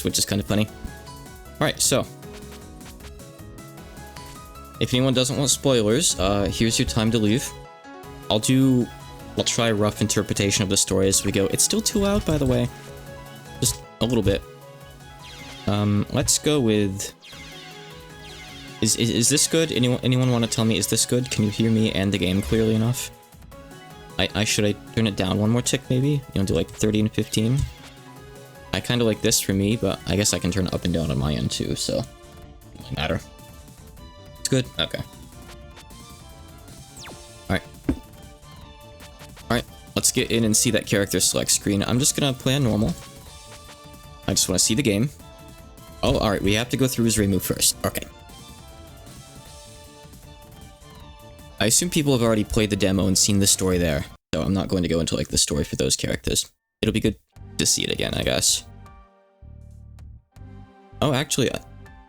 which is kind of funny. Alright, so. If anyone doesn't want spoilers, here's your time to leave. I'll try a rough interpretation of the story as we go. It's still too loud, by the way. Just a little bit. Let's go with... Is this good? Anyone want to tell me, is this good? Can you hear me and the game clearly enough? Should I turn it down one more tick, maybe? You know, do like 30 and 15? I kind of like this for me, but I guess I can turn it up and down on my end too, so... It doesn't matter. It's good? Okay. Alright. Alright, let's get in and see that character select screen. I'm just gonna play on normal. I just want to see the game. Oh, alright, we have to go through his remove first. Okay. I assume people have already played the demo and seen the story there, so I'm not going to go into like the story for those characters. It'll be good to see it again, I guess. Oh, actually,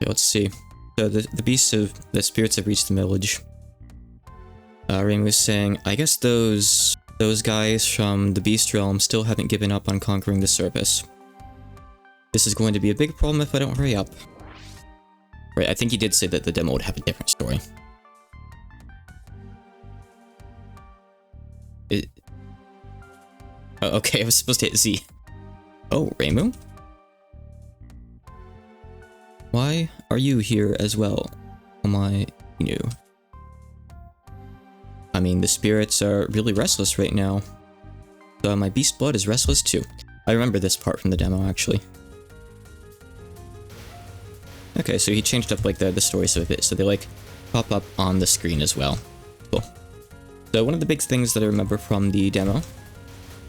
let's see. So the spirits have reached the village. Rain was saying, I guess those guys from the beast realm still haven't given up on conquering the surface. This is going to be a big problem if I don't hurry up. Right, I think he did say that the demo would have a different story. Oh, okay, I was supposed to hit Z. Oh, Reimu? Why are you here as well? Am I new? I mean, the spirits are really restless right now. My beast blood is restless too. I remember this part from the demo, actually. Okay, so he changed up like the stories a bit, so they like pop up on the screen as well. Cool. So one of the big things that I remember from the demo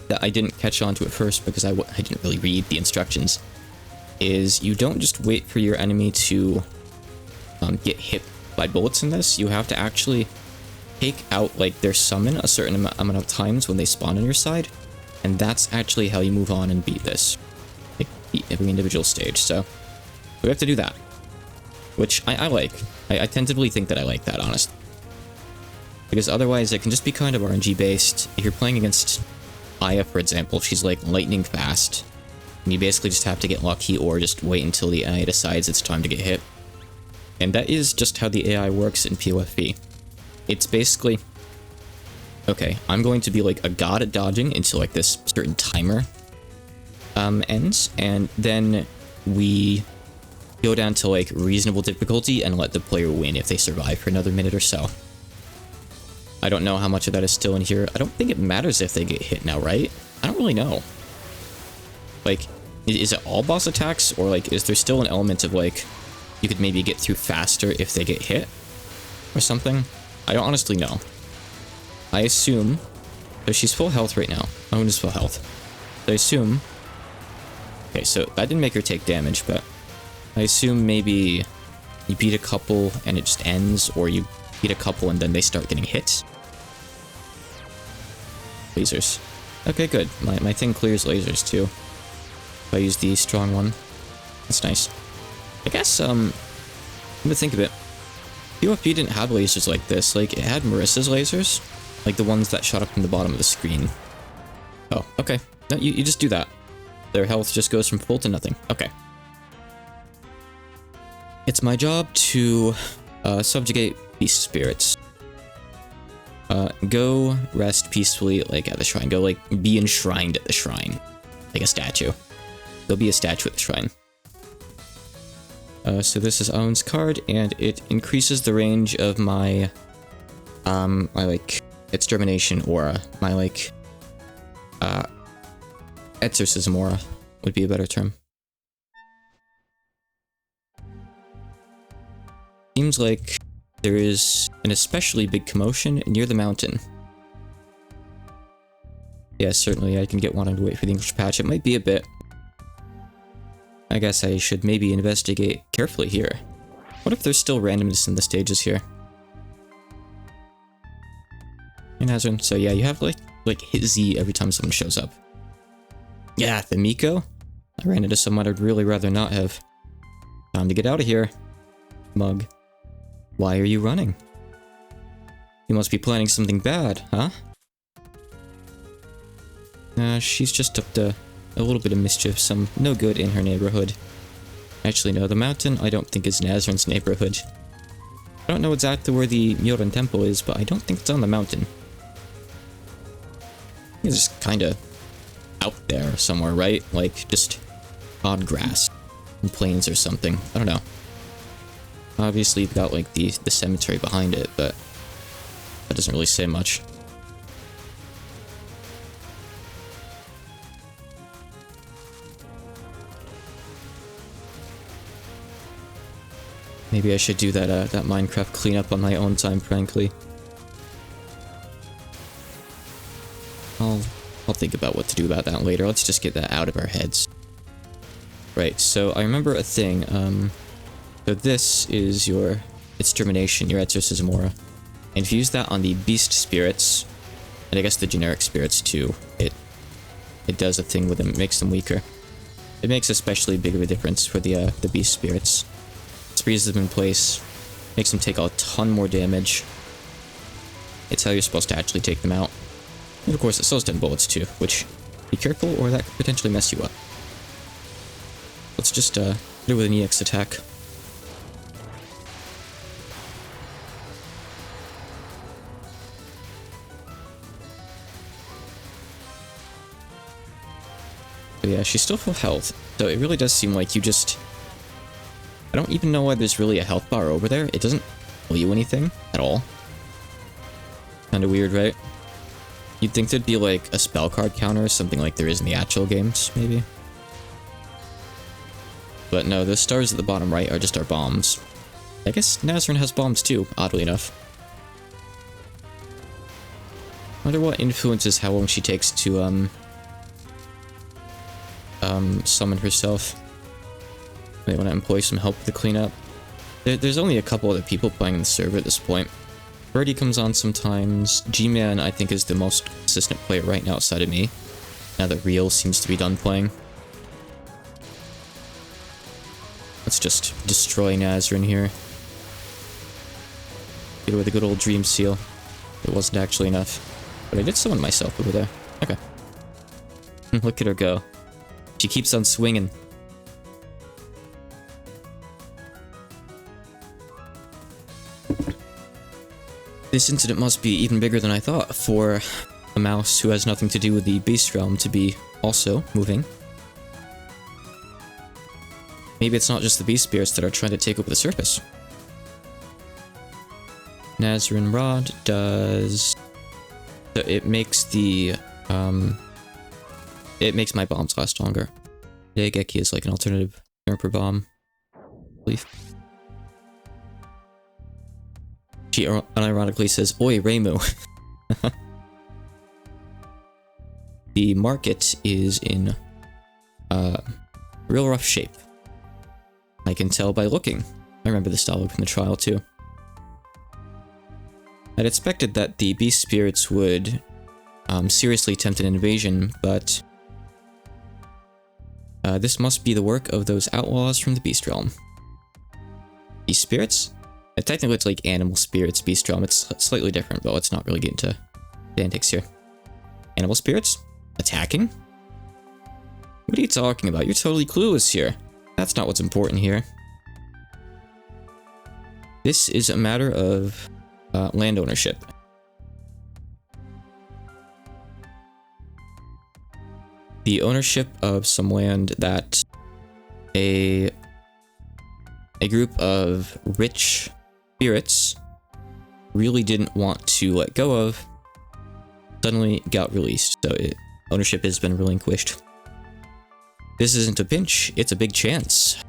that I didn't catch on to at first because I didn't really read the instructions is you don't just wait for your enemy to get hit by bullets in this. You have to actually take out like their summon a certain amount of times when they spawn on your side, and that's actually how you move on and beat this. Like, beat every individual stage. So we have to do that, which I like. I tentatively think that I like that, honestly. Because otherwise it can just be kind of RNG based. If you're playing against Aya, for example, she's like lightning fast. And you basically just have to get lucky or just wait until the AI decides it's time to get hit. And that is just how the AI works in POFB. It's basically, okay, I'm going to be like a god at dodging until like this certain timer ends, and then we go down to like reasonable difficulty and let the player win if they survive for another minute or so. I don't know how much of that is still in here. I don't think it matters if they get hit now, right? I don't really know. Like, is it all boss attacks, or like, is there still an element of like, you could maybe get through faster if they get hit? Or something? I don't honestly know. I assume, so she's full health right now. Owen is full health. So I assume, okay, so that didn't make her take damage, but I assume maybe you beat a couple and it just ends, or you beat a couple and then they start getting hit. Lasers. Okay, good. My thing clears lasers too. If I use the strong one. That's nice. I guess, I'm gonna think of it. POFB didn't have lasers like this. Like, it had Marissa's lasers. Like the ones that shot up from the bottom of the screen. Oh, okay. No, you just do that. Their health just goes from full to nothing. Okay. It's my job to subjugate beast spirits. Go rest peacefully, like, at the shrine. Go, like, be enshrined at the shrine. Like a statue. There'll be a statue at the shrine. So this is Owen's card, and it increases the range of my, like, extermination aura. My, like, exorcism aura would be a better term. Seems like there is an especially big commotion near the mountain. Yeah, certainly I can get one and wait for the English patch. It might be a bit. I guess I should maybe investigate carefully here. What if there's still randomness in the stages here? In Hazard. So yeah, you have like hit Z every time someone shows up. Yeah, the Miko? I ran into someone I'd really rather not have. Time to get out of here. Mug. Why are you running? You must be planning something bad, huh? She's just up to a little bit of mischief, some no good in her neighborhood. Actually, no, the mountain I don't think is Nazran's neighborhood. I don't know exactly where the Myoran Temple is, but I don't think it's on the mountain. It's just kinda out there somewhere, right? Like, just odd grass and plains or something. I don't know. Obviously, you've got, like, the cemetery behind it, but that doesn't really say much. Maybe I should do that Minecraft cleanup on my own time, frankly. I'll think about what to do about that later. Let's just get that out of our heads. Right, so I remember a thing. So this is your extermination, your Exorcismora. And if you use that on the beast spirits, and I guess the generic spirits too, it does a thing with them. It makes them weaker. It makes especially big of a difference for the beast spirits. Freezes them in place, makes them take a ton more damage. It's how you're supposed to actually take them out. And of course, it sells 10 bullets too, which, be careful or that could potentially mess you up. Let's just do it with an EX attack. But yeah, she's still full health, so it really does seem like you just... I don't even know why there's really a health bar over there. It doesn't tell you anything at all. Kinda weird, right? You'd think there'd be like a spell card counter or something like there is in the actual games, maybe. But no, the stars at the bottom right are just our bombs. I guess Nazran has bombs too, oddly enough. Wonder what influences how long she takes to, summon herself. They want to employ some help with the cleanup. There's only a couple other people playing the server at this point. Birdie comes on sometimes. G-Man, I think, is the most consistent player right now outside of me. Now that Real seems to be done playing. Let's just destroy Nazran here. Get away with a good old Dream Seal. It wasn't actually enough. But I did summon myself over there. Okay. Look at her go. She keeps on swinging. This incident must be even bigger than I thought for a mouse who has nothing to do with the beast realm to be also moving. Maybe it's not just the beast spirits that are trying to take over the surface. Nazran Rod does... It makes the... It makes my bombs last longer. Degeki is like an alternative term for bomb. I believe. She unironically says, "Oi, Reimu." The market is in real rough shape. I can tell by looking. I remember this dialogue from the trial too. I'd expected that the beast spirits would seriously attempt an invasion, but this must be the work of those outlaws from the beast realm. Beast spirits? Technically, it's like animal spirits, beast realm. It's slightly different, but let's not really get into the antics here. Animal spirits? Attacking? What are you talking about? You're totally clueless here. That's not what's important here. This is a matter of land ownership. The ownership of some land that a group of rich spirits really didn't want to let go of suddenly got released, so ownership has been relinquished. This isn't a pinch, it's a big chance.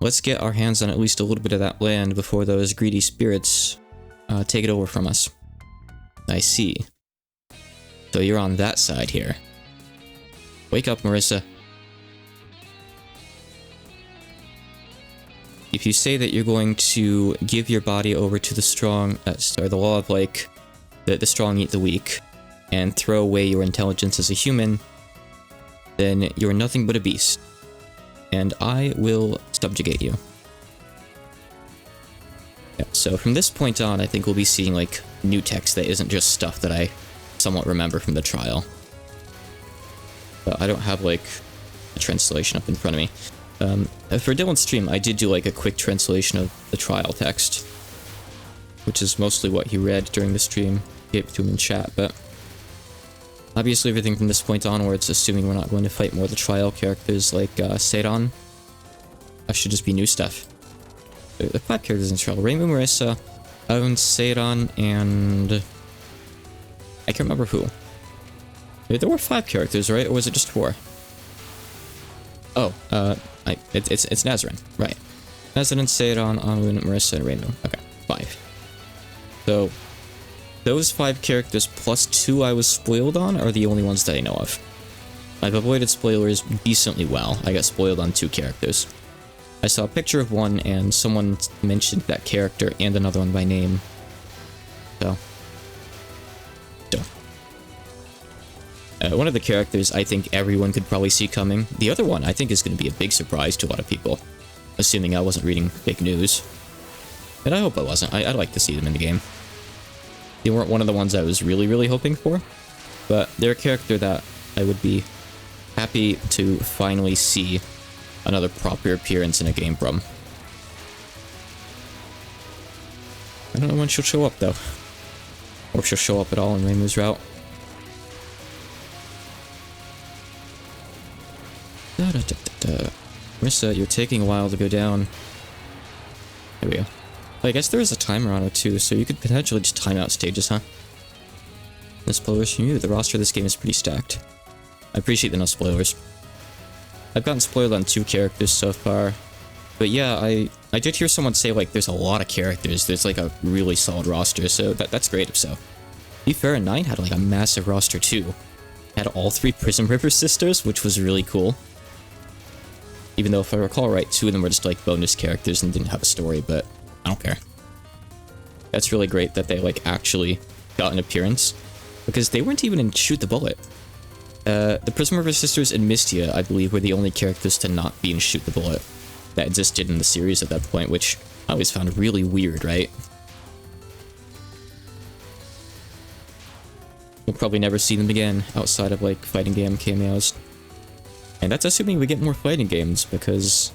Let's get our hands on at least a little bit of that land before those greedy spirits take it over from us. I see. So you're on that side here. Wake up, Marissa. If you say that you're going to give your body over to the strong, the law of like, the strong eat the weak, and throw away your intelligence as a human, then you're nothing but a beast. And I will subjugate you. Yeah, so from this point on, I think we'll be seeing like new text that isn't just stuff that I somewhat remember from the trial. but I don't have, like, a translation up in front of me. For Dylan's stream, I did do, like, a quick translation of the trial text, which is mostly what he read during the stream. Gave it to him in chat, but obviously everything from this point onwards, assuming we're not going to fight more of the trial characters like Seiran, that should just be new stuff. There are 5 characters in trial. Reimu, Marissa, Aun, Seiran, and I can't remember who. There were 5 characters, right? Or was it just 4? Oh, it's Nazarin, right. Nazarin, Seiran, Aun, Marissa, and Reimu. Okay, 5. So, those 5 characters plus 2 I was spoiled on are the only ones that I know of. I've avoided spoilers decently well. I got spoiled on 2 characters. I saw a picture of one and someone mentioned that character and another one by name. So. One of the characters I think everyone could probably see coming. The other one I think is going to be a big surprise to a lot of people. Assuming I wasn't reading fake news. And I hope I wasn't. I'd like to see them in the game. They weren't one of the ones I was really hoping for, but they're a character that I would be happy to finally see another proper appearance in a game from. I don't know when she'll show up, though. Or if she'll show up at all in Reimu's route. Marissa, you're taking a while to go down. There we go. I guess there is a timer on it too, so you could potentially just time out stages, huh? No spoilers from you. The roster of this game is pretty stacked. I appreciate the no spoilers. I've gotten spoiled on 2 characters so far. But yeah, I did hear someone say, like, there's a lot of characters. There's, like, a really solid roster, so that's great if so. To be fair, 9 had, like, a massive roster too. Had all 3 Prism River sisters, which was really cool. Even though, if I recall right, 2 of them were just, like, bonus characters and didn't have a story, but I don't care. That's really great that they, like, actually got an appearance. Because they weren't even in Shoot the Bullet. The Prism River Sisters and Mystia, I believe, were the only characters to not be in Shoot the Bullet that existed in the series at that point, which I always found really weird, right? We'll probably never see them again outside of, like, fighting game cameos. And that's assuming we get more fighting games, because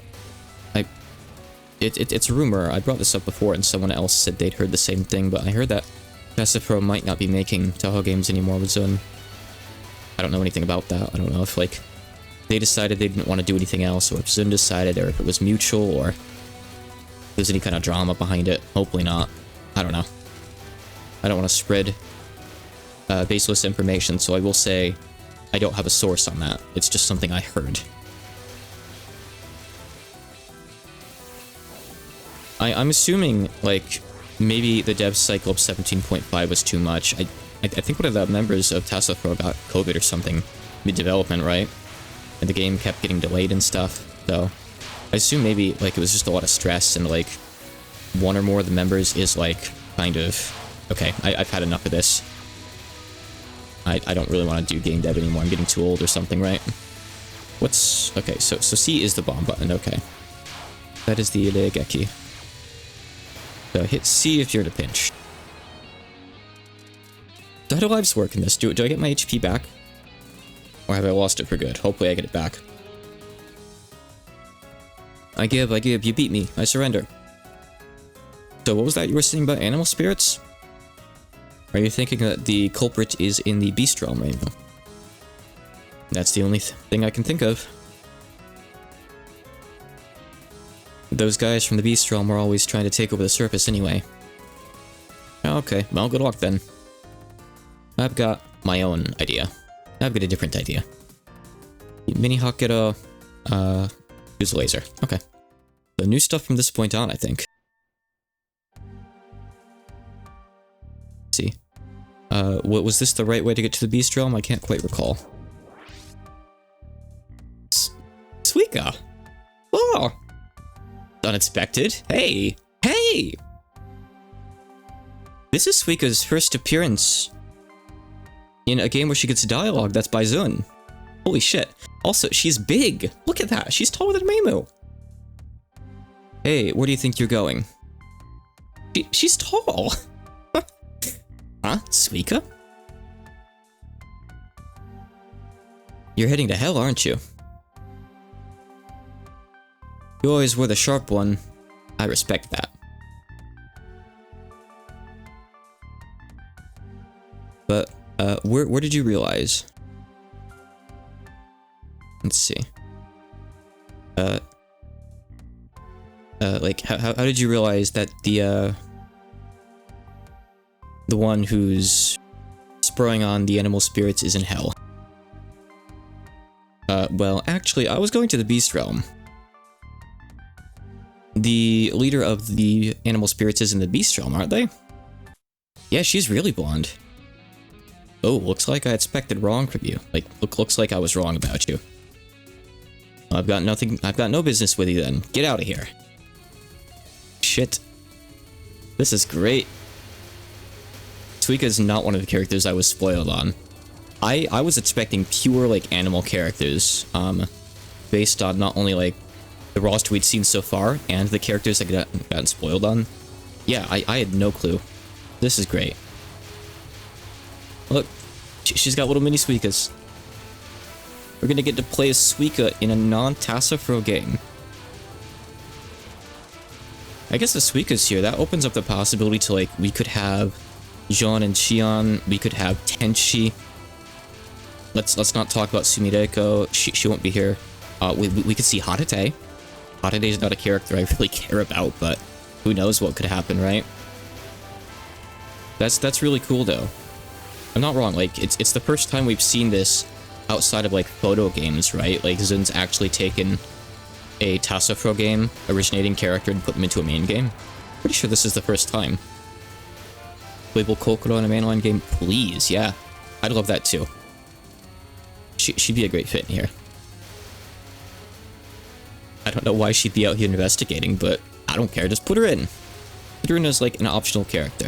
it's a rumor. I brought this up before and someone else said they'd heard the same thing, but I heard that Pacifico might not be making Touhou games anymore with Zun. I don't know anything about that. I don't know if, like, they decided they didn't want to do anything else, or if Zun decided, or if it was mutual, or if there's any kind of drama behind it. Hopefully not. I don't know. I don't want to spread baseless information, so I will say I don't have a source on that. It's just something I heard. I'm assuming, like, maybe the dev cycle of 17.5 was too much. I think one of the members of Tassafro got COVID or something mid-development, right? And the game kept getting delayed and stuff, so I assume maybe, like, it was just a lot of stress and, like, one or more of the members is, like, kind of, okay, I've had enough of this. I don't really want to do game dev anymore. I'm getting too old or something, right? What's... okay, so C is the bomb button, okay. That is the Ilegeki. So hit C if you're in a pinch. So how do lives work in this? Do I get my HP back? Or have I lost it for good? Hopefully I get it back. I give, you beat me, I surrender. So what was that you were saying about animal spirits? Are you thinking that the culprit is in the beast realm right now? That's the only thing I can think of. Those guys from the beast realm were always trying to take over the surface anyway. Okay, well, good luck then. I've got my own idea. I've got a different idea. Mini Hakero, use a laser. Okay. So new stuff from this point on, I think. Let's see. What was this the right way to get to the beast realm? I can't quite recall. Suika! Oh! Unexpected. Hey! Hey! This is Suika's first appearance in a game where she gets dialogue that's by Zun. Holy shit. Also, she's big. Look at that. She's taller than Meimu. Hey, where do you think you're going? She's tall. Huh? Suika? You're heading to hell, aren't you? You always were the sharp one. I respect that. But, where did you realize? Let's see. Like, how did you realize that the one who's spurring on the animal spirits is in hell? Well, actually, I was going to the Beast Realm. The leader of the animal spirits is in the Beast Realm, aren't they? Yeah, she's really blonde. Oh, looks like I expected wrong from you. Like, looks like I was wrong about you. I've got no business with you then. Get out of here. Shit. This is great. Suika's not one of the characters I was spoiled on. I was expecting pure, like, animal characters, based on not only, like, the roster we'd seen so far, and the characters that gotten spoiled on. Yeah, I had no clue. This is great. Look, she's got little mini Suikas. We're gonna get to play as Suika in a non-Tassafro game. I guess the Suika's here. That opens up the possibility to, like, we could have Jean and Xion. We could have Tenchi. Let's not talk about Sumireko. She won't be here. We could see Hatate. Hatate is not a character I really care about, but who knows what could happen, right? That's really cool though. I'm not wrong. Like it's the first time we've seen this outside of like photo games, right? Like Zun's actually taken a Tassafro game, originating character, and put them into a main game. Pretty sure this is the first time. Playable Kokoro in a mainline game, please. Yeah, I'd love that too. She'd be a great fit in here. I don't know why she'd be out here investigating, but I don't care. Just put her in. Put her in as like an optional character.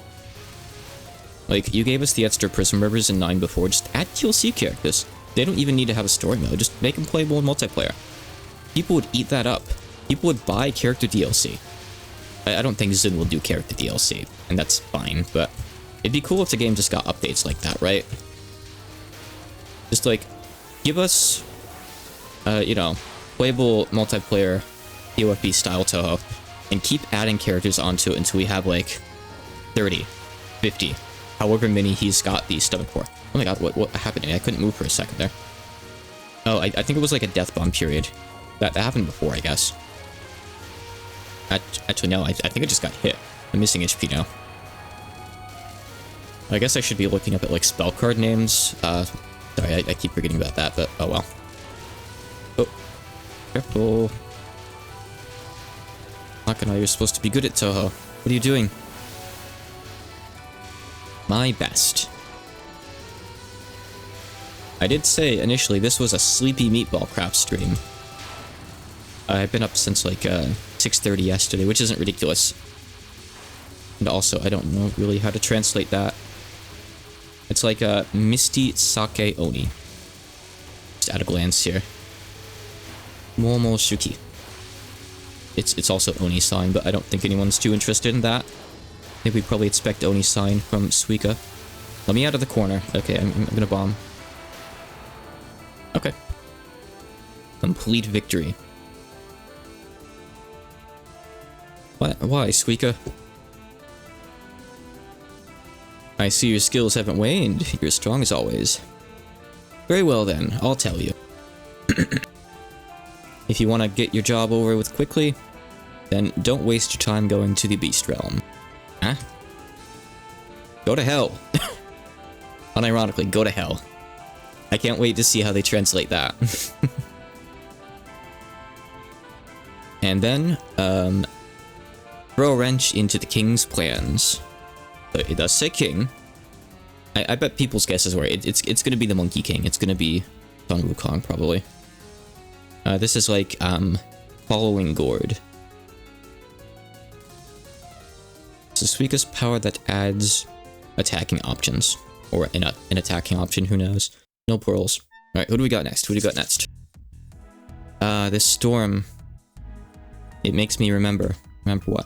Like, you gave us the extra prison members in 9 before. Just add DLC characters. They don't even need to have a story mode. Just make them playable in multiplayer. People would eat that up. People would buy character DLC. I don't think Zun will do character DLC, and that's fine, but it'd be cool if the game just got updates like that, right? Just like, give us, you know, playable multiplayer POFB style Touhou, and keep adding characters onto it until we have like 30, 50, however many he's got the stomach for. Oh my god, what happened? I couldn't move for a second there. Oh, I think it was like a death bomb period. That happened before, I guess. Actually, no, I think I just got hit. I'm missing HP now. I guess I should be looking up at like spell card names. Sorry, I keep forgetting about that, but oh well. Oh, careful. Nakano, you're supposed to be good at Touhou. What are you doing? My best. I did say initially this was a sleepy meatball craft stream. I've been up since like 6:30 yesterday, which isn't ridiculous. And also, I don't know really how to translate that. It's like a Misty Sake Oni. Just at a glance here. Momo Shuki. It's also Oni sign, but I don't think anyone's too interested in that. I think we probably expect Oni sign from Suika. Let me out of the corner. Okay, I'm gonna bomb. Okay. Complete victory. Why, Suika? I see your skills haven't waned. You're as strong as always. Very well then, I'll tell you. If you want to get your job over with quickly, then don't waste your time going to the Beast Realm. Huh? Go to hell. Unironically, go to hell. I can't wait to see how they translate that. And then, throw a wrench into the king's plans. But it does say king. I bet people's guesses were it's gonna be the Monkey King. It's gonna be Sun Wukong, probably. This is like, following Gourd. So Suika's power that adds attacking options. Or an attacking option, who knows. No pearls. Alright, who do we got next? Who do we got next? This storm. It makes me remember. Remember what?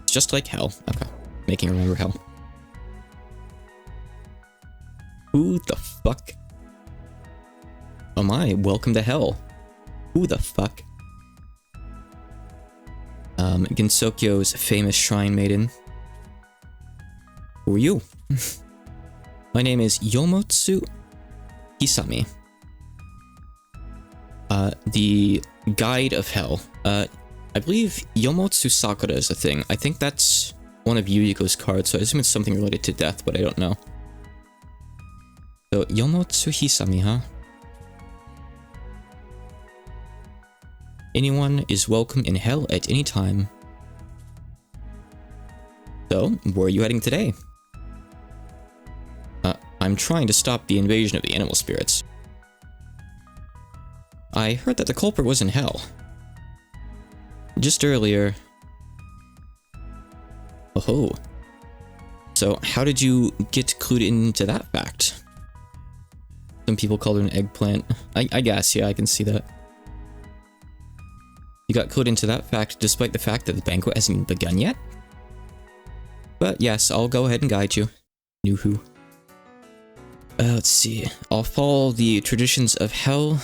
It's just like hell. Okay. Making remember hell. Who the fuck? Oh my, welcome to hell. Who the fuck? Gensokyo's famous shrine maiden. Who are you? My name is Yomotsu Hisami. The Guide of Hell. I believe Yomotsu Sakura is a thing. I think that's one of Yuriko's cards, so I assume it's something related to death, but I don't know. So, Yomotsu Hisami, huh? Anyone is welcome in hell at any time. So, where are you heading today? I'm trying to stop the invasion of the animal spirits. I heard that the culprit was in hell. Just earlier. Oh. So, how did you get clued into that fact? Some people call it an eggplant. I guess, yeah, I can see that. You got clued into that fact despite the fact that the banquet hasn't even begun yet? But yes, I'll go ahead and guide you. Nuhu. Let's see. I'll follow the traditions of hell.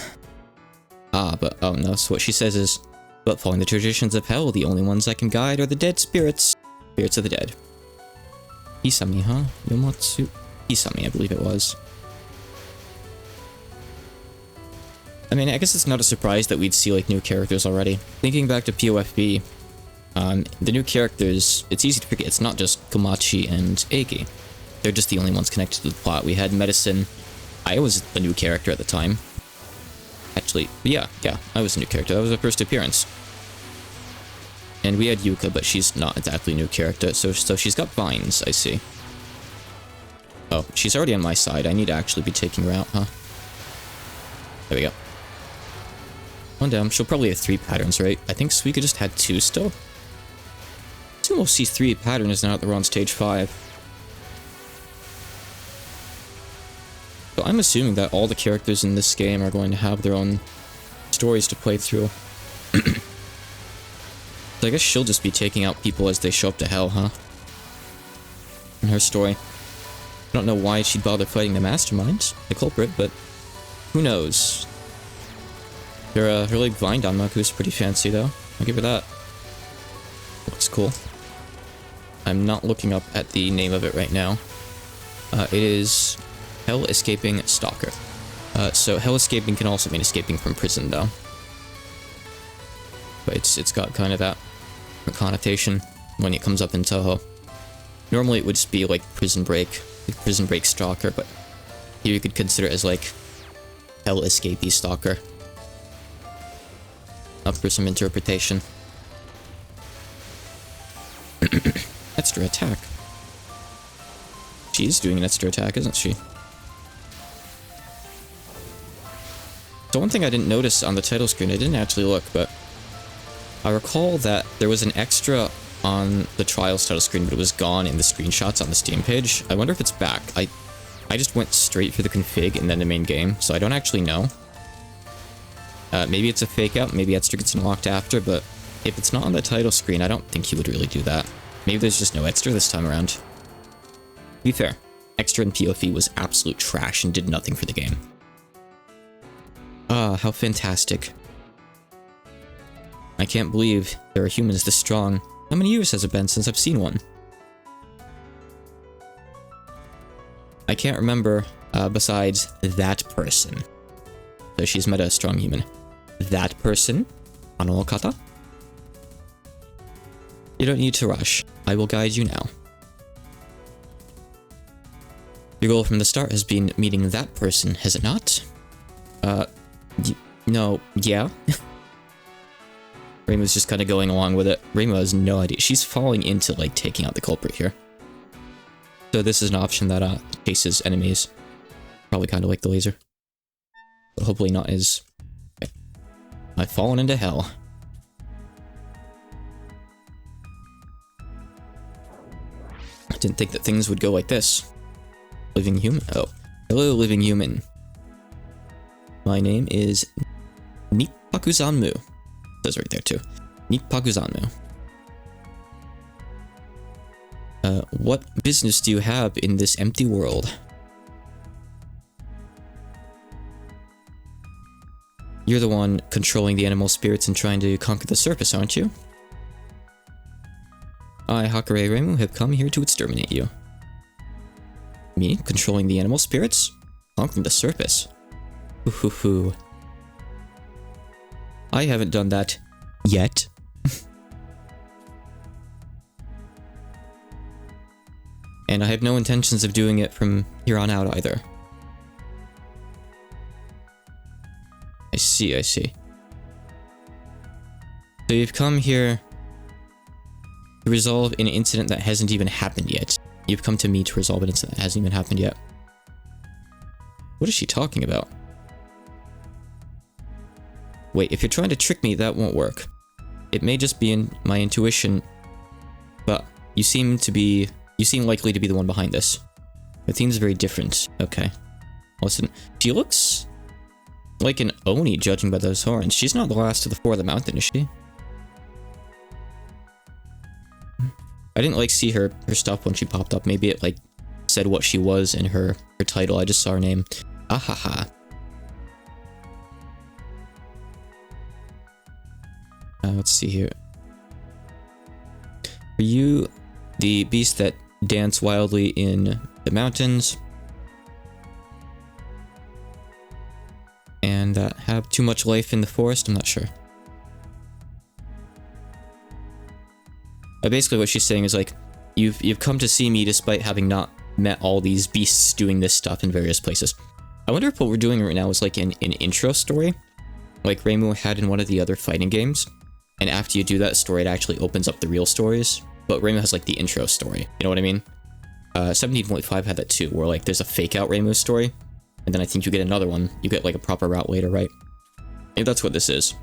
But oh no, so what she says is, but following the traditions of hell, the only ones I can guide are the dead spirits. Spirits of the dead. Hisami, huh? Yomotsu Hisami, I believe it was. I mean, I guess it's not a surprise that we'd see, like, new characters already. Thinking back to POFB, the new characters, it's easy to forget, it's not just Komachi and Eiki. They're just the only ones connected to the plot. We had Medicine. I was the new character at the time. Actually, yeah, I was a new character. That was her first appearance. And we had Yuka, but she's not exactly a new character, so she's got vines, I see. Oh, she's already on my side. I need to actually be taking her out, huh? There we go. One down. She'll probably have 3 patterns, right? I think Suika just had 2 still. Sumo sees 3 patterns now that we're on stage 5. So I'm assuming that all the characters in this game are going to have their own stories to play through. So I guess she'll just be taking out people as they show up to hell, huh? In her story. I don't know why she'd bother fighting the mastermind, the culprit, but who knows? Her like Vine Danmaku is pretty fancy though. I'll give her that. Looks cool. I'm not looking up at the name of it right now. It is Hell Escaping Stalker. So Hell Escaping can also mean escaping from prison though. But it's got kind of that connotation when it comes up in Touhou. Normally it would just be like Prison Break Stalker, but here you could consider it as like Hell Escapee Stalker. Up for some interpretation. Extra attack. She's doing an extra attack, isn't she? So one thing I didn't notice on the title screen, I didn't actually look, but I recall that there was an extra on the Trials title screen, but it was gone in the screenshots on the Steam page. I wonder if it's back. I just went straight for the config and then the main game, so I don't actually know. Maybe it's a fake out, maybe extra gets unlocked after, but if it's not on the title screen, I don't think he would really do that. Maybe there's just no extra this time around. To be fair, extra in POV was absolute trash and did nothing for the game. Ah, how fantastic. I can't believe there are humans this strong. How many years has it been since I've seen one? I can't remember, besides that person. So she's met a strong human. That person? Ano Okata? You don't need to rush. I will guide you now. Your goal from the start has been meeting that person, has it not? No, yeah? Reima's just kind of going along with it. Reima has no idea. She's falling into, like, taking out the culprit here. So this is an option that, chases enemies. Probably kind of like the laser. But hopefully not as... Okay. I've fallen into hell. I didn't think that things would go like this. Living human? Oh. Hello, living human. My name is Nippakuzanmu. It says right there too. Nippakuzanmu. What business do you have in this empty world? You're the one controlling the animal spirits and trying to conquer the surface, aren't you? I, Hakare Reimu, have come here to exterminate you. Me? Controlling the animal spirits? Conquering the surface? Hoo. I haven't done that yet. And I have no intentions of doing it from here on out either. I see. So you've come here to resolve an incident that hasn't even happened yet. You've come to me to resolve an incident that hasn't even happened yet. What is she talking about? Wait, if you're trying to trick me, that won't work. It may just be in my intuition, but you seem likely to be the one behind this. It seems very different. Okay. Listen, she looks like an Oni, judging by those horns. She's not the last of the four of the mountain, is she? I didn't, like, see her stuff when she popped up. Maybe it, like, said what she was in her title. I just saw her name. Ahaha. Let's see here. Are you the beast that dance wildly in the mountains? And that have too much life in the forest? I'm not sure. Basically what she's saying is like, you've come to see me despite having not met all these beasts doing this stuff in various places. I wonder if what we're doing right now is like an intro story, like Reimu had in one of the other fighting games. And after you do that story, it actually opens up the real stories. But Reimu has like the intro story, you know what I mean? 17.5 had that too, where like there's a fake out Reimu story. And then I think you get another one. You get like a proper route later, right? Maybe that's what this is.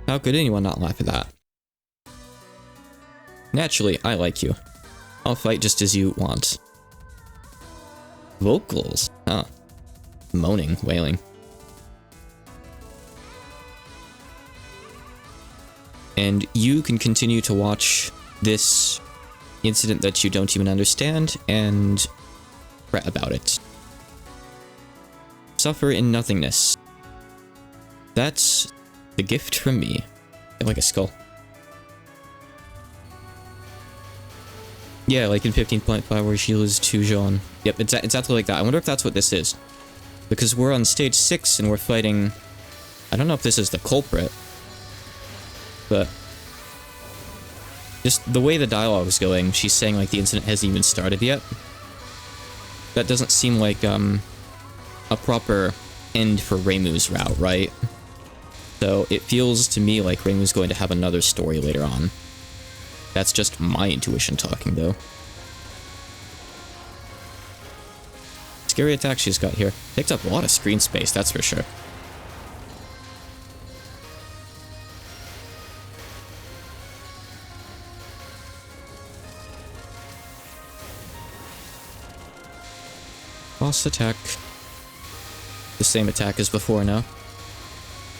How could anyone not laugh at that? Naturally, I like you. I'll fight just as you want. Vocals? Huh. Moaning, wailing. And you can continue to watch this incident that you don't even understand and fret about it. Suffer in nothingness. That's the gift from me. Like a skull. Yeah, like in 15.5 where she loses to Juuouen. Yep, it's exactly like that. I wonder if that's what this is. Because we're on stage 6 and we're fighting... I don't know if this is the culprit. But... just the way the dialogue is going, she's saying like the incident hasn't even started yet. That doesn't seem like a proper end for Reimu's route, right? So it feels to me like Reimu's going to have another story later on. That's just my intuition talking, though. Scary attack she's got here. Picked up a lot of screen space, that's for sure. Boss attack. The same attack as before now.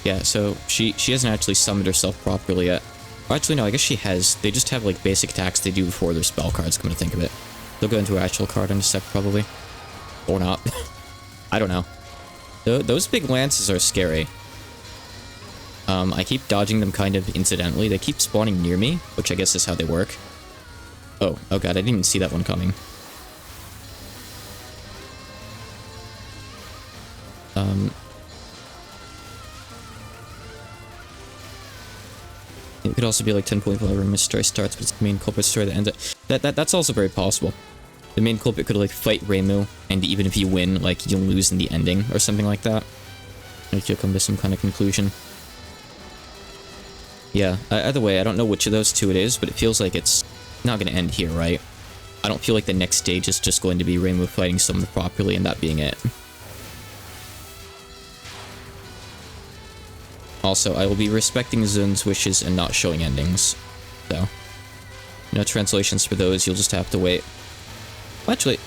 Yeah, so she hasn't actually summoned herself properly yet. Actually, no, I guess she has. They just have, like, basic attacks they do before their spell cards, come to think of it. They'll go into her actual card in a sec, probably. Or not. I don't know. Those big lances are scary. I keep dodging them kind of incidentally. They keep spawning near me, which I guess is how they work. Oh god, I didn't even see that one coming. It could also be like 10.5 where Miss Story starts, but it's the main culprit story that ends it. That's also very possible. The main culprit could like fight Reimu, and even if you win, like you'll lose in the ending or something like that. Like you'll come to some kind of conclusion. Yeah, either way, I don't know which of those two it is, but it feels like it's not going to end here, right? I don't feel like the next stage is just going to be Reimu fighting someone properly and that being it. Also, I will be respecting Zun's wishes and not showing endings. So, no translations for those, you'll just have to wait. Well, actually,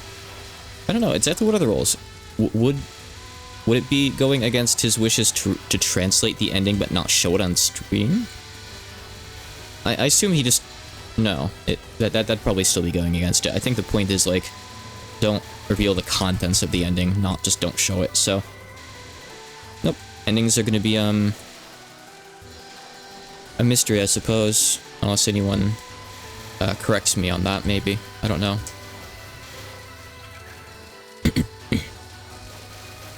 I don't know, exactly what other roles? Would it be going against his wishes to translate the ending but not show it on stream? I assume he just... No, that'd probably still be going against it. I think the point is, like, don't reveal the contents of the ending, not just don't show it, so... Nope. Endings are gonna be, a mystery, I suppose. Unless anyone, corrects me on that, maybe. I don't know. I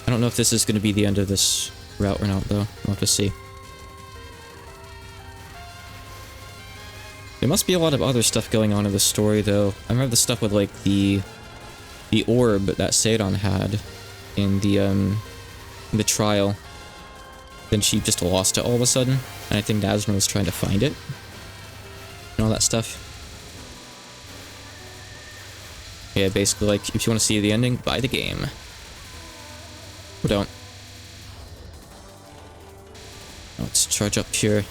don't know if this is gonna be the end of this route or not, though. We'll have to see. There must be a lot of other stuff going on in the story, though. I remember the stuff with, like, the orb that Seidon had in the trial. Then she just lost it all of a sudden, and I think Nazner was trying to find it. And all that stuff. Yeah, basically, like, if you want to see the ending, buy the game. Or don't. Let's charge up here.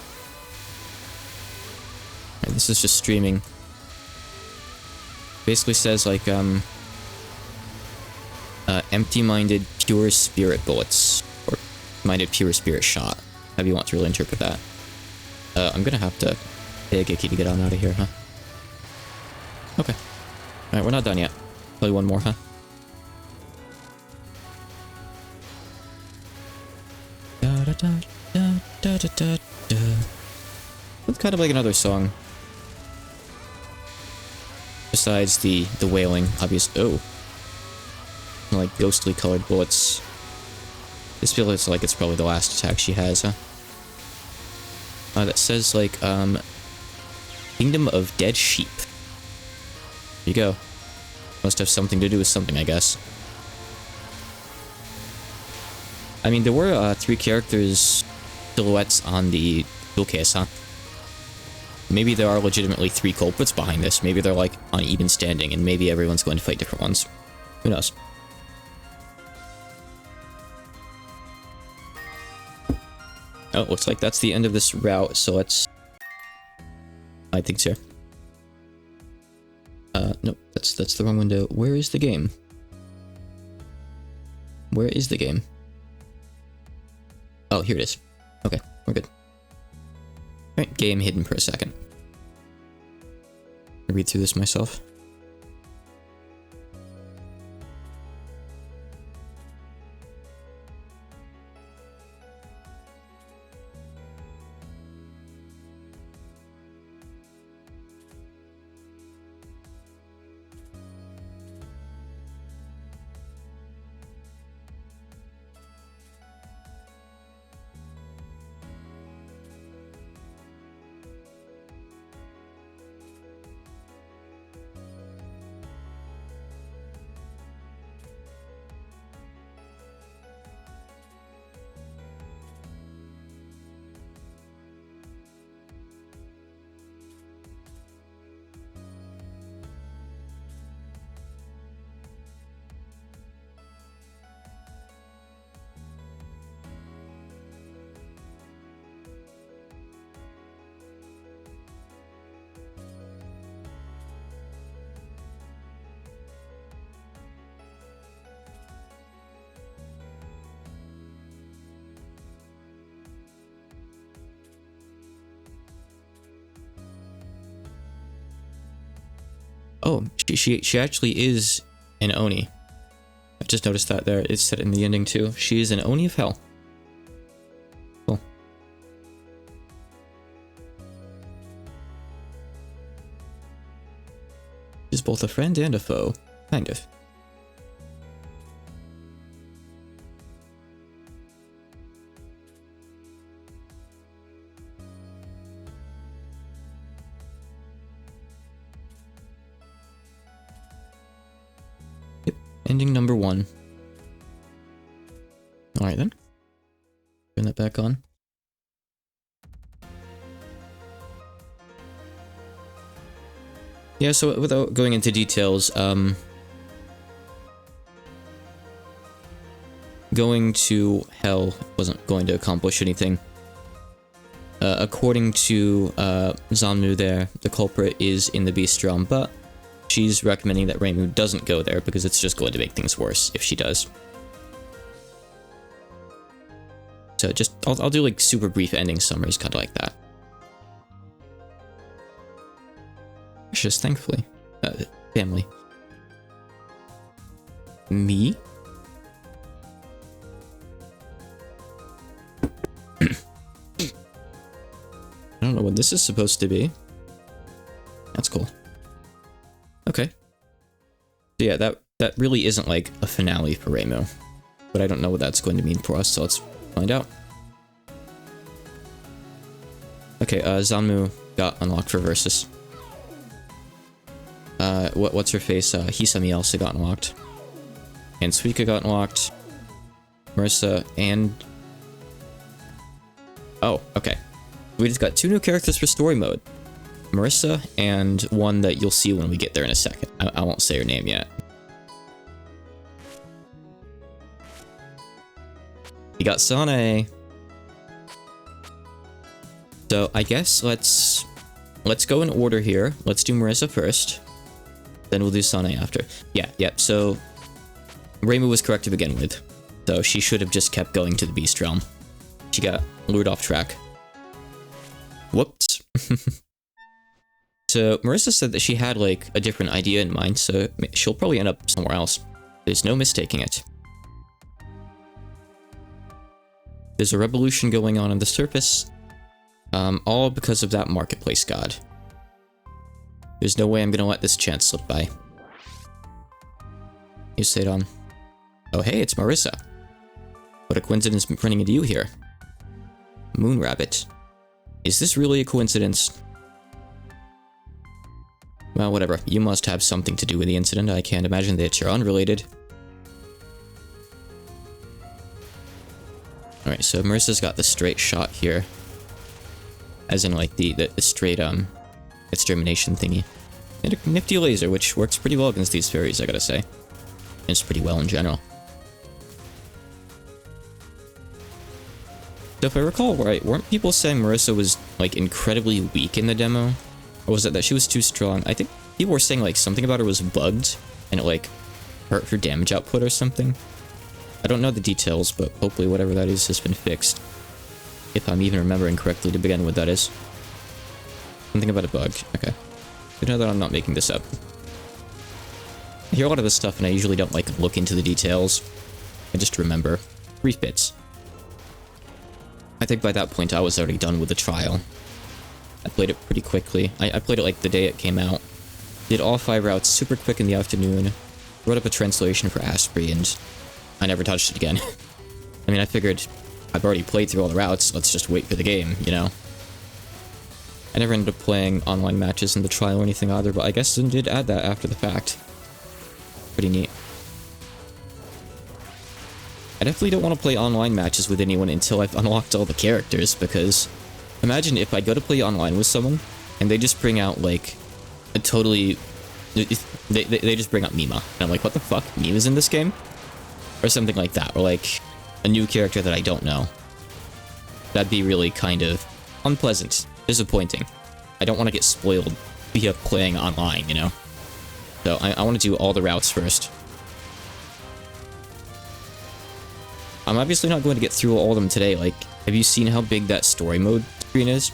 Right, this is just streaming. Basically says, like, empty-minded pure spirit bullets. Or minded pure spirit shot. However you want to really interpret that. I'm gonna have to pay a Geki to get on out of here, huh? Okay. Alright, we're not done yet. Play one more, huh? Da da da da da da da da. It's kind of like another song. Besides the wailing, obvious. Oh. Like ghostly colored bullets. This feels like it's probably the last attack she has, huh? That says like, Kingdom of Dead Sheep. There you go. Must have something to do with something, I guess. I mean, there were 3 characters silhouettes on the tool case, huh? Maybe there are legitimately 3 culprits behind this. Maybe they're like on even standing, and maybe everyone's going to fight different ones. Who knows? Oh, looks like that's the end of this route, so let's... I think so. Nope, that's the wrong window. Where is the game? Where is the game? Oh, here it is. Okay, we're good. Alright, game hidden for a second. I'll read through this myself. Oh, she actually is an Oni. I just noticed that there. It's said in the ending too. She is an Oni of Hell. Cool. She's both a friend and a foe. Kind of. Ending number 1. Alright then. Turn that back on. Yeah, so without going into details, going to hell wasn't going to accomplish anything. According to Zamnu there, the culprit is in the Beast Realm, but she's recommending that Reimu doesn't go there because it's just going to make things worse if she does. So just, I'll do like super brief ending summaries, kind of like that. Just thankfully. Family. Me? know what this is supposed to be. That's cool. Okay. So yeah, that really isn't like a finale for Reimu. But I don't know what that's going to mean for us, so let's find out. Okay, Zanmu got unlocked for Versus. What's her face? Hisami also got unlocked. And Suika got unlocked. Marissa and... Oh, okay. We just got 2 new characters for story mode. Marissa and one that you'll see when we get there in a second. I won't say her name yet. We got Sane. So I guess let's go in order here. Let's do Marissa first. Then we'll do Sane after. Yeah. So Reimu was correct to begin with. So she should have just kept going to the Beast Realm. She got lured off track. Whoops. So Marissa said that she had like a different idea in mind, so she'll probably end up somewhere else. There's no mistaking it. There's a revolution going on the surface, all because of that marketplace god. There's no way I'm gonna let this chance slip by. You stayed on. Oh hey, it's Marissa. What a coincidence running into you here. Moon Rabbit. Is this really a coincidence? Well, whatever. You must have something to do with the incident. I can't imagine that you're unrelated. Alright, so Marissa's got the straight shot here. As in, like, the straight, extermination thingy. And a nifty laser, which works pretty well against these fairies, I gotta say. And it's pretty well in general. So if I recall right, weren't people saying Marissa was, like, incredibly weak in the demo? Or was it that she was too strong? I think people were saying, like, something about her was bugged, and it, like, hurt her damage output or something. I don't know the details, but hopefully whatever that is has been fixed. If I'm even remembering correctly to begin with, that is. Something about a bug. Okay. Good to know that I'm not making this up. I hear a lot of this stuff, and I usually don't, like, look into the details. I just remember. Refits. I think by that point I was already done with the trial. I played it pretty quickly. I played it like the day it came out. Did all 5 routes super quick in the afternoon. Wrote up a translation for Asprey, and I never touched it again. I mean, I figured I've already played through all the routes, let's just wait for the game, you know? I never ended up playing online matches in the trial or anything either, but I guess Zin did add that after the fact. Pretty neat. I definitely don't want to play online matches with anyone until I've unlocked all the characters, because imagine if I go to play online with someone, and they just bring out, like, a totally... They just bring out Mima. And I'm like, what the fuck? Mima's in this game? Or something like that, or like, a new character that I don't know. That'd be really kind of unpleasant, disappointing. I don't want to get spoiled via playing online, you know? So I want to do all the routes first. I'm obviously not going to get through all of them today. Like, have you seen how big that story mode screen is?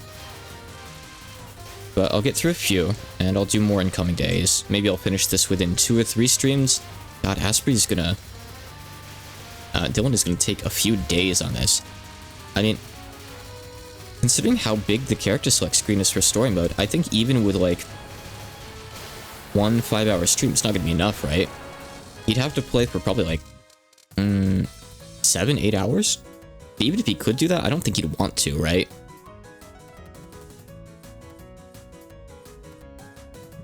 But I'll get through a few, and I'll do more in coming days. Maybe I'll finish this within 2 or 3 streams. God, Asprey's gonna... Dylan is gonna take a few days on this. I mean, considering how big the character select screen is for story mode, I think even with, like, 1 5-hour stream, it's not gonna be enough, right? He'd have to play for probably, like, 7-8 hours? Even if he could do that, I don't think he'd want to, right?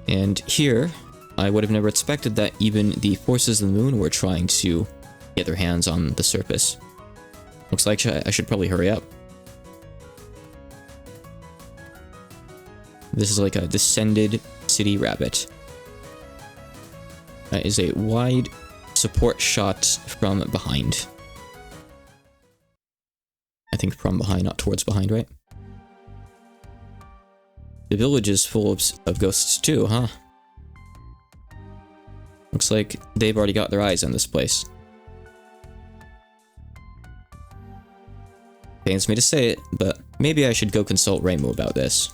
And here, I would have never expected that even the forces of the moon were trying to get their hands on the surface. Looks like I should probably hurry up. This is like a descended city rabbit. That is a wide support shot from behind. I think from behind, not towards behind, right? The village is full of ghosts too, huh? Looks like they've already got their eyes on this place. Pains me to say it, but maybe I should go consult Reimu about this.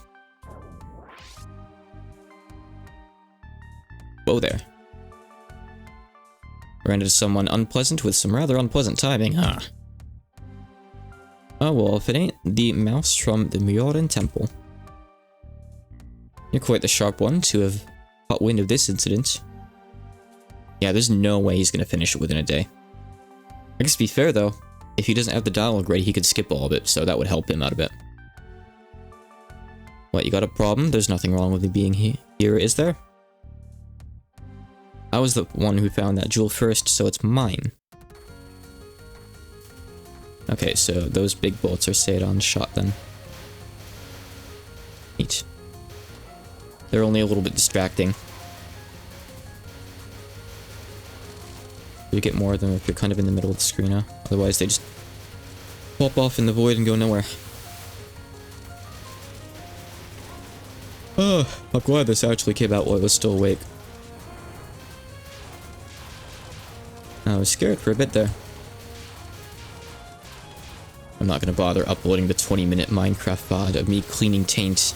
Whoa there. Ran into someone unpleasant with some rather unpleasant timing, huh? Oh well, if it ain't the mouse from the Myorin Temple. You're quite the sharp one to have caught wind of this incident. Yeah, there's no way he's gonna finish it within a day. I guess to be fair though, if he doesn't have the dialogue ready, he could skip all of it, so that would help him out a bit. What, you got a problem? There's nothing wrong with me being here, is there? I was the one who found that jewel first, so it's mine. Okay, so those big bolts are stayed on shot then. Neat. They're only a little bit distracting. You get more of them if you're kind of in the middle of the screen, huh? Otherwise they just pop off in the void and go nowhere. Oh, I'm glad this actually came out while I was still awake. I was scared for a bit there. I'm not gonna bother uploading the 20-minute Minecraft VOD of me cleaning taint.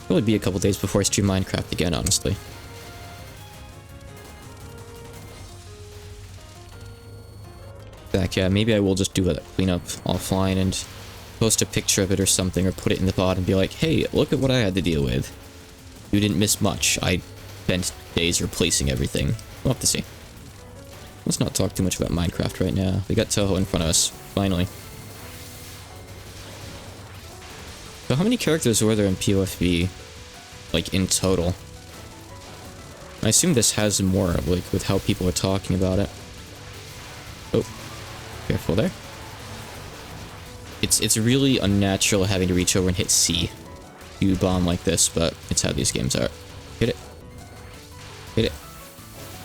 It'll be a couple days before I stream Minecraft again, honestly. Back, yeah, maybe I will just do a cleanup offline and post a picture of it or something, or put it in the VOD and be like, hey, look at what I had to deal with. You didn't miss much. I spent days replacing everything. We'll have to see. Let's not talk too much about Minecraft right now. We got Touhou in front of us, finally. So how many characters were there in POFB? Like, in total? I assume this has more, like, with how people are talking about it. Oh. Careful there. It's really unnatural having to reach over and hit C to bomb like this, but it's how these games are. Hit it. Hit it.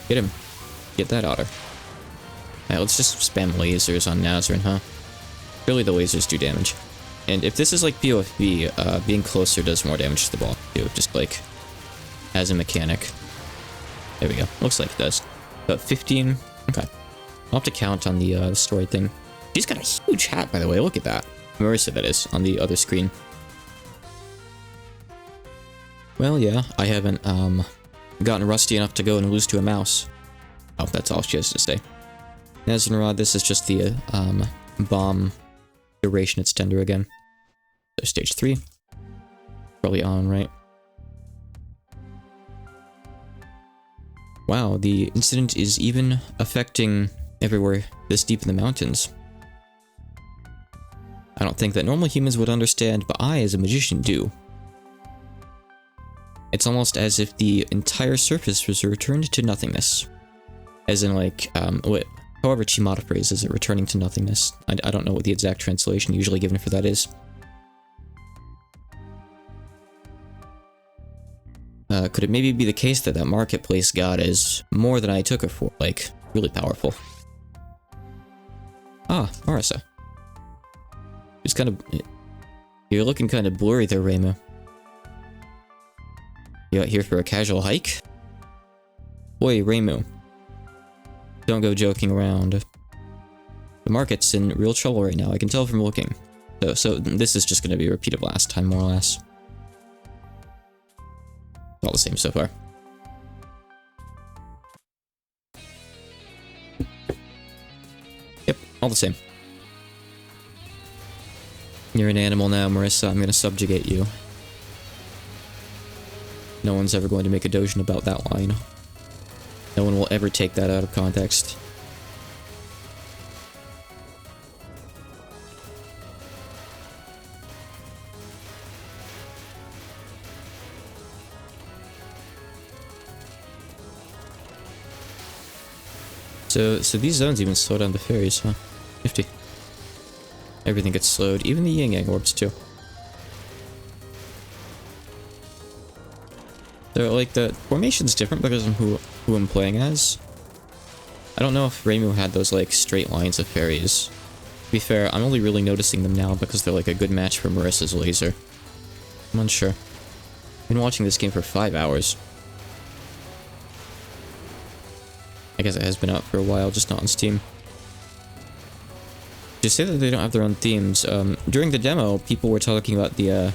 Hit him. Get that otter. Alright, let's just spam lasers on Nazarene, huh? Really, the lasers do damage. And if this is like POFB, being closer does more damage to the ball, too. Just like, as a mechanic. There we go. Looks like it does. About 15. Okay. I'll have to count on the story thing. She's got a huge hat, by the way. Look at that. Marissa, that is, on the other screen. Well, yeah, I haven't, gotten rusty enough to go and lose to a mouse. Oh, that's all she has to say. Nazarene, this is just the, bomb duration extender again. So, stage 3. Probably on, right? Wow, the incident is even affecting everywhere this deep in the mountains. I don't think that normal humans would understand, but I, as a magician, do. It's almost as if the entire surface was returned to nothingness. As in, like, however Chimata phrases it, returning to nothingness. I don't know what the exact translation usually given for that is. Could it maybe be the case that that marketplace god is more than I took it for? Like, really powerful. Ah, Marissa. It's kind of... You're looking kind of blurry there, Reimu. You out here for a casual hike? Boy, Reimu. Don't go joking around. The market's in real trouble right now, I can tell from looking. So this is just going to be a repeat of last time, more or less. All the same so far. Yep, all the same. You're an animal now, Marissa. I'm gonna subjugate you. No one's ever going to make a dojin about that line. No one will ever take that out of context. So these zones even slow down the fairies, huh? 50. Everything gets slowed, even the yin-yang orbs too. So like the formation's different because of who I'm playing as. I don't know if Reimu had those like straight lines of fairies. To be fair, I'm only really noticing them now because they're like a good match for Marissa's laser. I'm unsure. I've been watching this game for 5 hours. I guess it has been out for a while, just not on Steam. To say that they don't have their own themes, during the demo, people were talking about the,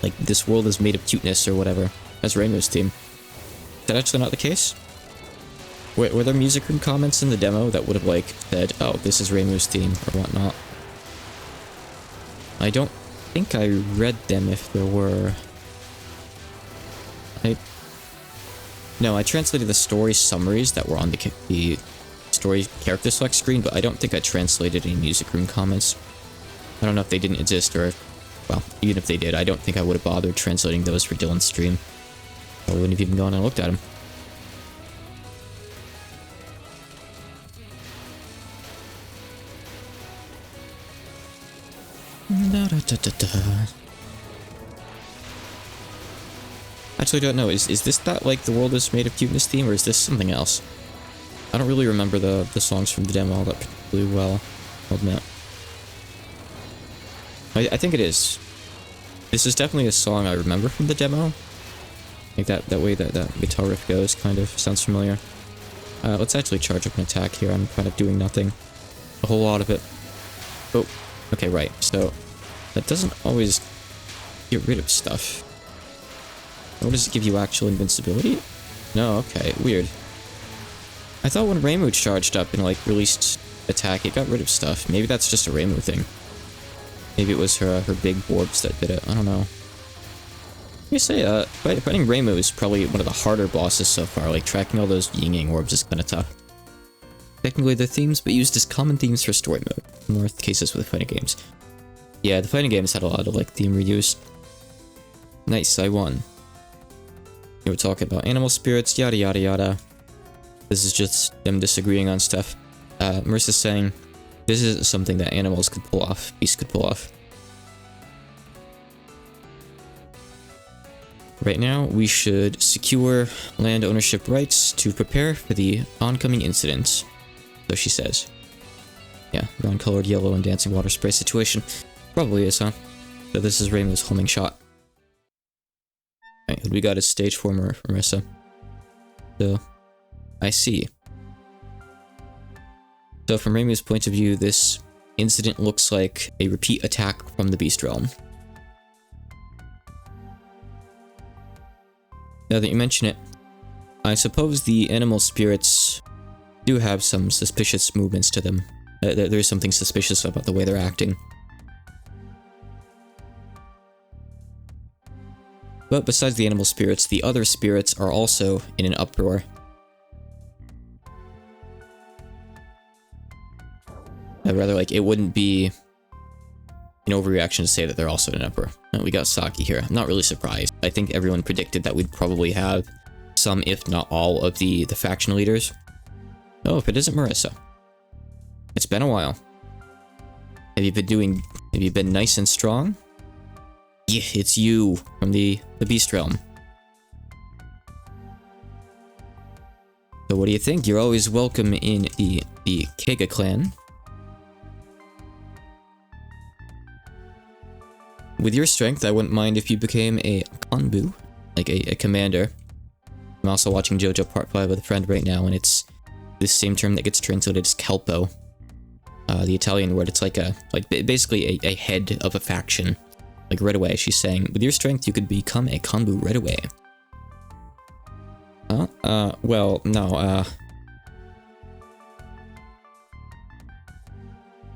like, this world is made of cuteness or whatever, as Reimu's theme. Is that actually not the case? Were there music room comments in the demo that would have, like, said, oh, this is Reimu's theme, or whatnot? I don't think I read them if there were... No, I translated the story summaries that were on the story character select screen, but I don't think I translated any music room comments. I don't know if they didn't exist or... Well, even if they did, I don't think I would have bothered translating those for Dylan's stream. I wouldn't have even gone and looked at them. Actually, I don't know. Is this that, like, the world is made of cuteness theme, or is this something else? I don't really remember the songs from the demo all that particularly well, I'll admit. I think it is. This is definitely a song I remember from the demo. Like that way that guitar riff goes, kind of, sounds familiar. Let's actually charge up an attack here. I'm kind of doing nothing. A whole lot of it. Oh, okay, right. So, that doesn't always get rid of stuff. Or does it give you actual invincibility? No, okay, weird. I thought when Reimu charged up and, like, released attack, it got rid of stuff. Maybe that's just a Reimu thing. Maybe it was her big orbs that did it. I don't know. You say, fighting Reimu is probably one of the harder bosses so far. Like, tracking all those yin-yang orbs is kind of tough. Technically they're themes, but used as common themes for story mode. In more cases with fighting games. Yeah, the fighting games had a lot of, like, theme reuse. Nice, I won. You were talking about animal spirits, yada yada yada. This is just them disagreeing on stuff. Marissa's saying, this is something that animals could pull off, beasts could pull off. Right now, we should secure land ownership rights to prepare for the oncoming incident. So she says. Yeah, neon-colored yellow and dancing water spray situation. Probably is, huh? So this is Reimu's homing shot. Alright, we got a stage former for Marissa. So, I see. So from Reimu's point of view, this incident looks like a repeat attack from the Beast Realm. Now that you mention it, I suppose the animal spirits do have some suspicious movements to them. There's something suspicious about the way they're acting. But besides the animal spirits, the other spirits are also in an uproar. Rather, like, it wouldn't be an overreaction to say that they're also in an uproar. We got Saki here. I'm not really surprised. I think everyone predicted that we'd probably have some, if not all, of the faction leaders. Oh, if it isn't Marissa. It's been a while. Have you been nice and strong? Yeah, it's you from the Beast Realm. So what do you think? You're always welcome in the Keiga clan. With your strength, I wouldn't mind if you became a Kanbu, like a commander. I'm also watching JoJo Part 5 with a friend right now, and it's this same term that gets translated as Kelpo. The Italian word, it's like basically a head of a faction. Like right away, she's saying, with your strength, you could become a Kanbu right away. Well, no,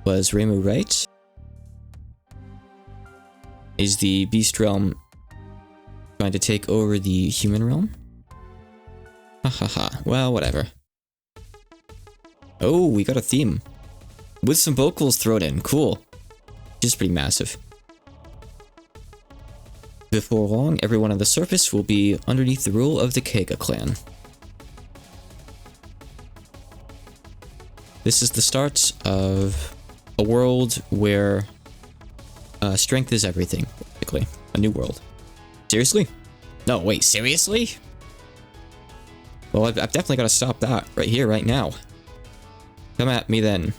was Reimu right? Is the Beast Realm trying to take over the human realm? Hahaha, well, whatever. Oh, we got a theme. With some vocals thrown in, cool. Just pretty massive. Before long, everyone on the surface will be underneath the rule of the Keiga clan. This is the start of a world where strength is everything, basically. A new world. Seriously? No, wait, seriously? Well, I've definitely got to stop that right here, right now. Come at me then.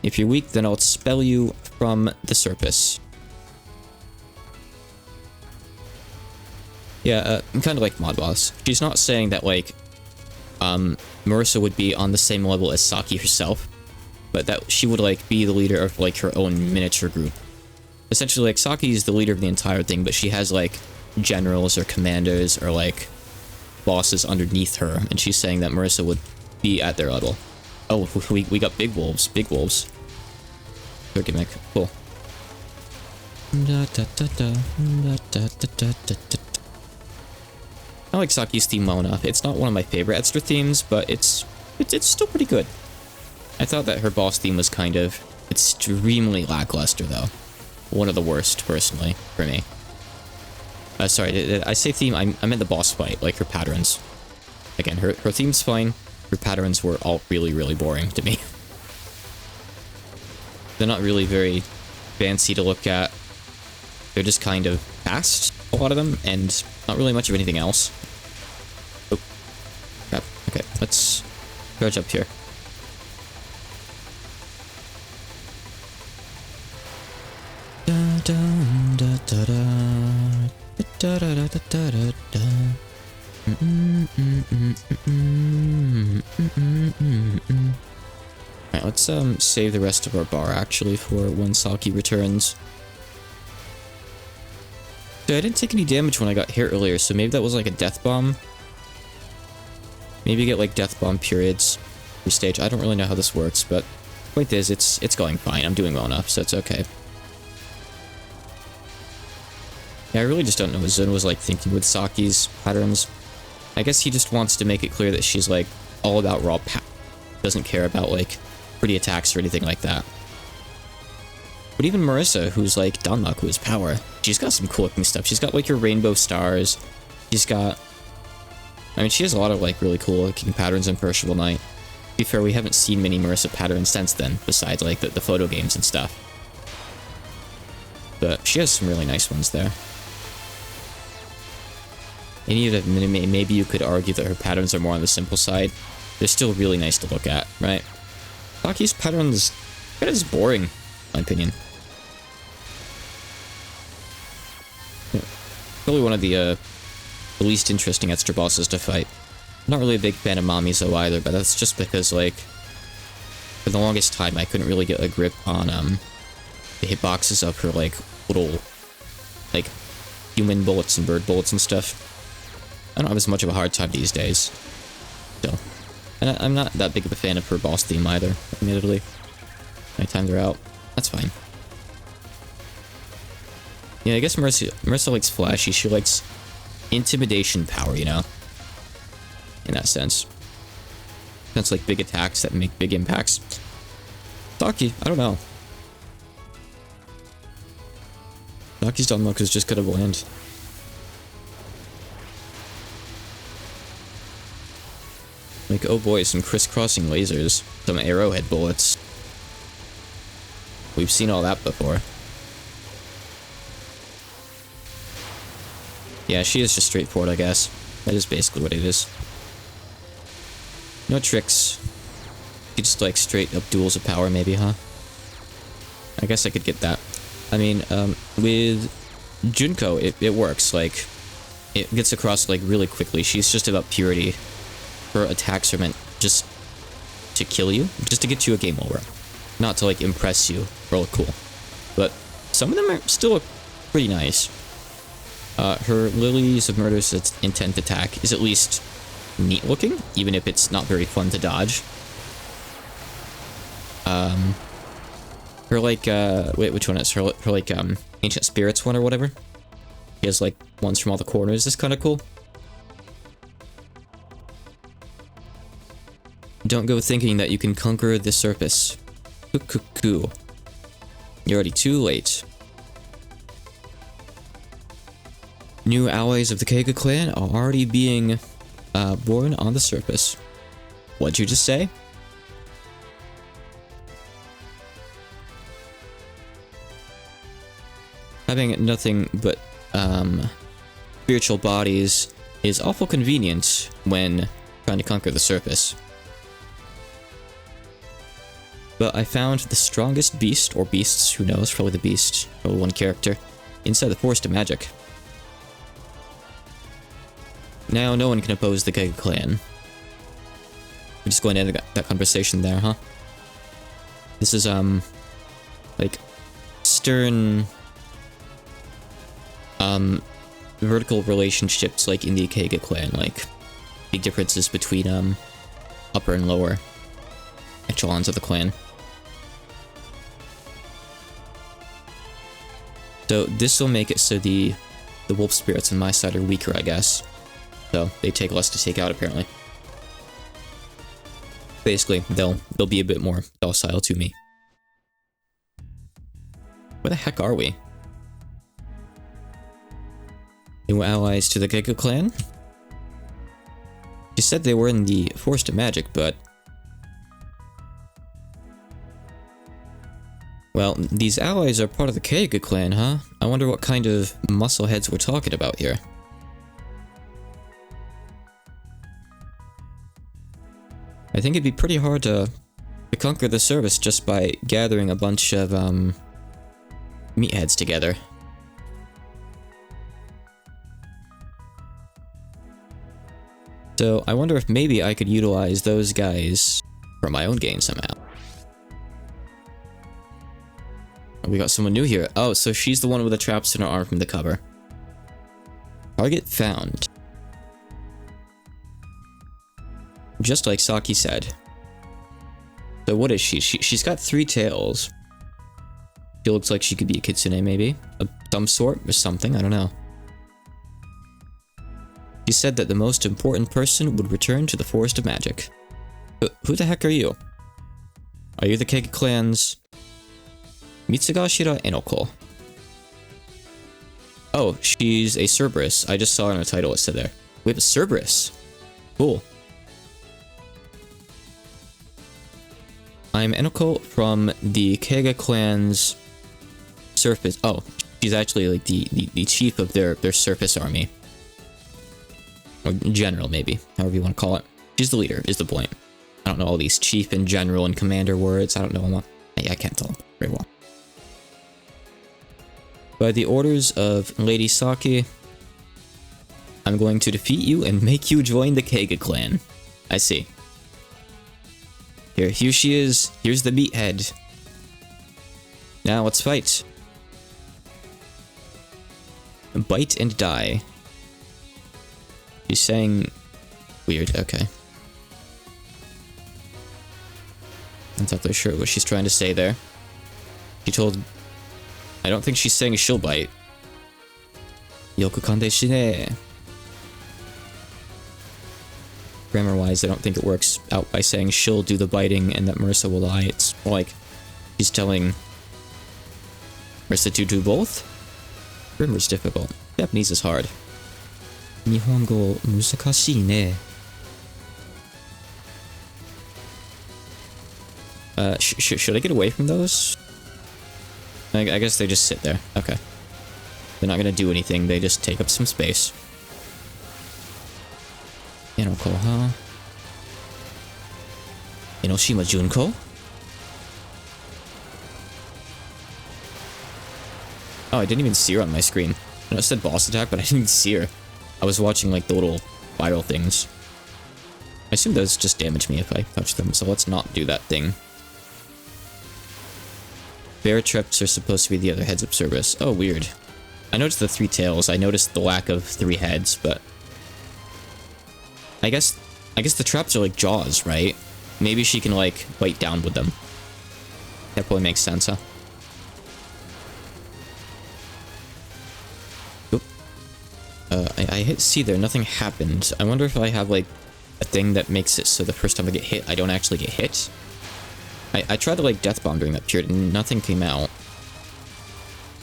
If you're weak, then I'll expel you from the surface. Yeah, kind of like Mod Boss. She's not saying that, like, Marissa would be on the same level as Saki herself, but that she would, like, be the leader of, like, her own miniature group. Essentially, like, Saki is the leader of the entire thing, but she has, like, generals or commanders or, like, bosses underneath her, and she's saying that Marissa would be at their level. Oh, we got big wolves, big wolves. her gimmick. Cool. I like Saki's theme well enough. It's not one of my favorite extra themes, but it's still pretty good. I thought that her boss theme was kind of extremely lackluster, though. One of the worst, personally, for me. Sorry, did I say theme? I meant the boss fight, like her patterns. Again, her theme's fine. Her patterns were all really, really boring to me. They're not really very fancy to look at. They're just kind of fast, a lot of them, and not really much of anything else. Oh, crap. Okay, let's crouch up here. Alright, let's save the rest of our bar actually for when Saki returns. So I didn't take any damage when I got hit earlier, so maybe that was like a death bomb. Maybe you get like death bomb periods every stage. I don't really know how this works, but the point is, it's going fine. I'm doing well enough, so it's okay. Yeah, I really just don't know what Zun was like thinking with Saki's patterns. I guess he just wants to make it clear that she's like all about raw power. Doesn't care about like pretty attacks or anything like that. But even Marissa, who's like Danmaku, who's power, she's got some cool looking stuff. She's got like her rainbow stars. She's got... I mean, she has a lot of like really cool looking patterns in Perishable Night. To be fair, we haven't seen many Marissa patterns since then, besides like the photo games and stuff. But she has some really nice ones there. Any of them, maybe you could argue that her patterns are more on the simple side. They're still really nice to look at, right? Saki's patterns kind of boring, in my opinion. Probably one of the least interesting extra bosses to fight. I'm not really a big fan of Mamizo either, but that's just because, like, for the longest time I couldn't really get a grip on the hitboxes of her, like, little, like, human bullets and bird bullets and stuff. I don't have as much of a hard time these days. Still. And I'm not that big of a fan of her boss theme either, admittedly. My times are out. That's fine. Yeah, I guess Marissa likes flashy. She likes intimidation power, you know? In that sense. That's like big attacks that make big impacts. Saki, I don't know. Saki's Danmaku is just kind of bland. Like, oh boy, some crisscrossing lasers. Some arrowhead bullets. We've seen all that before. Yeah, she is just straightforward, I guess. That is basically what it is. No tricks. You just, like, straight up duels of power, maybe, huh? I guess I could get that. I mean, with Junko, it works. Like, it gets across, like, really quickly. She's just about purity. Her attacks are meant just to kill you, just to get you a game over. Not to, like, impress you or look cool. But some of them are still pretty nice. Her Lilies of Murderous Intent attack is at least neat looking, even if it's not very fun to dodge. Her, like, wait, which one is her, like, Ancient Spirits one or whatever? She has, like, ones from all the corners. This is kind of cool. Don't go thinking that you can conquer the surface. Cuckoo. You're already too late. New allies of the Keiga clan are already being born on the surface. What'd you just say? Having nothing but spiritual bodies is awful convenient when trying to conquer the surface. But I found the strongest beast, or beasts, who knows, probably the beast, probably one character, inside the Forest of Magic. Now no one can oppose the Keiga clan. We're just going to end that conversation there, huh? This is, like, stern, vertical relationships, like, in the Keiga clan, like, big differences between, upper and lower echelons of the clan. So this will make it so the wolf spirits on my side are weaker, I guess. So they take less to take out, apparently. Basically, they'll be a bit more docile to me. Where the heck are we? New allies to the Geico clan? She said they were in the Forest of Magic, but... Well, these allies are part of the Keiga clan, huh? I wonder what kind of muscleheads we're talking about here. I think it'd be pretty hard to conquer the service just by gathering a bunch of, meatheads together. So, I wonder if maybe I could utilize those guys for my own gain somehow. Oh, we got someone new here. Oh, so she's the one with the traps in her arm from the cover. Target found. Just like Saki said. So what is she? She's got 3 tails. She looks like she could be a kitsune, maybe. Of some sort, or something, I don't know. She said that the most important person would return to the Forest of Magic. Who the heck are you? Are you the Keiga clan's... Mitsugashira Enoko? Oh, she's a Cerberus. I just saw in the title it said there. We have a Cerberus. Cool. I'm Enoko from the Keiga clan's surface. Oh, she's actually like the chief of their surface army. Or general, maybe. However you want to call it. She's the leader, is the point. I don't know all these chief and general and commander words. I don't know them. I can't tell them very well. By the orders of Lady Saki, I'm going to defeat you and make you join the Keiga clan. I see. Here she is. Here's the meathead. Now let's fight. Bite and die. She's saying... Weird, okay. Not exactly sure what she's trying to say there. She told... I don't think she's saying she'll bite. Yoku kande shine. Grammar-wise, I don't think it works out by saying she'll do the biting and that Marissa will lie. It's more like she's telling Marissa to do both? Grammar's difficult. Japanese is hard. Nihongo musakashii ne. Should I get away from those? I guess they just sit there. Okay. They're not gonna do anything, they just take up some space. Enoko, huh? Enoshima Junko? Oh, I didn't even see her on my screen. I know it said boss attack, but I didn't even see her. I was watching, like, the little viral things. I assume those just damage me if I touch them, so let's not do that thing. Bear traps are supposed to be the other heads of service. Oh, weird. I noticed the 3 tails. I noticed the lack of 3 heads, but... I guess the traps are like jaws, right? Maybe she can, like, bite down with them. That probably makes sense, huh? Oop. I hit C there, nothing happened. I wonder if I have, like, a thing that makes it so the first time I get hit, I don't actually get hit. I tried to, like, death bomb during that period, and nothing came out.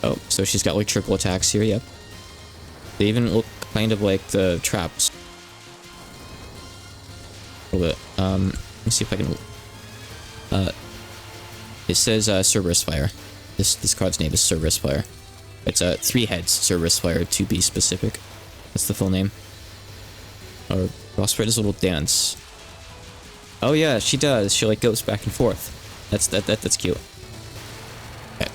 Oh, so she's got, like, triple attacks here, yep. They even look kind of like the traps. A little bit. Let me see if I can... it says, Cerberus Fire. This card's name is Cerberus Fire. It's, 3 heads, Cerberus Fire, to be specific. That's the full name. Or, Frostbite does a little dance. Oh yeah, she does. She, like, goes back and forth. That's cute. Okay.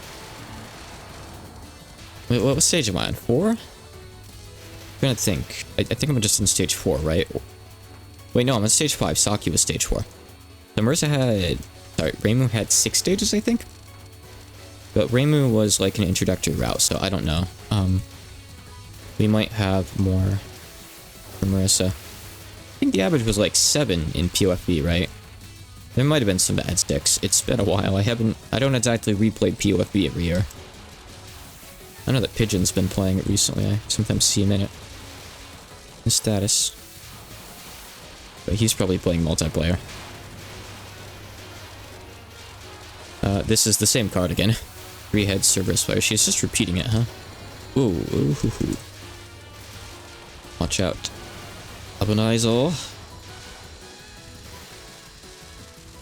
Wait, what stage am I on? 4? I'm trying to think. I think I'm just in stage 4, right? Wait, no, I'm on stage 5. Saki was stage 4. So Marissa had... Sorry, Reimu had 6 stages, I think? But Reimu was like an introductory route, so I don't know. We might have more for Marissa. I think the average was like 7 in POFB, right? There might have been some that had 6. It's been a while. I don't exactly replay POFB every year. I know that Pigeon's been playing it recently. I sometimes see him in it. His status. But he's probably playing multiplayer. This is the same card again. 3-head Cerberus player. She's just repeating it, huh? Ooh, ooh, ooh, ooh. Watch out. Abonaizo.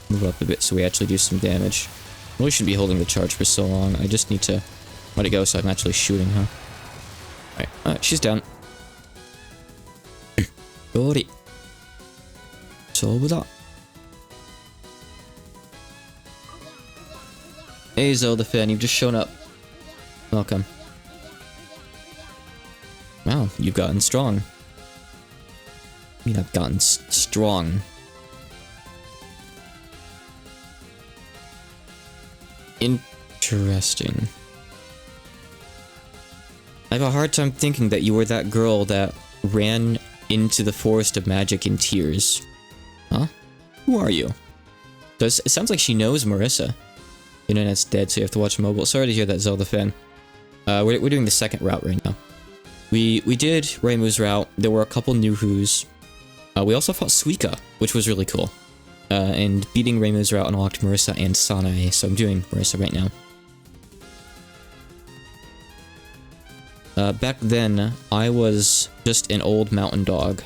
Move up a bit so we actually do some damage. Really shouldn't be holding the charge for so long. I just need to let it go so I'm actually shooting, huh? Alright, she's down. Gori. Sobuda. Hey Zelda fan, you've just shown up. Welcome. Wow, you've gotten strong. I mean, I've gotten strong. Interesting. I have a hard time thinking that you were that girl that ran into the forest of magic in tears. Huh? Who are you? It sounds like she knows Marissa. Internet's dead, so you have to watch mobile. Sorry to hear that, Zelda fan. We're doing the second route right now. We did Reimu's route. There were a couple new Who's. We also fought Suika, which was really cool. And beating Reimu's route unlocked Marissa and Sanae, so I'm doing Marissa right now. Back then, I was just an old mountain dog.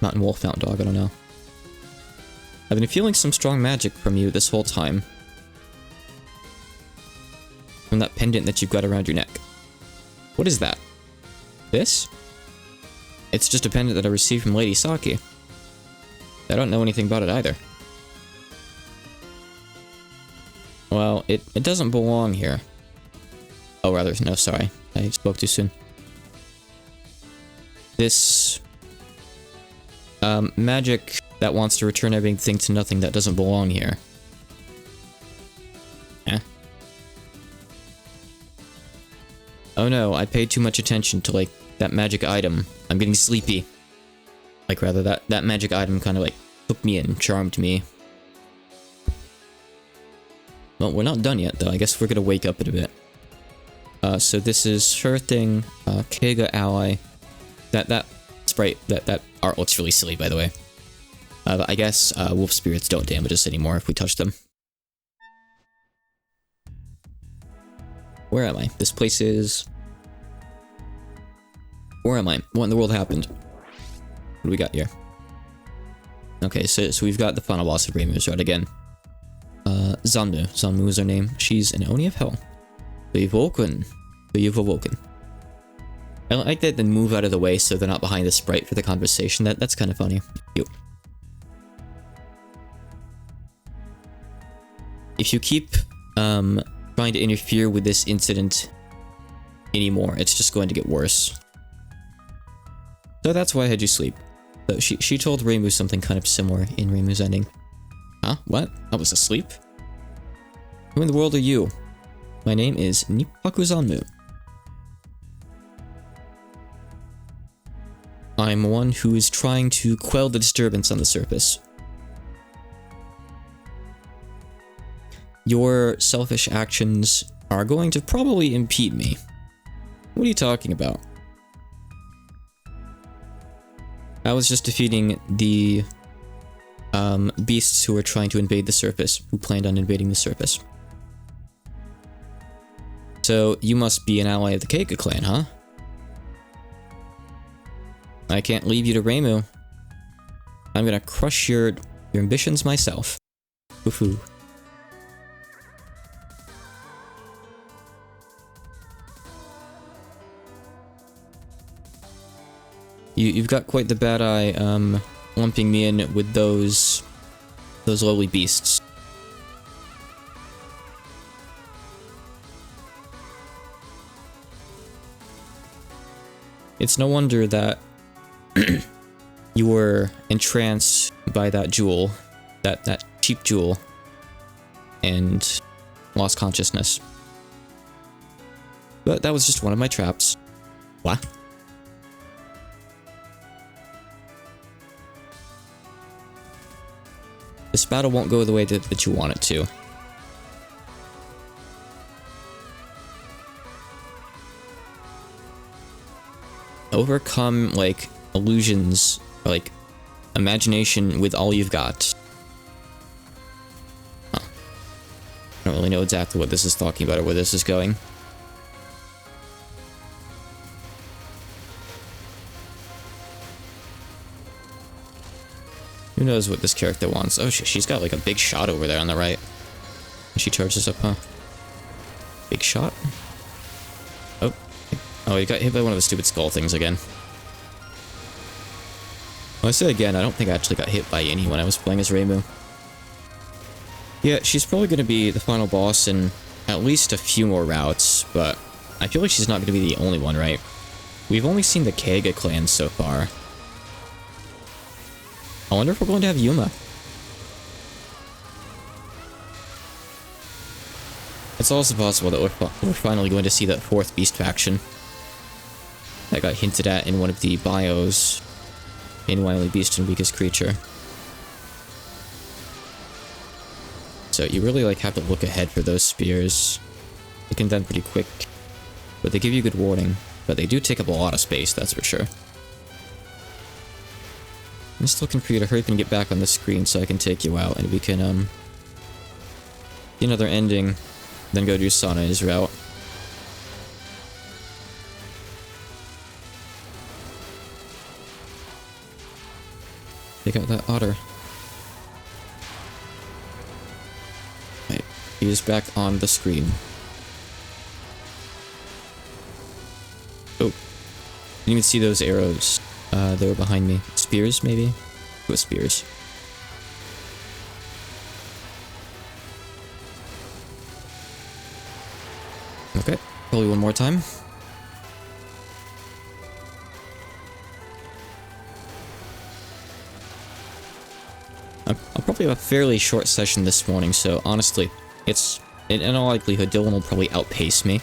Mountain wolf, mountain dog, I don't know. I've been feeling some strong magic from you this whole time. From that pendant that you've got around your neck. What is that? This? It's just a pendant that I received from Lady Saki. I don't know anything about it either. Well, it doesn't belong here. Oh, rather, no, sorry. I spoke too soon. This... magic that wants to return everything to nothing that doesn't belong here. Eh? Oh no, I paid too much attention to, like, that magic item. I'm getting sleepy. Like, rather, that magic item kind of, like, took me in, charmed me. Well, we're not done yet, though. I guess we're gonna wake up in a bit. So this is her thing, Keiga ally. That sprite, that art looks really silly, by the way. But I guess, wolf spirits don't damage us anymore if we touch them. Where am I? This place is... Where am I? What in the world happened? What do we got here? Okay, so we've got the final boss of Reimu's Road again. Zanmu. Zanmu is her name. She's an Oni of Hell. You've awoken. You've awoken. I like that they move out of the way so they're not behind the sprite for the conversation. That's kind of funny. Cute. If you keep trying to interfere with this incident anymore, it's just going to get worse. So that's why I had you sleep. So she told Reimu something kind of similar in Reimu's ending. Huh? What? I was asleep? Who in the world are you? My name is Nippaku Zanmu. I'm one who is trying to quell the disturbance on the surface. Your selfish actions are going to probably impede me. What are you talking about? I was just defeating the beasts who were trying to invade the surface, who planned on invading the surface. So, you must be an ally of the Keika clan, huh? I can't leave you to Reimu. I'm gonna crush your ambitions myself. Foo-foo. You've got quite the bad eye, lumping me in with those lowly beasts. It's no wonder that you were entranced by that jewel, that cheap jewel, and lost consciousness. But that was just one of my traps. What? This battle won't go the way that you want it to. overcome, like, illusions, or, like, imagination with all you've got. Huh. I don't really know exactly what this is talking about or where this is going. Who knows what this character wants? Oh, she's got, like, a big shot over there on the right. She charges up, huh? Big shot? Oh. Oh, he got hit by one of the stupid skull things again. Well, I say again, I don't think I actually got hit by any when I was playing as Reimu. Yeah, she's probably going to be the final boss in at least a few more routes, but I feel like she's not going to be the only one, right? We've only seen the Keiga clan so far. I wonder if we're going to have Yuma. It's also possible that we're finally going to see that fourth beast faction that got hinted at in one of the bios in Wily Beast and Weakest Creature. So you really like have to look ahead for those spears. You can done pretty quick, but they give you good warning. But they do take up a lot of space, that's for sure. I'm just looking for you to hurry up and get back on the screen so I can take you out and we can get another ending, then go do Sana's route. Take out that otter. Right, he is back on the screen. Oh, didn't even see those arrows. They were behind me. Spears, maybe? It was spears. Okay, probably one more time. I'll probably have a fairly short session this morning, so honestly, it's in all likelihood Dylan will probably outpace me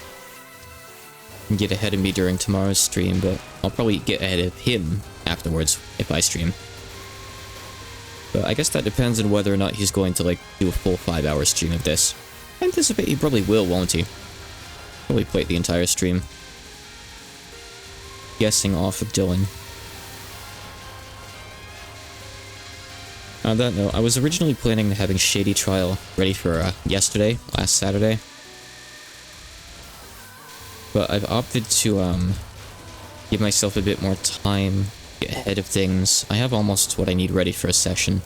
and get ahead of me during tomorrow's stream, but I'll probably get ahead of him afterwards if I stream. But I guess that depends on whether or not he's going to, like, do a full 5-hour stream of this. I anticipate he probably will, won't he? Probably play the entire stream. Guessing off of Dylan. On that note, I was originally planning on having Shady Trial ready for yesterday, last Saturday. But I've opted to give myself a bit more time, get ahead of things. I have almost what I need ready for a session.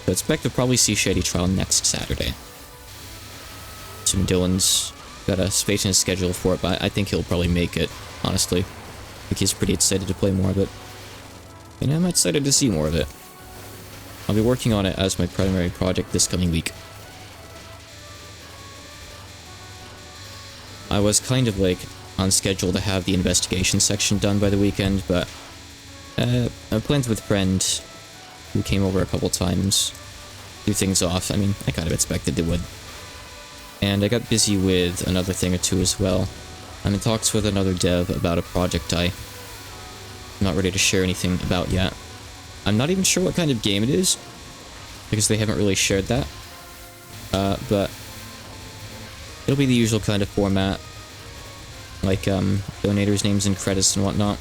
So I expect to probably see Shady Trial next Saturday. Assuming Dylan's got a space in his schedule for it, but I think he'll probably make it, honestly. I think he's pretty excited to play more of it. And I'm excited to see more of it. I'll be working on it as my primary project this coming week. I was kind of like on schedule to have the investigation section done by the weekend, but I planned with a friend who came over a couple times, do things off. I mean, I kind of expected they would. And I got busy with another thing or two as well. I'm in talks with another dev about a project I'm not ready to share anything about yet. I'm not even sure what kind of game it is, because they haven't really shared that. But it'll be the usual kind of format, like donators' names and credits and whatnot.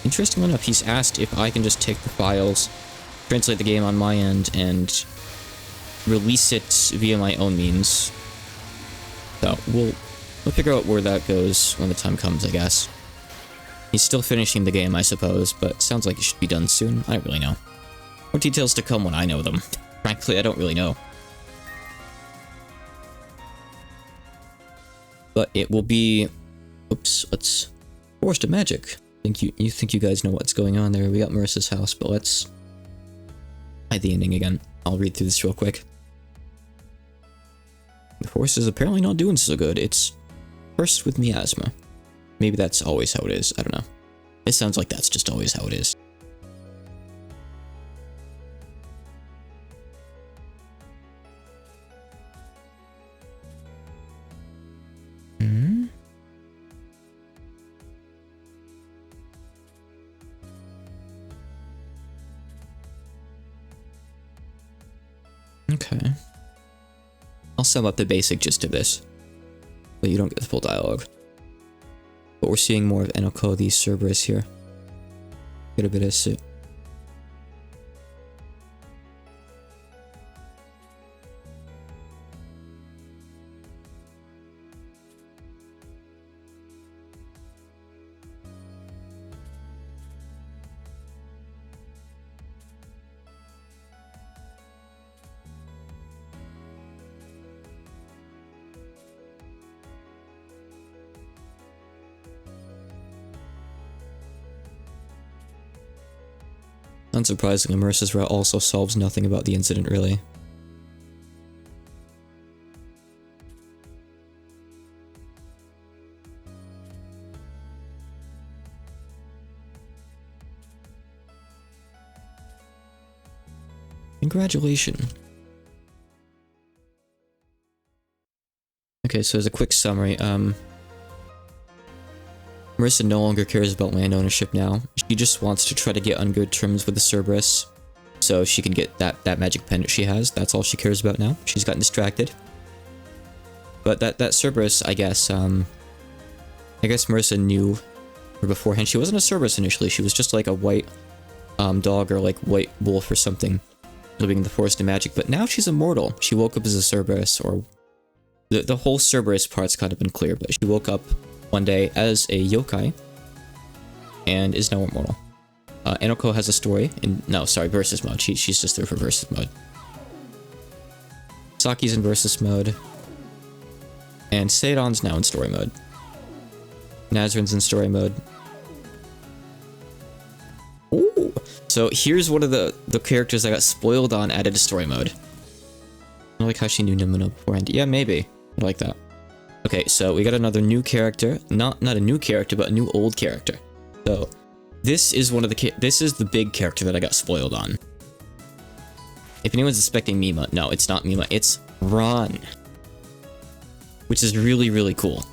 Interestingly enough, he's asked if I can just take the files, translate the game on my end, and release it via my own means. So we'll figure out where that goes when the time comes, I guess. He's still finishing the game, I suppose, but sounds like it should be done soon. I don't really know. More details to come when I know them. Frankly, I don't really know. But it will be... Oops, let's... Forest of Magic. You think you guys know what's going on there. We got Marissa's house, but let's... hide the ending again. I'll read through this real quick. The forest is apparently not doing so good. It's cursed with miasma. Maybe that's always how it is. I don't know. It sounds like that's just always how it is. Hmm? Okay. I'll sum up the basic gist of this, but you don't get the full dialogue. But we're seeing more of Enoko the Cerberus here. Get a bit of suit. Unsurprisingly, Marissa's route also solves nothing about the incident, really. Congratulations. Okay, so as a quick summary, Marissa no longer cares about land ownership now. She just wants to try to get on good terms with the Cerberus, so she can get that magic pendant she has. That's all she cares about now. She's gotten distracted. But that Cerberus, I guess Marissa knew her beforehand. She wasn't a Cerberus initially. She was just like a white dog or like white wolf or something, living in the forest of magic. But now she's immortal. She woke up as a Cerberus, or the whole Cerberus part's kind of unclear, but she woke up one day as a yokai and is now immortal. Anoko has a story in versus mode. She's just there for versus mode. Saki's in versus mode, and Seidon's now in story mode. Nazrin's in story mode. Ooh! So here's one of the characters I got spoiled on added to story mode. I like how she knew Nimona beforehand. Yeah, maybe. I like that. Okay, so we got another new character. Not a new character, but a new old character. So this is this is the big character that I got spoiled on. If anyone's expecting Mima, no, it's not Mima, it's Ron. Which is really, really cool.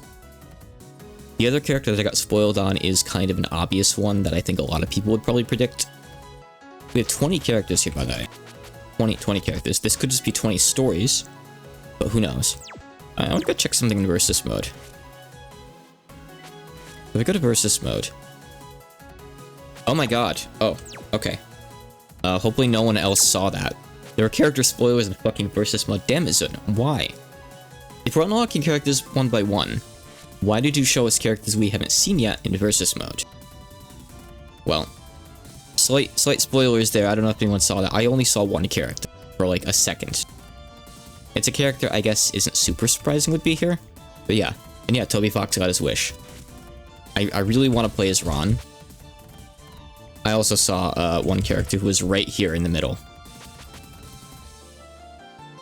The other character that I got spoiled on is kind of an obvious one that I think a lot of people would probably predict. We have 20 characters here, by the way. 20 characters. This could just be 20 stories, but who knows. I want to go check something in versus mode. If I go to versus mode. Oh my god. Oh, okay. Hopefully no one else saw that. There are character spoilers in fucking versus mode. Damn it, Zun. Why? If we're unlocking characters one by one, why did you show us characters we haven't seen yet in versus mode? Well, slight spoilers there. I don't know if anyone saw that. I only saw one character for like a second. It's a character I guess isn't super surprising would be here. But yeah. And yeah, Toby Fox got his wish. I really want to play as Ron. I also saw one character who was right here in the middle.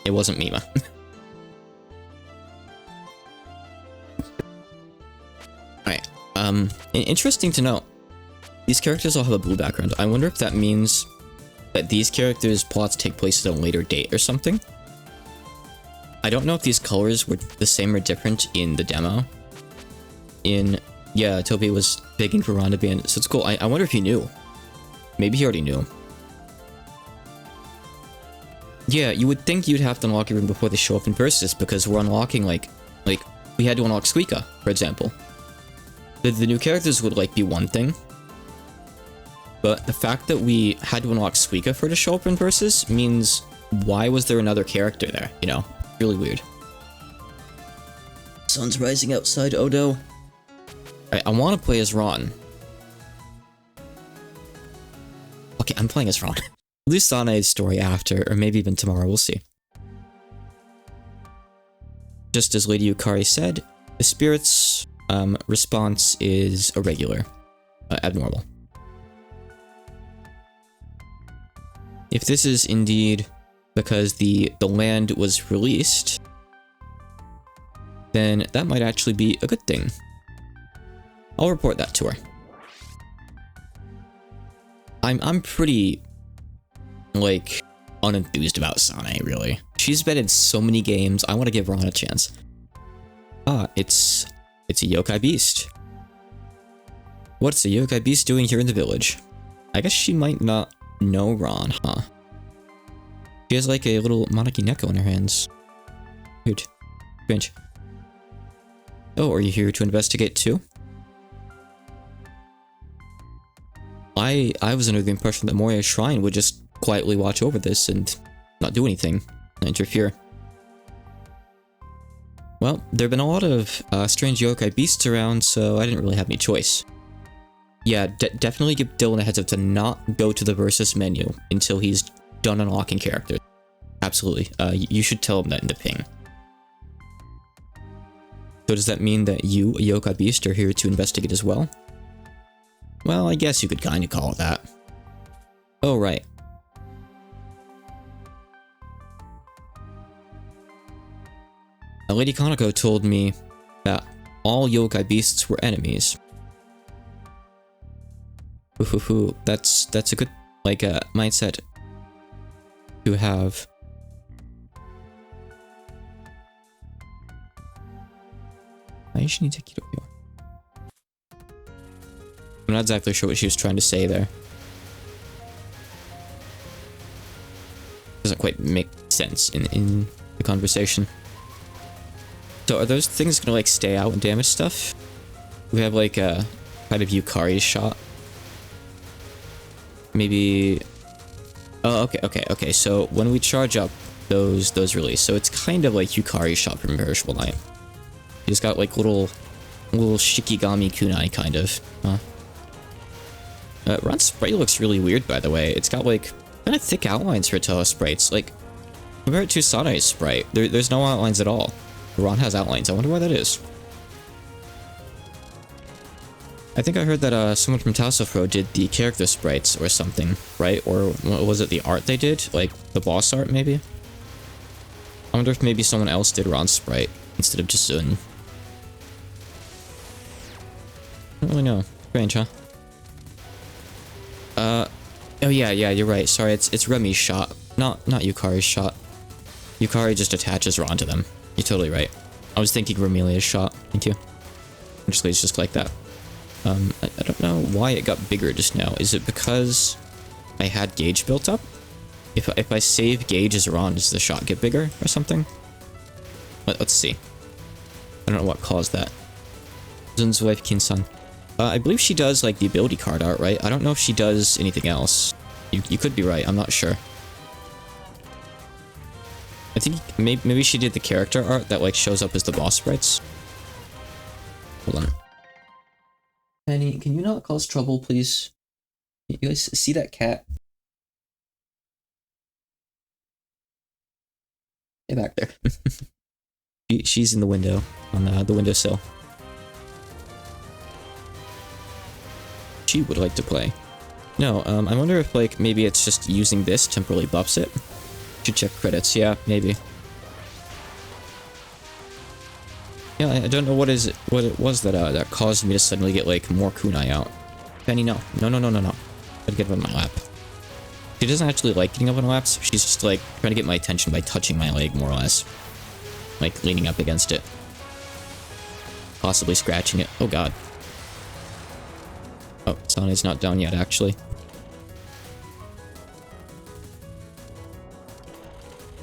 It wasn't Mima. Alright. Interesting to note. These characters all have a blue background. I wonder if that means that these characters' plots take place at a later date or something. I don't know if these colors were the same or different in the demo. Yeah, Toby was begging for Ron to be in, so it's cool. I wonder if he knew. Maybe he already knew. Yeah, you would think you'd have to unlock even before they show up in Versus, because we're unlocking, like, we had to unlock Suika, for example. The new characters would, like, be one thing. But the fact that we had to unlock Suika for it to show up in Versus means, why was there another character there, you know? Really weird. Sun's rising outside, Odo. Alright, I want to play as Ron. Okay, I'm playing as Ron. We'll do Sane's story after, or maybe even tomorrow, we'll see. Just as Lady Yukari said, the spirit's response is irregular, abnormal. If this is indeed because the land was released, then that might actually be a good thing. I'll report that to her. I'm pretty, like, unenthused about Sane, really. She's been in so many games, I want to give Ron a chance. Ah, it's a yokai beast. What's the yokai beast doing here in the village? I guess she might not know Ron, huh? She has like a little Monarchy Neko in her hands. Weird. Strange. Oh, are you here to investigate too? I was under the impression that Moria Shrine would just quietly watch over this and not do anything, not interfere. Well, there have been a lot of strange yokai beasts around, so I didn't really have any choice. Yeah, definitely give Dylan a heads up to not go to the versus menu until he's done unlocking characters. Absolutely. You should tell him that in the ping. So does that mean that you, a yokai beast, are here to investigate as well? Well, I guess you could kinda call it that. Oh, right. Lady Kanako told me that all yokai beasts were enemies. Ooh, that's a good, like, mindset to have. I usually need to keep it. I'm not exactly sure what she was trying to say there. Doesn't quite make sense in the conversation. So are those things gonna like stay out and damage stuff? We have like a kind of Yukari shot. Maybe. Oh, okay. So when we charge up those release, so it's kind of like Yukari shot from Perishable Night. He's got like little Shikigami kunai kind of. Ron's sprite looks really weird, by the way. It's got like kind of thick outlines for Touhou sprites. Like compare it to Sanae's sprite, there's no outlines at all. Ron has outlines. I wonder why that is. I think I heard that someone from Tassofro did the character sprites or something, right? Or was it the art they did? Like the boss art, maybe? I wonder if maybe someone else did Ron's sprite instead of just Zun. I don't really know. Strange, huh? Oh yeah, you're right. Sorry, it's Remi's shot, not Yukari's shot. Yukari just attaches Ron to them. You're totally right. I was thinking Remelia's shot. Thank you. Actually, it's just like that. I don't know why it got bigger just now. Is it because I had gauge built up? If I save gauge as Ron, does the shot get bigger or something? Let's see. I don't know what caused that. Zun's wife, Kinsan. I believe she does like the ability card art, right? I don't know if she does anything else. You could be right. I'm not sure. I think maybe she did the character art that like shows up as the boss sprites. Hold on. Penny, can you not cause trouble, please? You guys see that cat? Get back there. She's in the window, on the windowsill. She would like to play. No, I wonder if like maybe it's just using this temporarily buffs it. Should check credits. Yeah, maybe. Yeah, I don't know what it was that that caused me to suddenly get like more kunai out. Penny, no. I'd get up on my lap. She doesn't actually like getting up on my laps. She's just like trying to get my attention by touching my leg more or less, like leaning up against it, possibly scratching it. Oh god. Oh, Sanae's not down yet, actually.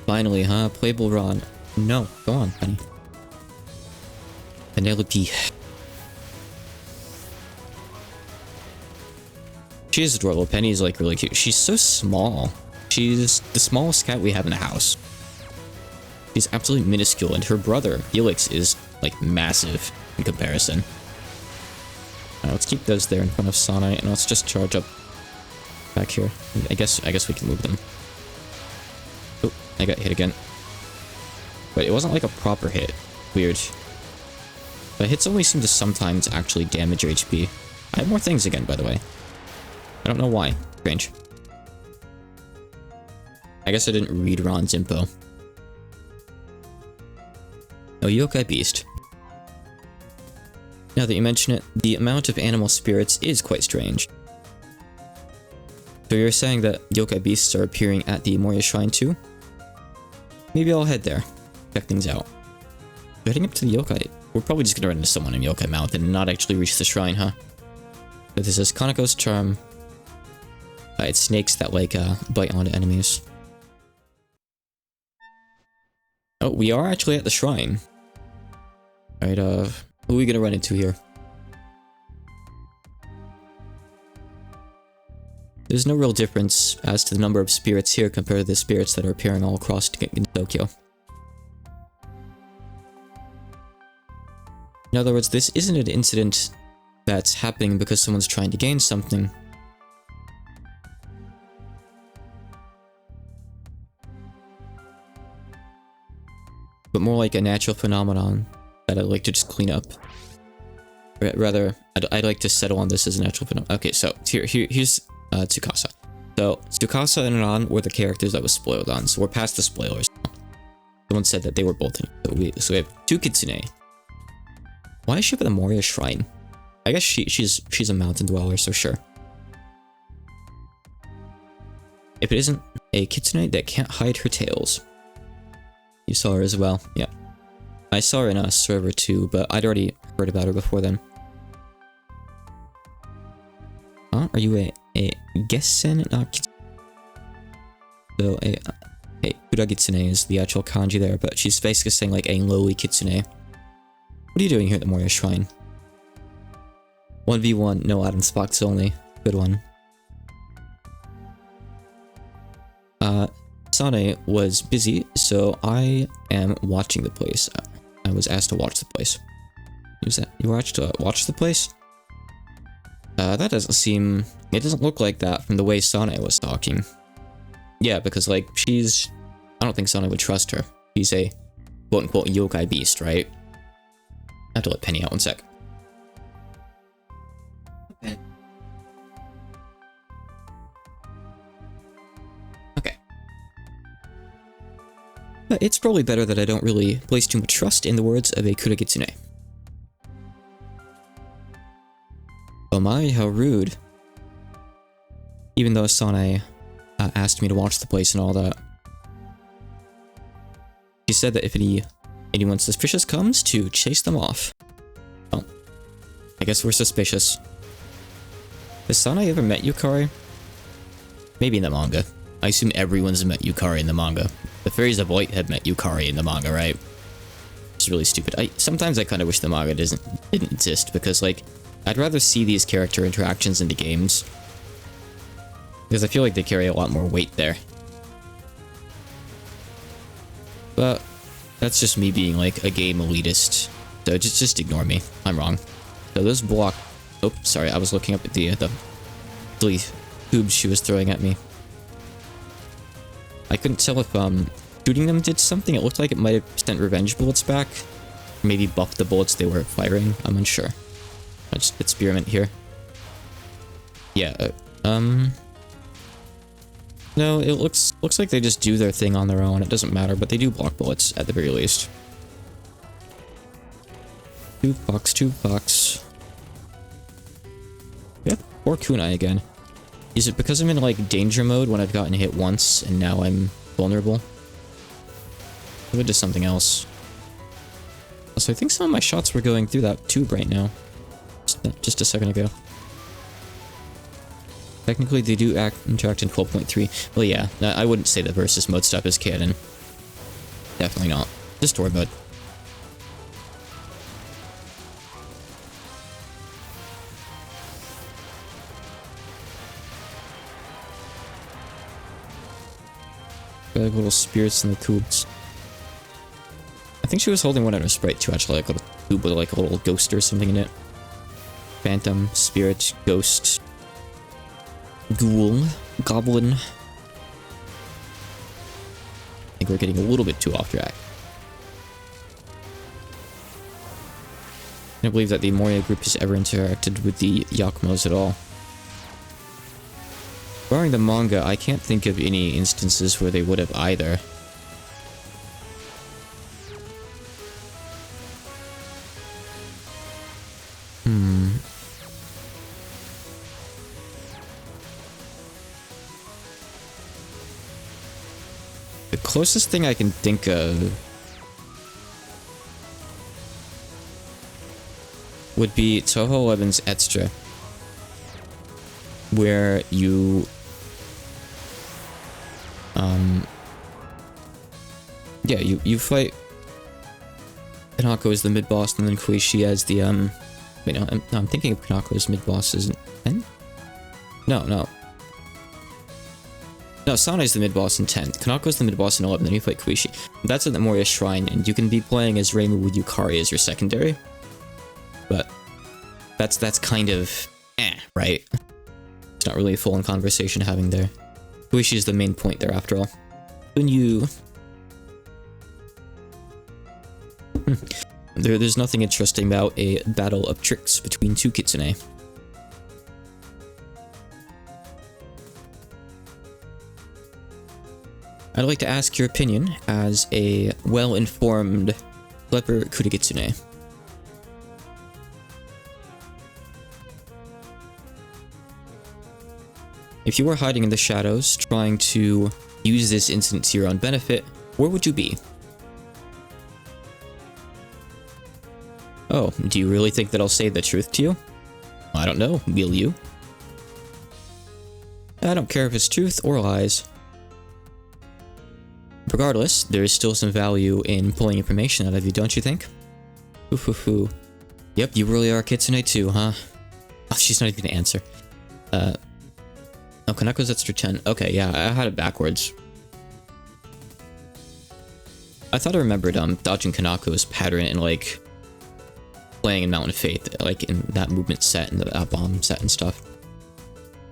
Finally, huh? Playable Ron. No, go on, Penny. Penelope. She is adorable. Penny's like really cute. She's so small. She's the smallest cat we have in the house. She's absolutely minuscule, and her brother, Felix, is like massive in comparison. Alright, let's keep those there in front of Sanae, and let's just charge up back here. I guess we can move them. Oh, I got hit again. But it wasn't like a proper hit. Weird. But hits only seem to sometimes actually damage your HP. I have more things again, by the way. I don't know why. Strange. I guess I didn't read Ron's info. Oh, Yokai Beast. Now that you mention it, the amount of animal spirits is quite strange. So you're saying that Yokai Beasts are appearing at the Moria Shrine too? Maybe I'll head there. Check things out. We're heading up to the Yokai. We're probably just gonna run into someone in Yokai Mountain and not actually reach the shrine, huh? But this is Kaneko's charm. It's snakes that like bite onto enemies. Oh, we are actually at the shrine. Alright, who are we gonna run into here? there's no real difference as to the number of spirits here compared to the spirits that are appearing all across Tokyo. In other words, this isn't an incident that's happening because someone's trying to gain something. But more like a natural phenomenon that I'd like to just clean up. Rather, I'd like to settle on this as a natural phenomenon. Okay, so here's Tsukasa. So, Tsukasa and Ran were the characters that was spoiled on, so we're past the spoilers now. Someone said that they were both in. So we have two Kitsune. Why is she up at the Moria Shrine? I guess she's a mountain dweller, so sure. If it isn't a Kitsune that can't hide her tails. You saw her as well, yeah. I saw her in a server too, but I'd already heard about her before then. Huh? Are you a Gessen? Not Kitsune. So a Kuragitsune is the actual kanji there, but she's basically saying like a lowly Kitsune. What are you doing here at the Moria Shrine? 1v1, no item spots only. Good one. Sane was busy, so I am watching the place. I was asked to watch the place. Who's that? You were asked to watch the place? That doesn't seem... It doesn't look like that from the way Sane was talking. Yeah, because, like, she's... I don't think Sane would trust her. She's a quote-unquote yokai beast, right? I have to let Penny out one sec. But it's probably better that I don't really place too much trust in the words of a Kuragitsune. Oh my, how rude. Even though Sane asked me to watch the place and all that. She said that if anyone suspicious comes, to chase them off. Well, I guess we're suspicious. Has Sane ever met Yukari? Maybe in the manga. I assume everyone's met Yukari in the manga. The Fairies of Light had met Yukari in the manga, right? It's really stupid. Sometimes I kind of wish the manga didn't exist, because, like, I'd rather see these character interactions in the games. Because I feel like they carry a lot more weight there. But that's just me being, like, a game elitist. So just ignore me. I'm wrong. So this block... Oh, sorry, I was looking up at the silly tubes she was throwing at me. I couldn't tell if shooting them did something. It looked like it might have sent revenge bullets back. Or maybe buffed the bullets they were firing. I'm unsure. I just experiment here. Yeah, no, it looks like they just do their thing on their own. It doesn't matter, but they do block bullets at the very least. Two bucks. Yep, or kunai again. Is it because I'm in, like, danger mode when I've gotten hit once and now I'm vulnerable? Maybe just something else. Also, I think some of my shots were going through that tube right now. Just a second ago. Technically, they do interact in 12.3. Well, yeah, I wouldn't say the versus mode stuff is canon. Definitely not. Just story mode. Like little spirits in the tubes. I think she was holding one in her sprite too, actually, like a little tube with like a little ghost or something in it. Phantom, spirit, ghost, ghoul, goblin. I think we're getting a little bit too off track. I don't believe that the Moria group has ever interacted with the Yakumos at all. Barring the manga, I can't think of any instances where they would have either. The closest thing I can think of would be Touhou 11's Extra, where you yeah, you fight Kanako as the mid-boss, and then Koichi as the, wait, no, I'm thinking of Kanako as mid-boss, isn't... No. No, Sane's the mid-boss in 10. Kanako's the mid-boss in 11, then you fight Kuishi. That's at the Moria Shrine, and you can be playing as Reimu with Yukari as your secondary. But that's kind of right? It's not really a full-on conversation having there. Kuishi is the main point there, after all. When you... There's nothing interesting about a battle of tricks between two kitsune. I'd like to ask your opinion as a well-informed, clever kurikitsune. If you were hiding in the shadows, trying to use this incident to your own benefit, where would you be? Oh, do you really think that I'll say the truth to you? I don't know, will you? I don't care if it's truth or lies. Regardless, there is still some value in pulling information out of you, don't you think? Ooh. Yep, you really are Kitsune too, huh? Oh, she's not even gonna answer. Oh, Kanako's at 10. Okay, yeah, I had it backwards. I thought I remembered dodging Kanako's pattern in like playing in Mountain of Faith, like in that movement set and the bomb set and stuff.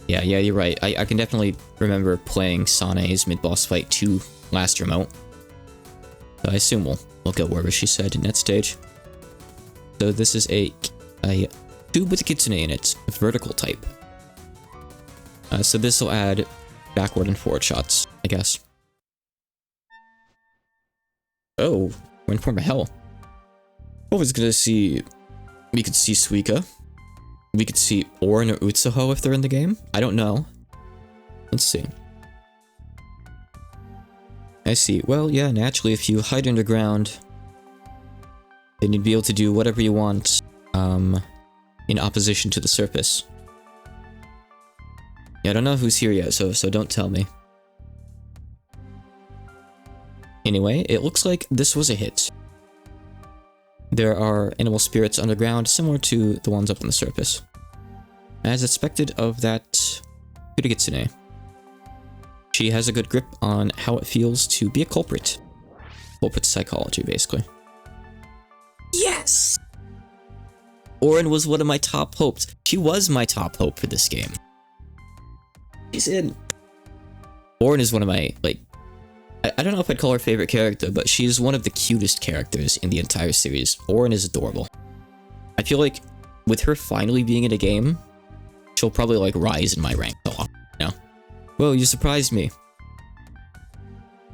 Yeah, you're right. I can definitely remember playing Sane's mid-boss fight 2 last remote. So I assume we'll go wherever she said in that stage. So this is a tube with a kitsune in it, vertical type. So this will add backward and forward shots, I guess. Oh, we're in form of hell. I was gonna see... We could see Suika. We could see Orin or Utsuho if they're in the game. I don't know. Let's see. I see. Well, yeah, naturally, if you hide underground, then you'd be able to do whatever you want, in opposition to the surface. Yeah, I don't know who's here yet, so don't tell me. Anyway, it looks like this was a hit. There are animal spirits underground, similar to the ones up on the surface. As expected of that Kurikitsune. She has a good grip on how it feels to be a culprit. Culprit psychology, basically. Yes! Orin was one of my top hopes. She was my top hope for this game. She's in. Orin is one of my, like... I don't know if I'd call her favorite character, but she's one of the cutest characters in the entire series. Orin is adorable. I feel like with her finally being in a game, she'll probably, like, rise in my rank a lot, you know? Whoa, you surprised me.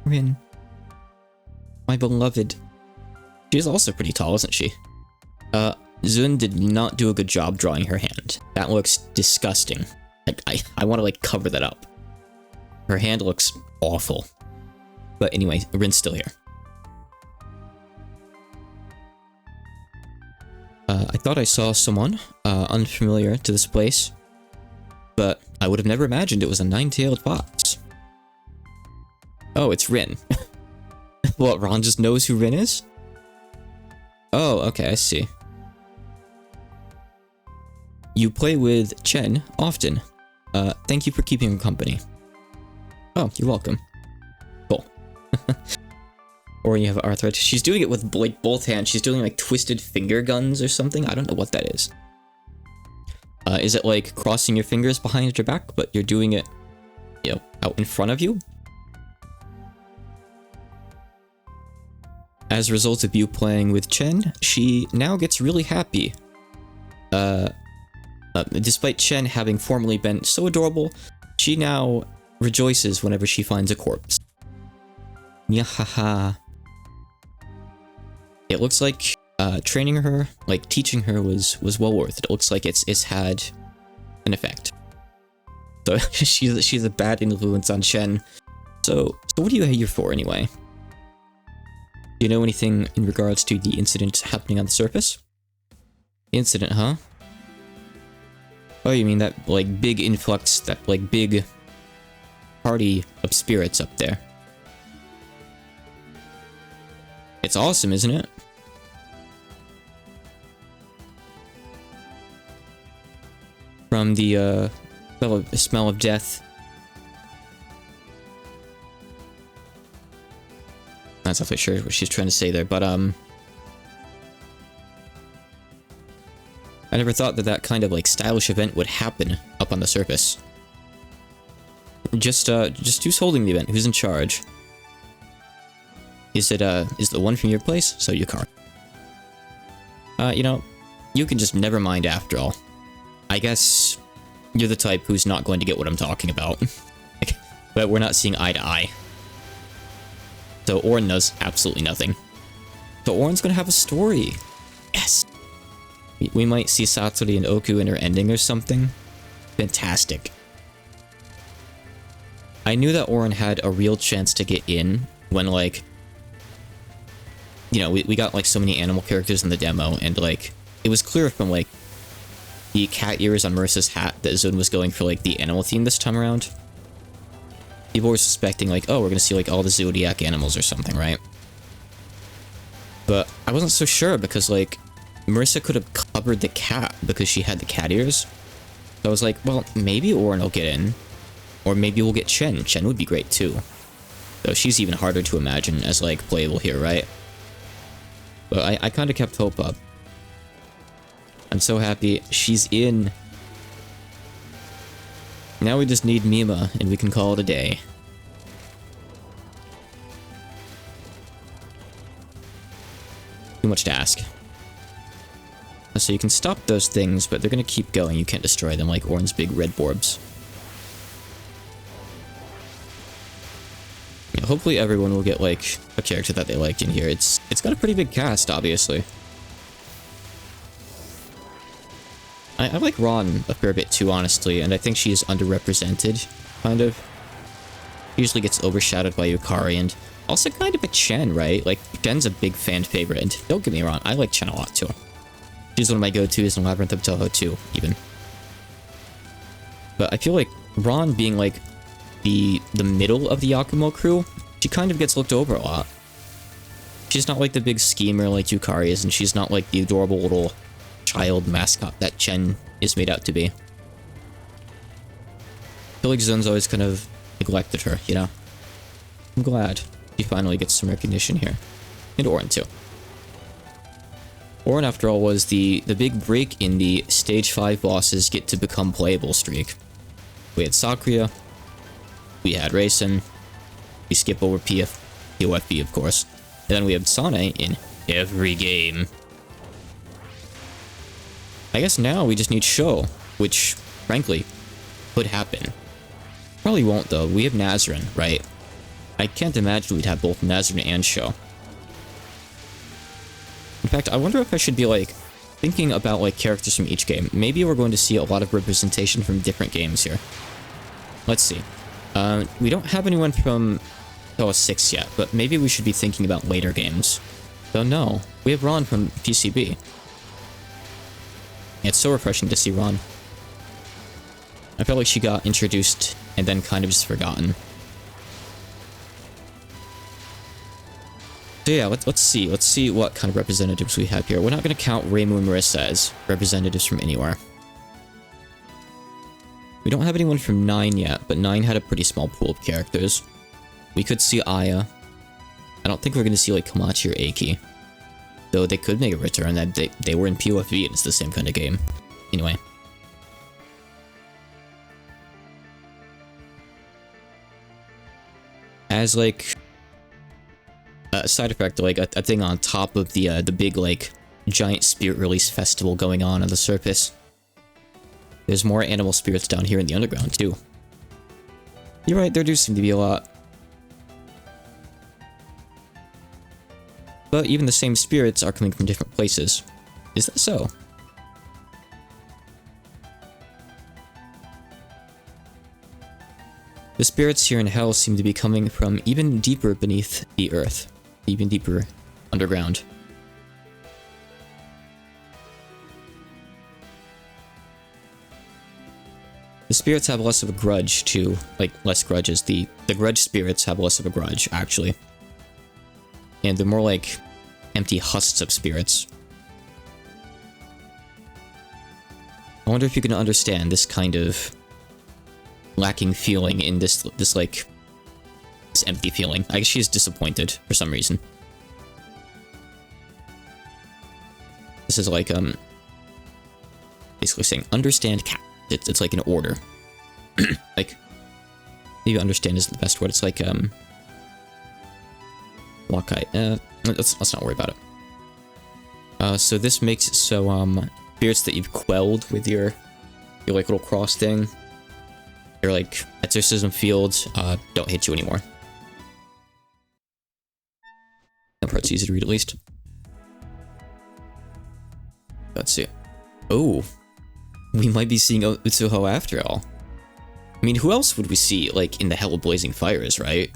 Rin. My beloved. She's also pretty tall, isn't she? Zun did not do a good job drawing her hand. That looks disgusting. Like, I want to, like, cover that up. Her hand looks awful. But anyway, Rin's still here. I thought I saw someone unfamiliar to this place, but I would have never imagined it was a nine-tailed fox. Oh, it's Rin. What, Ron just knows who Rin is? Oh, okay, I see. You play with Chen often. Thank you for keeping him company. Oh, you're welcome. Cool. Or you have arthritis. She's doing it with like both hands. She's doing like twisted finger guns or something. I don't know what that is. Is it like crossing your fingers behind your back, but you're doing it, you know, out in front of you? As a result of you playing with Chen, she now gets really happy. Despite Chen having formerly been so adorable, she now rejoices whenever she finds a corpse. Yahaha. It looks like training her, like teaching her was well worth it. It looks like it's had an effect. So she's a bad influence on Chen. So what are you here for anyway? Do you know anything in regards to the incident happening on the surface? Incident, huh? Oh, you mean that, like, big influx, that, like, big party of spirits up there. It's awesome, isn't it? From the, smell of death. not exactly sure what she's trying to say there, but I never thought that that kind of like stylish event would happen up on the surface. Just who's holding the event? Who's in charge? Is it the one from your place? So Yukari. You know, you can just never mind after all. I guess you're the type who's not going to get what I'm talking about. But we're not seeing eye to eye. So Auron knows absolutely nothing. So Auron's gonna have a story. Yes! We might see Satori and Oku in her ending or something. Fantastic. I knew that Auron had a real chance to get in when, like, you know, we got, like, so many animal characters in the demo, and, like, it was clear from, like, the cat ears on Marissa's hat that Zone was going for, like, the animal theme this time around. People were suspecting, like, oh, we're gonna see, like, all the Zodiac animals or something, right? But I wasn't so sure, because, like, Marissa could have covered the cat because she had the cat ears. So I was like, well, maybe Auron will get in. Or maybe we'll get Chen. Chen would be great, too. Though she's even harder to imagine as, like, playable here, right? But I kind of kept hope up. I'm so happy she's in. Now we just need Mima, and we can call it a day. Too much to ask. So you can stop those things, but they're gonna keep going. You can't destroy them like Auron's big red orbs. Yeah, hopefully everyone will get, like, a character that they liked in here. It's got a pretty big cast, obviously. I like Ron a fair bit too, honestly, and I think she is underrepresented, kind of. Usually gets overshadowed by Yukari, and also kind of a Chen, right? Like, Chen's a big fan favorite, and don't get me wrong, I like Chen a lot too. She's one of my go-tos in Labyrinth of Touhou too, even. But I feel like Ron being, like, the middle of the Yakumo crew, she kind of gets looked over a lot. She's not like the big schemer like Yukari is, and she's not like the adorable little child mascot that Chen is made out to be. I feel like Zone's always kind of neglected her, you know? I'm glad she finally gets some recognition here. And Auron too. Auron, after all, was the big break in the Stage 5 bosses get to become playable streak. We had Sakuya, we had Raisin, we skip over POFB, of course, and then we have Sane in every game. I guess now we just need Sho, which, frankly, could happen. Probably won't, though. We have Nazrin, right? I can't imagine we'd have both Nazrin and Sho. In fact, I wonder if I should be, like, thinking about, like, characters from each game. Maybe we're going to see a lot of representation from different games here. Let's see. We don't have anyone from Touhou 6 yet, but maybe we should be thinking about later games. Though no, we have Ron from PCB. It's so refreshing to see Ron. I felt like she got introduced and then kind of just forgotten. So yeah, let's see what kind of representatives we have here. We're not going to count Reimu and Marissa as representatives from anywhere. We don't have anyone from 9 yet, but 9 had a pretty small pool of characters. We could see Aya. I don't think we're going to see, like, Komachi or Eiki. Though they could make a return, that they were in POFV and it's the same kind of game. Anyway. As, like, a side effect, like, a thing on top of the big, like, giant spirit release festival going on the surface. There's more animal spirits down here in the underground, too. You're right, there do seem to be a lot. But even the same spirits are coming from different places. Is that so? The spirits here in Hell seem to be coming from even deeper beneath the earth. Even deeper underground. The spirits have less of a grudge, too. Like, less grudges. The grudge spirits have less of a grudge, actually. And they're more like empty husks of spirits. I wonder if you can understand this kind of lacking feeling in this like this empty feeling. I guess she's disappointed for some reason. This is like, basically saying, understand cat. It's like an order. Like, maybe understand isn't the best word. It's like, Wakai. Let's not worry about it. So this makes it so, spirits that you've quelled with your like little cross thing, your like exorcism fields, don't hit you anymore. That part's easy to read at least. Let's see. Oh, we might be seeing Utsuho after all. I mean, who else would we see like in the Hell of Blazing Fires, right?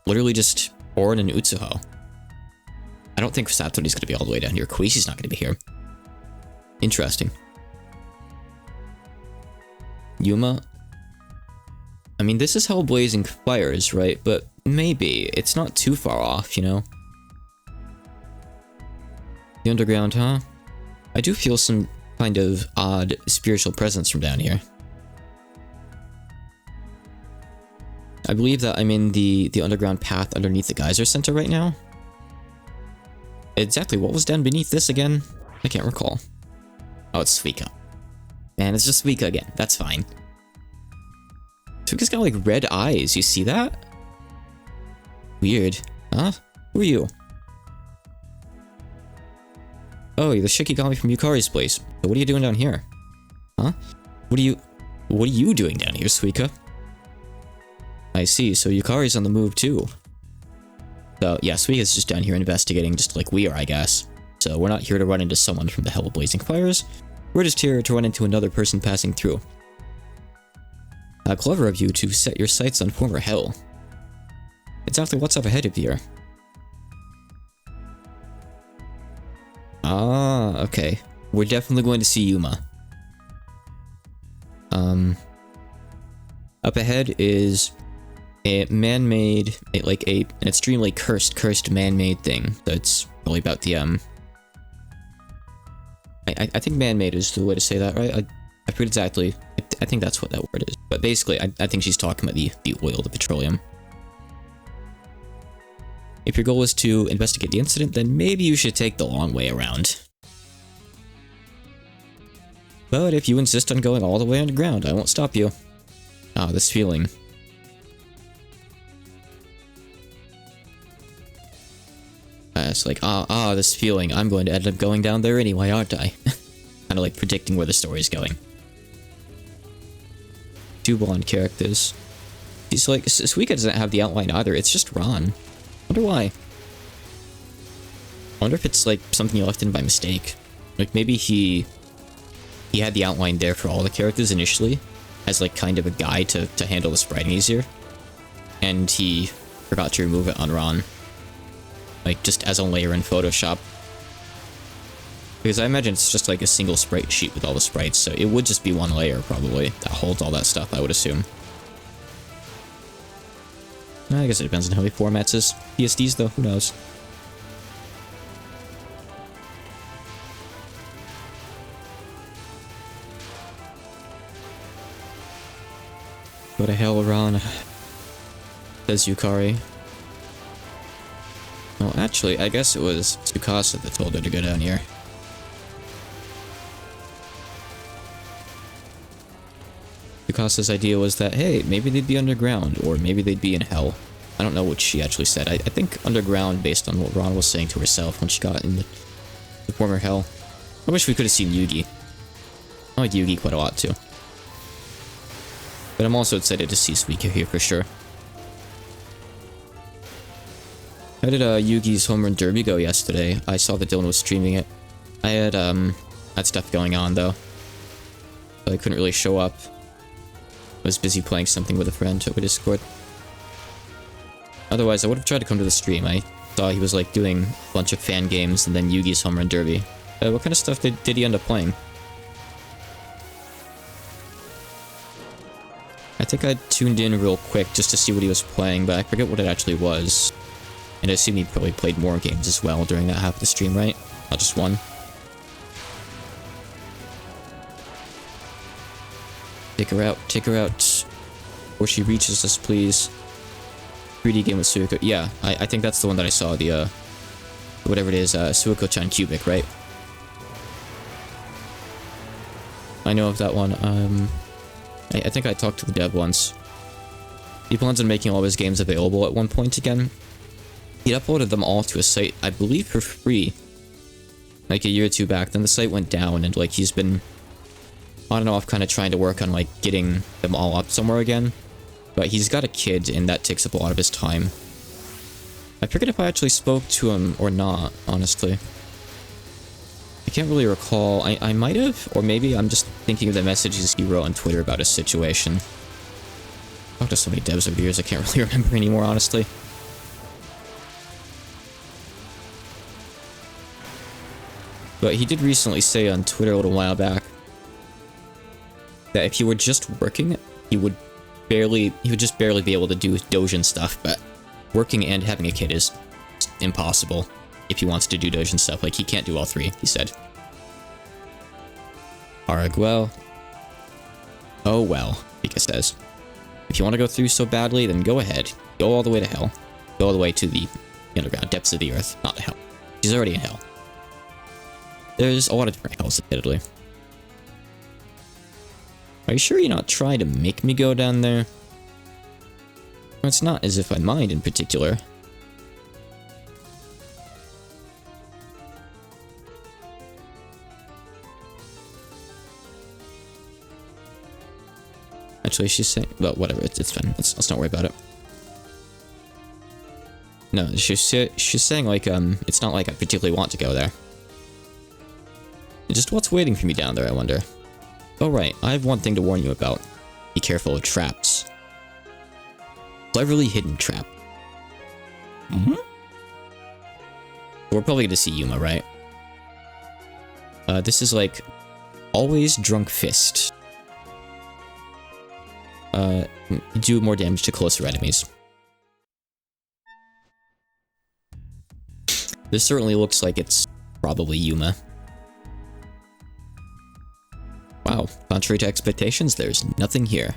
Literally just Orin and Utsuho. I don't think Satori's gonna be all the way down here. Koishi's not gonna be here. Interesting. Yuma? I mean, this is Hell Blazing Fires, right? But maybe. It's not too far off, you know? The underground, huh? I do feel some kind of odd spiritual presence from down here. I believe that I'm in the underground path underneath the geyser center right now. Exactly what was down beneath this again? I can't recall. Oh, it's Suika. Man, it's just Suika again. That's fine. Suika's got like red eyes. You see that? Weird. Huh? Who are you? Oh, you're the Shikigami from Yukari's place. So what are you doing down here? Huh? What are you doing down here, Suika? I see, so Yukari's on the move too. So yeah, Suika's just down here investigating, just like we are, I guess. So we're not here to run into someone from the Hell of Blazing Fires. We're just here to run into another person passing through. Clever of you to set your sights on former hell. Exactly what's up ahead of you? Ah, okay. We're definitely going to see Yuma. Up ahead is a man-made, like an extremely cursed man-made thing. That's probably about the, I think man-made is the way to say that, right? I forget exactly. I think that's what that word is. But basically, I think she's talking about the oil, the petroleum. If your goal is to investigate the incident, then maybe you should take the long way around. But if you insist on going all the way underground, I won't stop you. Ah, this feeling. It's like, this feeling. I'm going to end up going down there anyway, aren't I? Kind of like predicting where the story's going. Two blonde characters. She's like, Suika doesn't have the outline either, it's just Ron. Wonder why. I wonder if it's like something you left in by mistake. Like maybe he had the outline there for all the characters initially, as like kind of a guide to handle the spriting easier. And he forgot to remove it on Ron. Like just as a layer in Photoshop. Because I imagine it's just like a single sprite sheet with all the sprites, so it would just be one layer probably that holds all that stuff, I would assume. I guess it depends on how he formats his PSDs though, who knows. Go to hell, Ron, says Yukari. Well, actually, I guess it was Tsukasa that told her to go down here. Tsukasa's idea was that, hey, maybe they'd be underground, or maybe they'd be in hell. I don't know what she actually said. I think underground based on what Ron was saying to herself when she got in the former hell. I wish we could have seen Yugi. I like Yugi quite a lot, too. But I'm also excited to see Suika here for sure. How did Yugi's Home Run Derby go yesterday? I saw that Dylan was streaming it. I had stuff going on though, so I couldn't really show up. I was busy playing something with a friend over Discord. Otherwise, I would have tried to come to the stream. I saw he was like doing a bunch of fan games and then Yugi's Home Run Derby. What kind of stuff did he end up playing? I think I tuned in real quick just to see what he was playing, but I forget what it actually was. And I assume he probably played more games as well during that half of the stream, right? Not just one. Take her out, before she reaches us, please. 3D game with Suiko. Yeah, I think that's the one that I saw, the, whatever it is, Suiko-chan Cubic, right? I know of that one. I think I talked to the dev once. He plans on making all his games available at one point again. He'd uploaded them all to a site, I believe for free, like a year or two back. Then the site went down, and like he's been on and off kind of trying to work on like getting them all up somewhere again. But he's got a kid, and that takes up a lot of his time. I forget if I actually spoke to him or not, honestly. I can't really recall. I might have, or maybe I'm just thinking of the messages he wrote on Twitter about his situation. I've talked to so many devs over the years, I can't really remember anymore, honestly. But he did recently say on Twitter a little while back that if he were just working, he would just barely be able to do Dojin stuff, but working and having a kid is impossible if he wants to do Dojin stuff. Like, he can't do all three, he said. Well. Oh well, Pika says. If you want to go through so badly, then go ahead. Go all the way to hell. Go all the way to the underground depths of the earth, not to hell. She's already in hell. There's a lot of different hells, admittedly. Are you sure you're not trying to make me go down there? Well, it's not as if I mind in particular. Actually, she's saying... Well, whatever, it's fine. Let's not worry about it. No, she's saying, like, it's not like I particularly want to go there. Just what's waiting for me down there, I wonder. Oh, right, I have one thing to warn you about. Be careful of traps. Cleverly hidden trap. Mm-hmm. We're probably going to see Yuma, right? This is like... Always drunk fist. Do more damage to closer enemies. This certainly looks like it's probably Yuma. Wow, contrary to expectations, there's nothing here.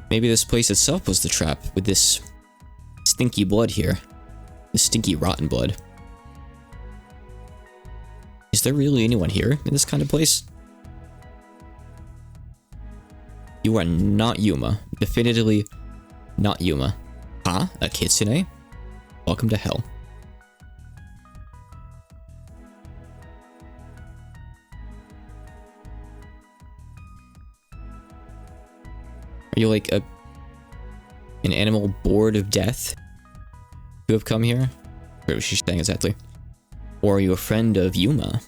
Maybe this place itself was the trap, with this stinky blood here. This stinky rotten blood. Is there really anyone here in this kind of place? You are not Yuma. Definitively not Yuma. Huh? A kitsune? Welcome to hell. Are you like an animal bored of death who have come here? Or was she saying exactly? Or are you a friend of Yuma?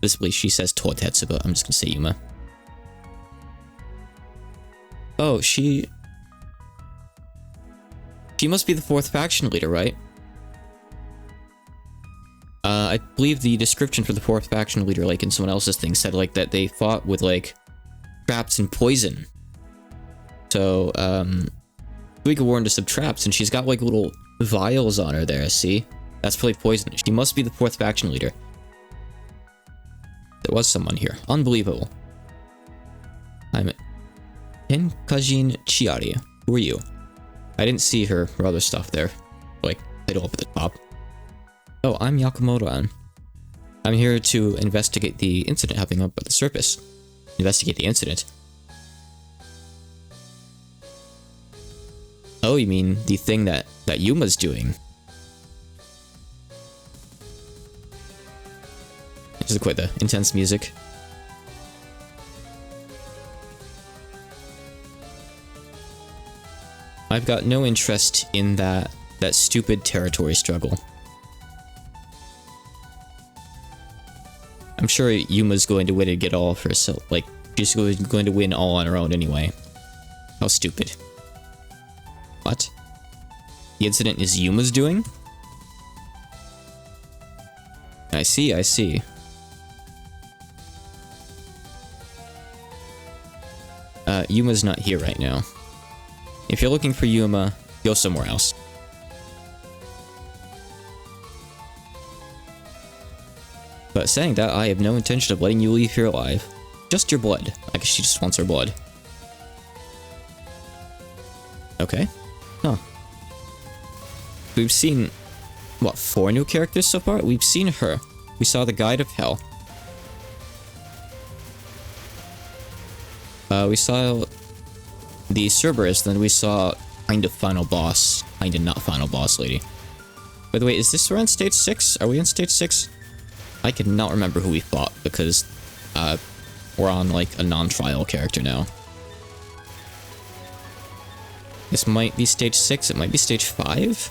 Basically, she says Totetsu, but I'm just gonna say Yuma. Oh, she must be the fourth faction leader, right? I believe the description for the fourth faction leader, like in someone else's thing, said like that they fought with like traps and poison. So, Suiko wore into some traps, and she's got like little vials on her there, see? That's probably poison. She must be the fourth faction leader. There was someone here. Unbelievable. I'm Tenkajin Chiari. Who are you? I didn't see her other stuff there. Like, title up at the top. Oh, I'm Yakamoto-an. I'm here to investigate the incident happening up at the surface. Investigate the incident? Oh, you mean the thing that Yuma's doing? This is quite the intense music. I've got no interest in that stupid territory struggle. I'm sure Yuma's going to win and get all of herself. Like, she's going to win all on her own anyway. How stupid. What? The incident is Yuma's doing? I see, I see. Yuma's not here right now. If you're looking for Yuma, go somewhere else. But saying that, I have no intention of letting you leave here alive. Just your blood. I guess she just wants her blood. Okay. Huh. We've seen, what, 4 new characters so far? We've seen her. We saw the Guide of Hell. We saw the Cerberus, then we saw kind of final boss. Kind of not final boss lady. By the way, is this around stage 6? Are we on stage 6? I cannot remember who we fought because we're on like a non-trial character now. This might be stage 6, it might be stage 5?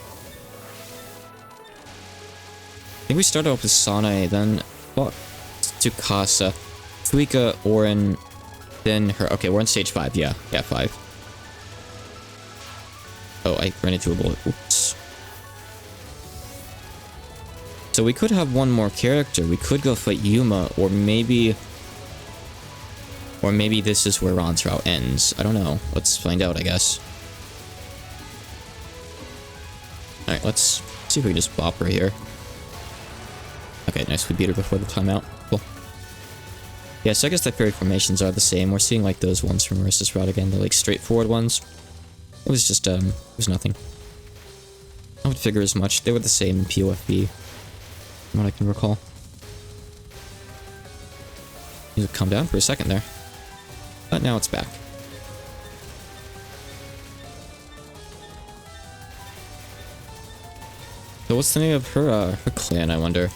I think we started off with Sanae, then fought Tsukasa, Fuika, Orin, then her. Okay, we're on stage 5, yeah. Yeah, 5. Oh, I ran into a bullet. Oops. So we could have one more character. We could go fight Yuma, or maybe this is where Ron's route ends. I don't know. Let's find out, I guess. Alright, let's see if we can just bop her here. Okay, nice. We beat her before the timeout. Cool. Yeah, so I guess the fairy formations are the same. We're seeing like those ones from Marissa's route again. The like straightforward ones. It was just, it was nothing. I would figure as much. They were the same in POFB. From what I can recall. Music calmed down for a second there. But now it's back. So what's the name of her clan, I wonder?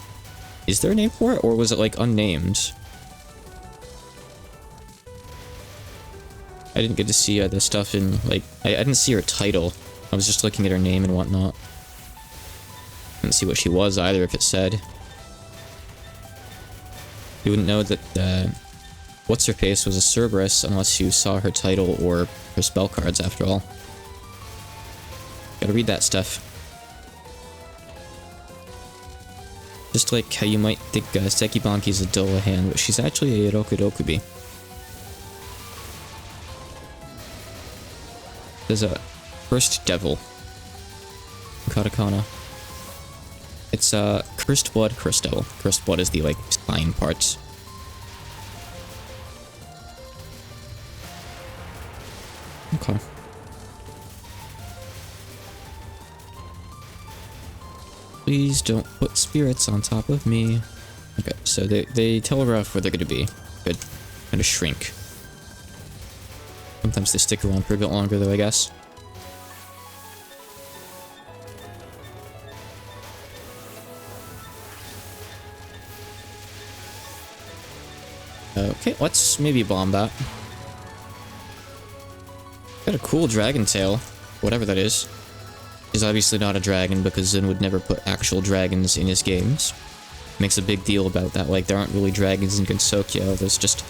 Is there a name for it, or was it, like, unnamed? I didn't get to see the stuff in, like... I didn't see her title. I was just looking at her name and whatnot. Didn't see what she was either, if it said. You wouldn't know that, What's-Her-Face was a Cerberus unless you saw her title or her spell cards, after all. Gotta read that stuff. Just like how you might think Sekibanki's a dull hand, but she's actually a Rokurokubi. There's a Cursed Devil. Katakana. It's Cursed Blood, Cursed Devil. Cursed Blood is the, like, spine parts. Okay. Please don't put spirits on top of me. Okay, so they telegraph where they're gonna be. Good. Kind of shrink. Sometimes they stick around for a bit longer though, I guess. Okay, let's maybe bomb that. Got a cool dragon tail. Whatever that is. He's obviously not a dragon because Zen would never put actual dragons in his games. Makes a big deal about that, like there aren't really dragons in Gensokyo, there's just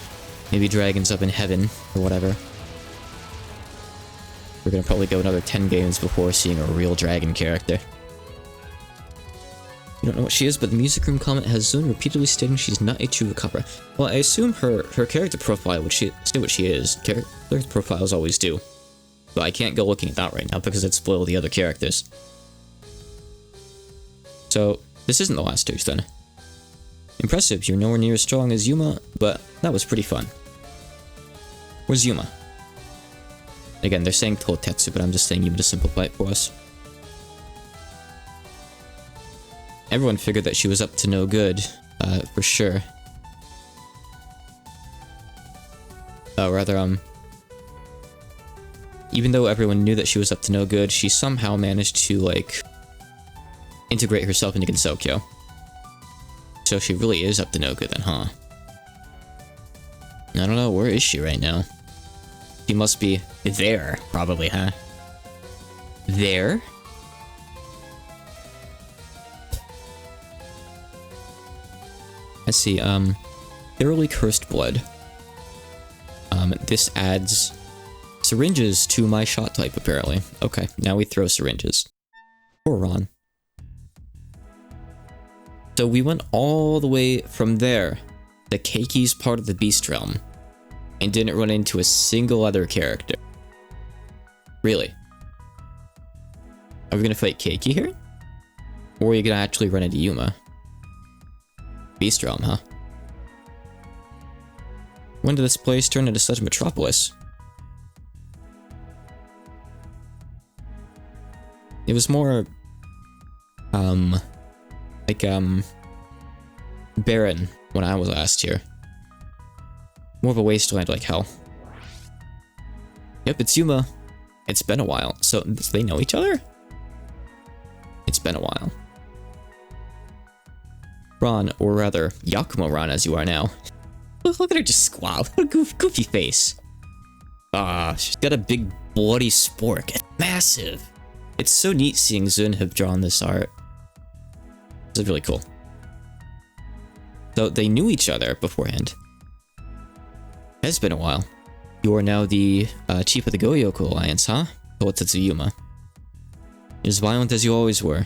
maybe dragons up in heaven, or whatever. We're gonna probably go another 10 games before seeing a real dragon character. You don't know what she is, but the music room comment has Zen repeatedly stating she's not a Chupacabra. Well, I assume her character profile would say what she is. Character profiles always do. But I can't go looking at that right now because it'd spoil the other characters. So, this isn't the last stage then. Impressive, you're nowhere near as strong as Yuma, but that was pretty fun. Where's Yuma? Again, they're saying Totetsu, but I'm just saying Yuma to simplify it for us. Everyone figured that she was up to no good, for sure. Even though everyone knew that she was up to no good, she somehow managed to, like, integrate herself into Gensokyo. So she really is up to no good then, huh? I don't know, where is she right now? She must be there, probably, huh? There? Let's see, thoroughly cursed blood. This adds syringes to my shot type, apparently. Okay, now we throw syringes. Poor Ron. So we went all the way from there, the Keiki's part of the Beast Realm, and didn't run into a single other character. Really? Are we gonna fight Keiki here? Or are you gonna actually run into Yuma? Beast Realm, huh? When did this place turn into such a metropolis? It was more, like, barren when I was last here. More of a wasteland like hell. Yep, it's Yuma. It's been a while. So, they know each other? It's been a while. Ron, or rather, Yakumo Ron as you are now. Look at her just squall. What a goofy face. Ah, she's got a big bloody spork. It's massive. It's so neat seeing Zun have drawn this art. This is really cool. So they knew each other beforehand. It's been a while. You are now the chief of the Goyoku Alliance, huh? Told Tatsuyuma. You're as violent as you always were.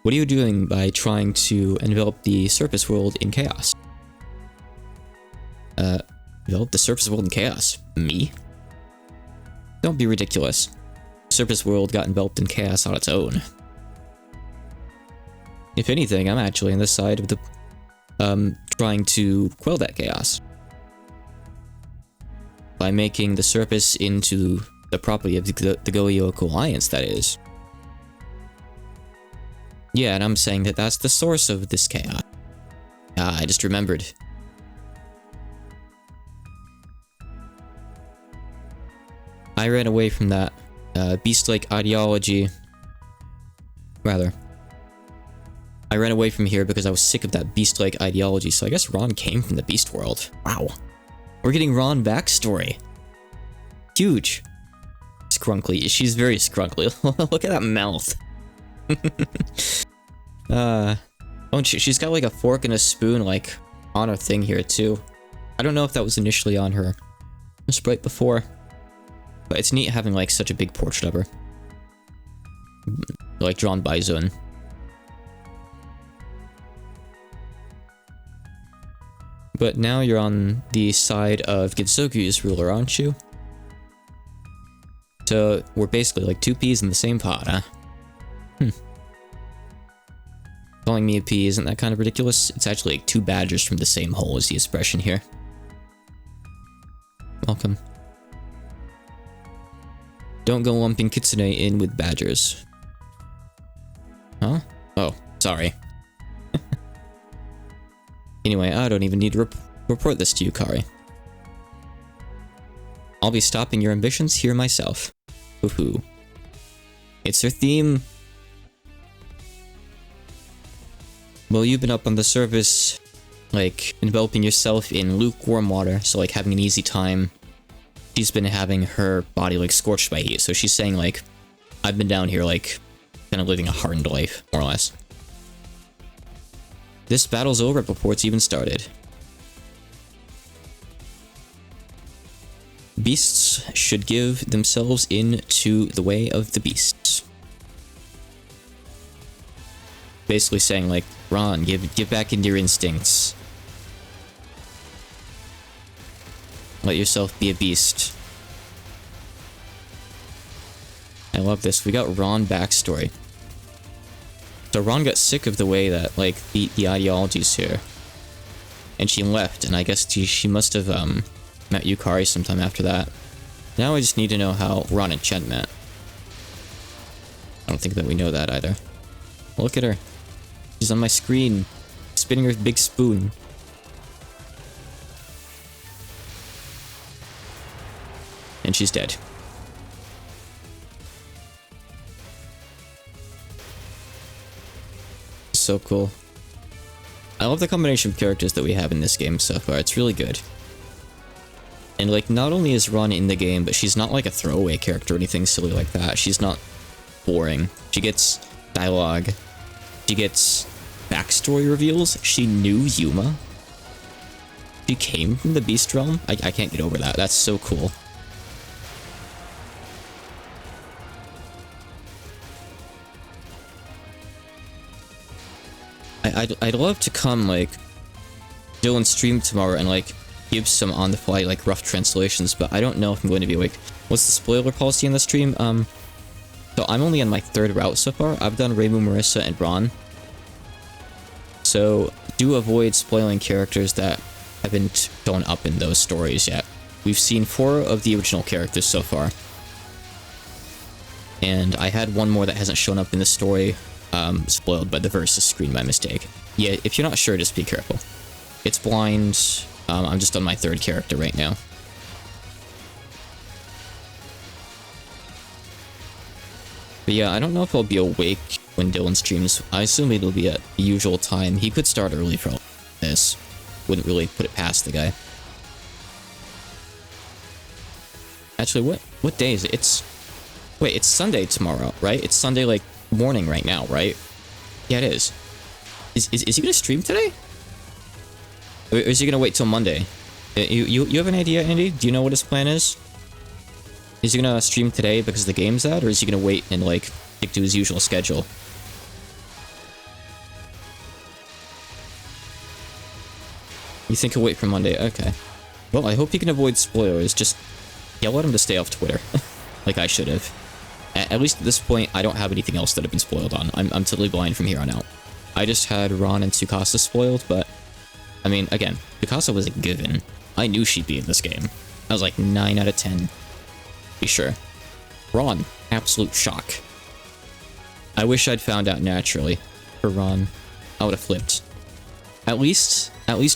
What are you doing by trying to envelop the surface world in chaos? Envelop the surface world in chaos? Me? Don't be ridiculous. The surface world got enveloped in chaos on its own. If anything, I'm actually on the side of the, trying to quell that chaos. By making the surface into the property of the Goyoku Alliance, that is. Yeah, and I'm saying that that's the source of this chaos. Ah, I just remembered. I ran away from that beast-like ideology. Rather, I ran away from here because I was sick of that beast-like ideology, so I guess Ron came from the beast world. Wow. We're getting Ron backstory. Huge. Scrunkly. She's very scrunkly. Look at that mouth. Oh, she's got like a fork and a spoon like on her thing here too. I don't know if that was initially on her sprite before, but it's neat having like such a big portrait of her, like drawn by Zun. But now you're on the side of Gitsoku's ruler, aren't you? So we're basically like two peas in the same pot, huh? Calling me a pea, isn't that kind of ridiculous? It's actually like two badgers from the same hole is the expression here. Welcome. Don't go lumping Kitsune in with badgers. Huh? Oh, sorry. Anyway, I don't even need to report this to you, Kari. I'll be stopping your ambitions here myself. Woohoo. It's her theme. Well, you've been up on the surface, like, enveloping yourself in lukewarm water, so, like, having an easy time. She's been having her body, like, scorched by heat, so she's saying, like, I've been down here, like, kind of living a hardened life, more or less. This battle's over before it's even started. Beasts should give themselves into the way of the beasts. Basically saying, like, Ron, give back into your instincts. Let yourself be a beast. I love this. We got Ron backstory. So Ron got sick of the way that, like, the ideologies here. And she left, and I guess she must have, met Yukari sometime after that. Now I just need to know how Ron and Chen met. I don't think that we know that either. Look at her. She's on my screen, spinning her big spoon. And she's dead. So cool. I love the combination of characters that we have in this game so far. It's really good. And, like, not only is Ron in the game, but she's not like a throwaway character or anything silly like that. She's not boring. She gets dialogue. She gets backstory reveals. She knew Yuma. She came from the Beast Realm. I can't get over that. That's so cool. I'd love to come, like, do and stream tomorrow and, like, give some on-the-fly, like, rough translations, but I don't know if I'm going to be, like, what's the spoiler policy in the stream? So I'm only on my 3rd route so far. I've done Reimu, Marissa, and Ron. So do avoid spoiling characters that haven't shown up in those stories yet. We've seen 4 of the original characters so far. And I had one more that hasn't shown up in the story, spoiled by the versus screen by mistake. Yeah, if you're not sure, just be careful. It's blind. I'm just on my 3rd character right now. But yeah, I don't know if I'll be awake when Dylan streams. I assume it'll be at the usual time. He could start early for all this. Wouldn't really put it past the guy. Actually, what day is it? Wait, it's Sunday tomorrow, right? It's Sunday, like, morning right now, right? Yeah, it is. Is he gonna stream today? Or is he gonna wait till Monday? You have an idea, Andy? Do you know what his plan is? Is he gonna stream today because the game's out, or is he gonna wait and, like, stick to his usual schedule? You think he'll wait for Monday? Okay. Well, I hope he can avoid spoilers. Just yell at him to stay off Twitter. Like I should have. At least at this point, I don't have anything else that I've been spoiled on. I'm totally blind from here on out. I just had Ron and Tsukasa spoiled, but... I mean, again, Tsukasa was a given. I knew she'd be in this game. I was like 9 out of 10. Be sure. Ron, absolute shock. I wish I'd found out naturally. For Ron, I would have flipped. At least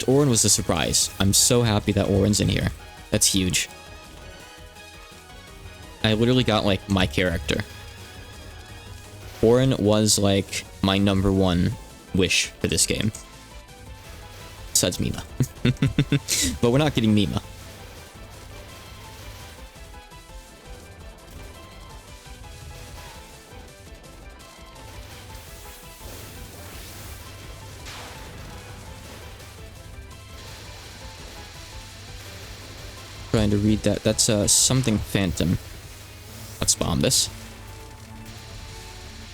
Orin was a surprise. I'm so happy that Orin's in here. That's huge. I literally got, like, my character. Orin was, like, my #1 wish for this game. Besides Mima. But we're not getting Mima. Trying to read that. That's something phantom. Let's bomb this.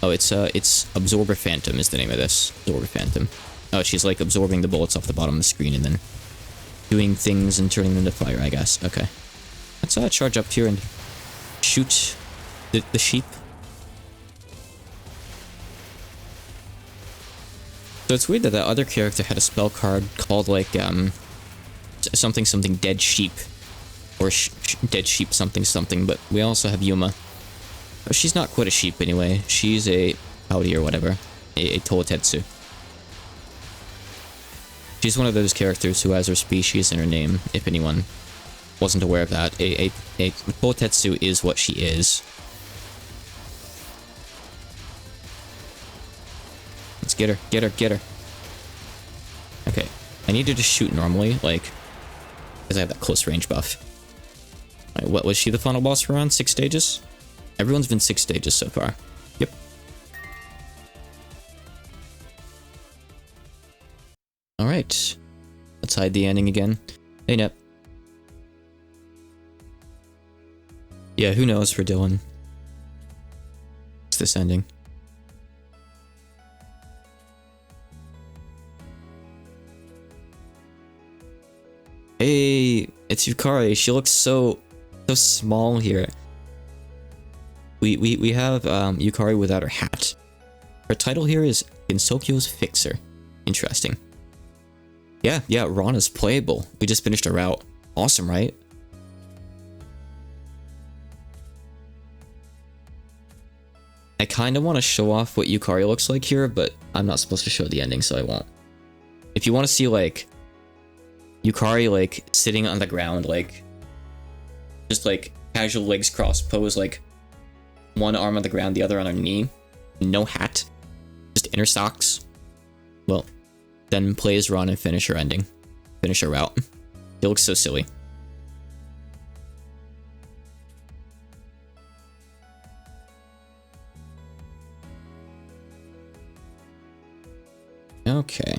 Oh, it's Absorber Phantom is the name of this. Absorber Phantom. Oh, she's like absorbing the bullets off the bottom of the screen and then doing things and turning them to fire, I guess. Okay. Let's charge up here and shoot the sheep. So it's weird that that other character had a spell card called like something dead sheep. Or dead sheep something, but we also have Yuma. Oh, she's not quite a sheep anyway. She's a Howdy or whatever. A Totetsu. She's one of those characters who has her species in her name, if anyone wasn't aware of that. A Totetsu is what she is. Let's get her. Okay. I need her to shoot normally, like, because I have that close range buff. Alright, what was she the final boss for on? 6 stages? Everyone's been 6 stages so far. Yep. Alright. Let's hide the ending again. Hey, Nep. Yeah, who knows for Dylan. It's this ending. Hey, it's Yukari. She looks so small here. We have Yukari without her hat. Her title here is Gensokyo's Fixer. Interesting. Yeah, Ron is playable. We just finished her out. Awesome, right? I kind of want to show off what Yukari looks like here, but I'm not supposed to show the ending, so I won't. If you want to see, like, Yukari, like, sitting on the ground, like, just, like, casual legs crossed pose, like, one arm on the ground, the other on her knee, no hat, just inner socks, well, then play as Ron and finish her ending. Finish her route. It looks so silly. Okay.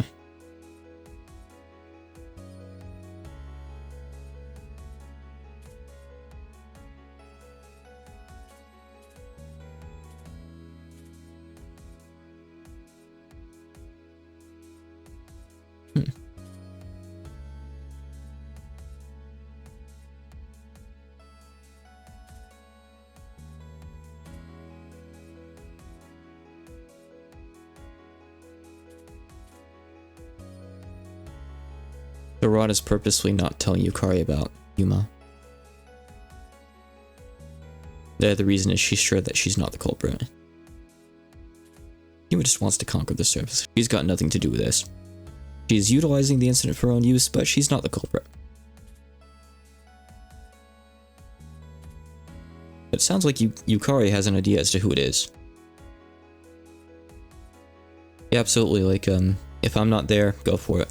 So Rod is purposely not telling Yukari about Yuma. The reason is she's sure that she's not the culprit. Yuma just wants to conquer the surface. She's got nothing to do with this. She's utilizing the incident for her own use, but she's not the culprit. But it sounds like Yukari has an idea as to who it is. Yeah, absolutely, like, if I'm not there, go for it.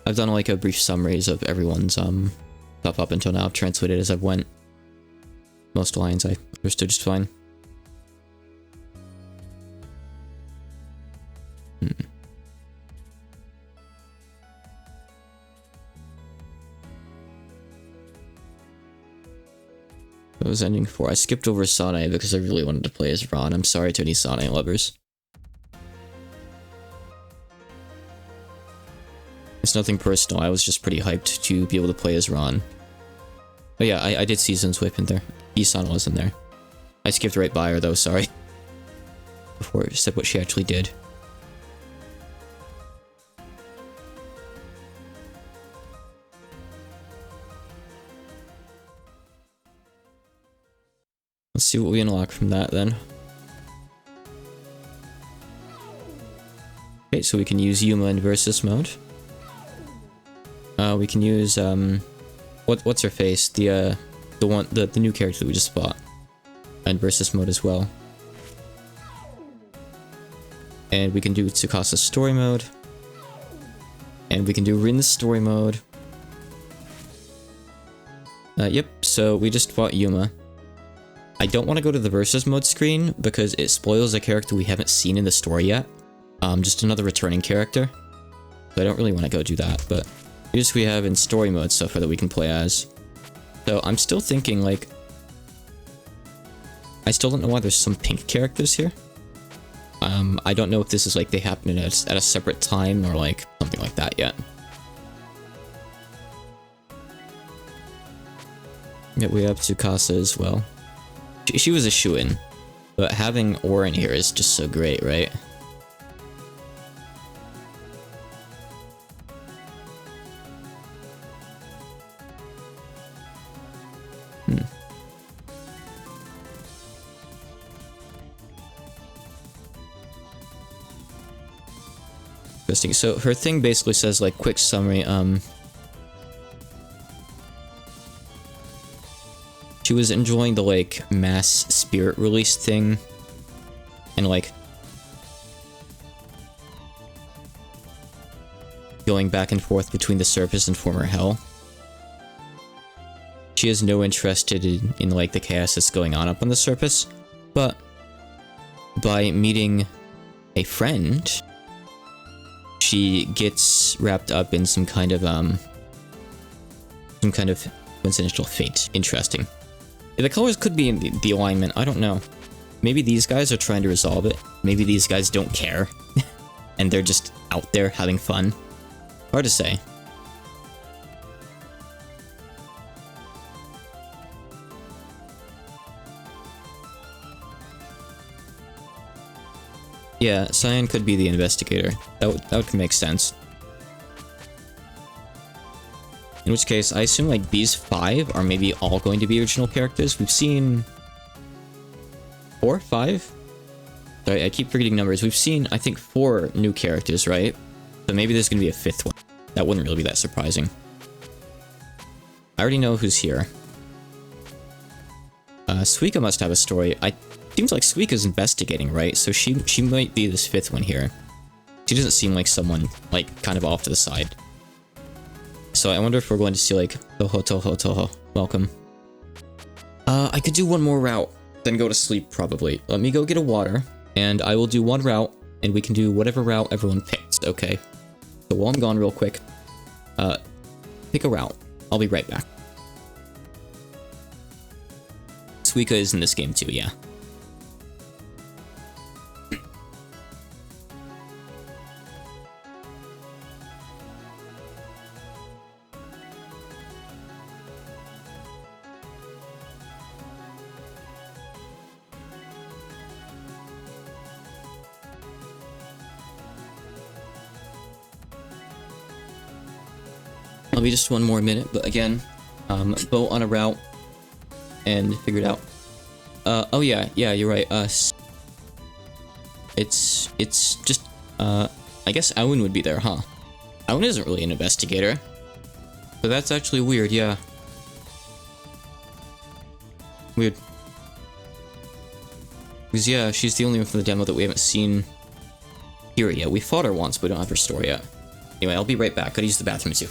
I've done, like, a brief summaries of everyone's, stuff up until now. I've translated as I've went. Most lines I understood just fine. What was ending for? I skipped over Sane because I really wanted to play as Ron. I'm sorry to any Sane lovers. It's nothing personal, I was just pretty hyped to be able to play as Ron. But yeah, I did see Zen's whip in there. Isan was in there. I skipped right by her though, sorry. Before I said what she actually did. Let's see what we unlock from that then. Okay, so we can use Yuma in versus mode. We can use what's her face? The new character that we just bought. In versus mode as well. And we can do Tsukasa's story mode. And we can do Rin's story mode. Yep, so we just bought Yuma. I don't want to go to the versus mode screen because it spoils a character we haven't seen in the story yet. Just another returning character. So I don't really want to go do that, but here's we have in story mode so far that we can play as. So I'm still thinking, like, I still don't know why there's some pink characters here. I don't know if this is like they happen at a separate time or like something like that yet. Yeah, we have Tsukasa as well. She was a shoo-in, but having Orin here is just so great, right? Interesting. So her thing basically says, like, quick summary, she was enjoying the, like, mass spirit release thing, and, like, going back and forth between the surface and former hell. She has no interest in like, the chaos that's going on up on the surface, but by meeting a friend, she gets wrapped up in some kind of coincidental fate. Interesting. The colors could be in the alignment, I don't know. Maybe these guys are trying to resolve it. Maybe these guys don't care. And they're just out there having fun. Hard to say. Yeah, Cyan could be the investigator. That would make sense. In which case, I assume like these 5 are maybe all going to be original characters. We've seen 4, 5? Sorry, I keep forgetting numbers. We've seen, I think, 4 new characters, right? So maybe there's going to be a 5th one. That wouldn't really be that surprising. I already know who's here. Suika must have a story. Seems like Suika's investigating, right? So she might be this 5th one here. She doesn't seem like someone, like, kind of off to the side. So I wonder if we're going to see, like, Touhou. Welcome. I could do one more route, then go to sleep, probably. Let me go get a water, and I will do one route, and we can do whatever route everyone picks, okay? So while I'm gone real quick, pick a route. I'll be right back. Suika is in this game too, yeah. I'll be just one more minute, but again, boat on a route and figure it out. Oh yeah, you're right. It's just, I guess Aoun would be there, huh? Aoun isn't really an investigator. So that's actually weird, yeah. Weird. Because yeah, she's the only one from the demo that we haven't seen here yet. We fought her once, but we don't have her story yet. Anyway, I'll be right back. Gotta use the bathroom too.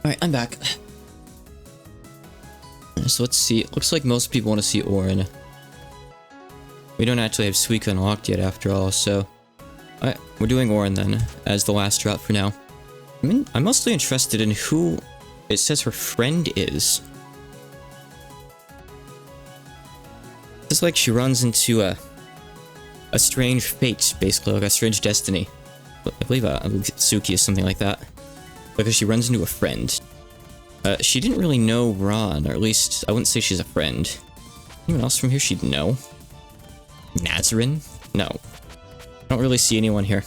Alright, I'm back. So let's see. It looks like most people want to see Orin. We don't actually have Suika unlocked yet after all, so... Alright, we're doing Orin then, as the last route for now. I'm mostly interested in who it says her friend is. It's like she runs into a strange fate, basically, like a strange destiny. I believe Suki is something like that. Because she runs into a friend. She didn't really know Ron, or at least I wouldn't say she's a friend. Anyone else from here she'd know? Nazarin? No. I don't really see anyone here.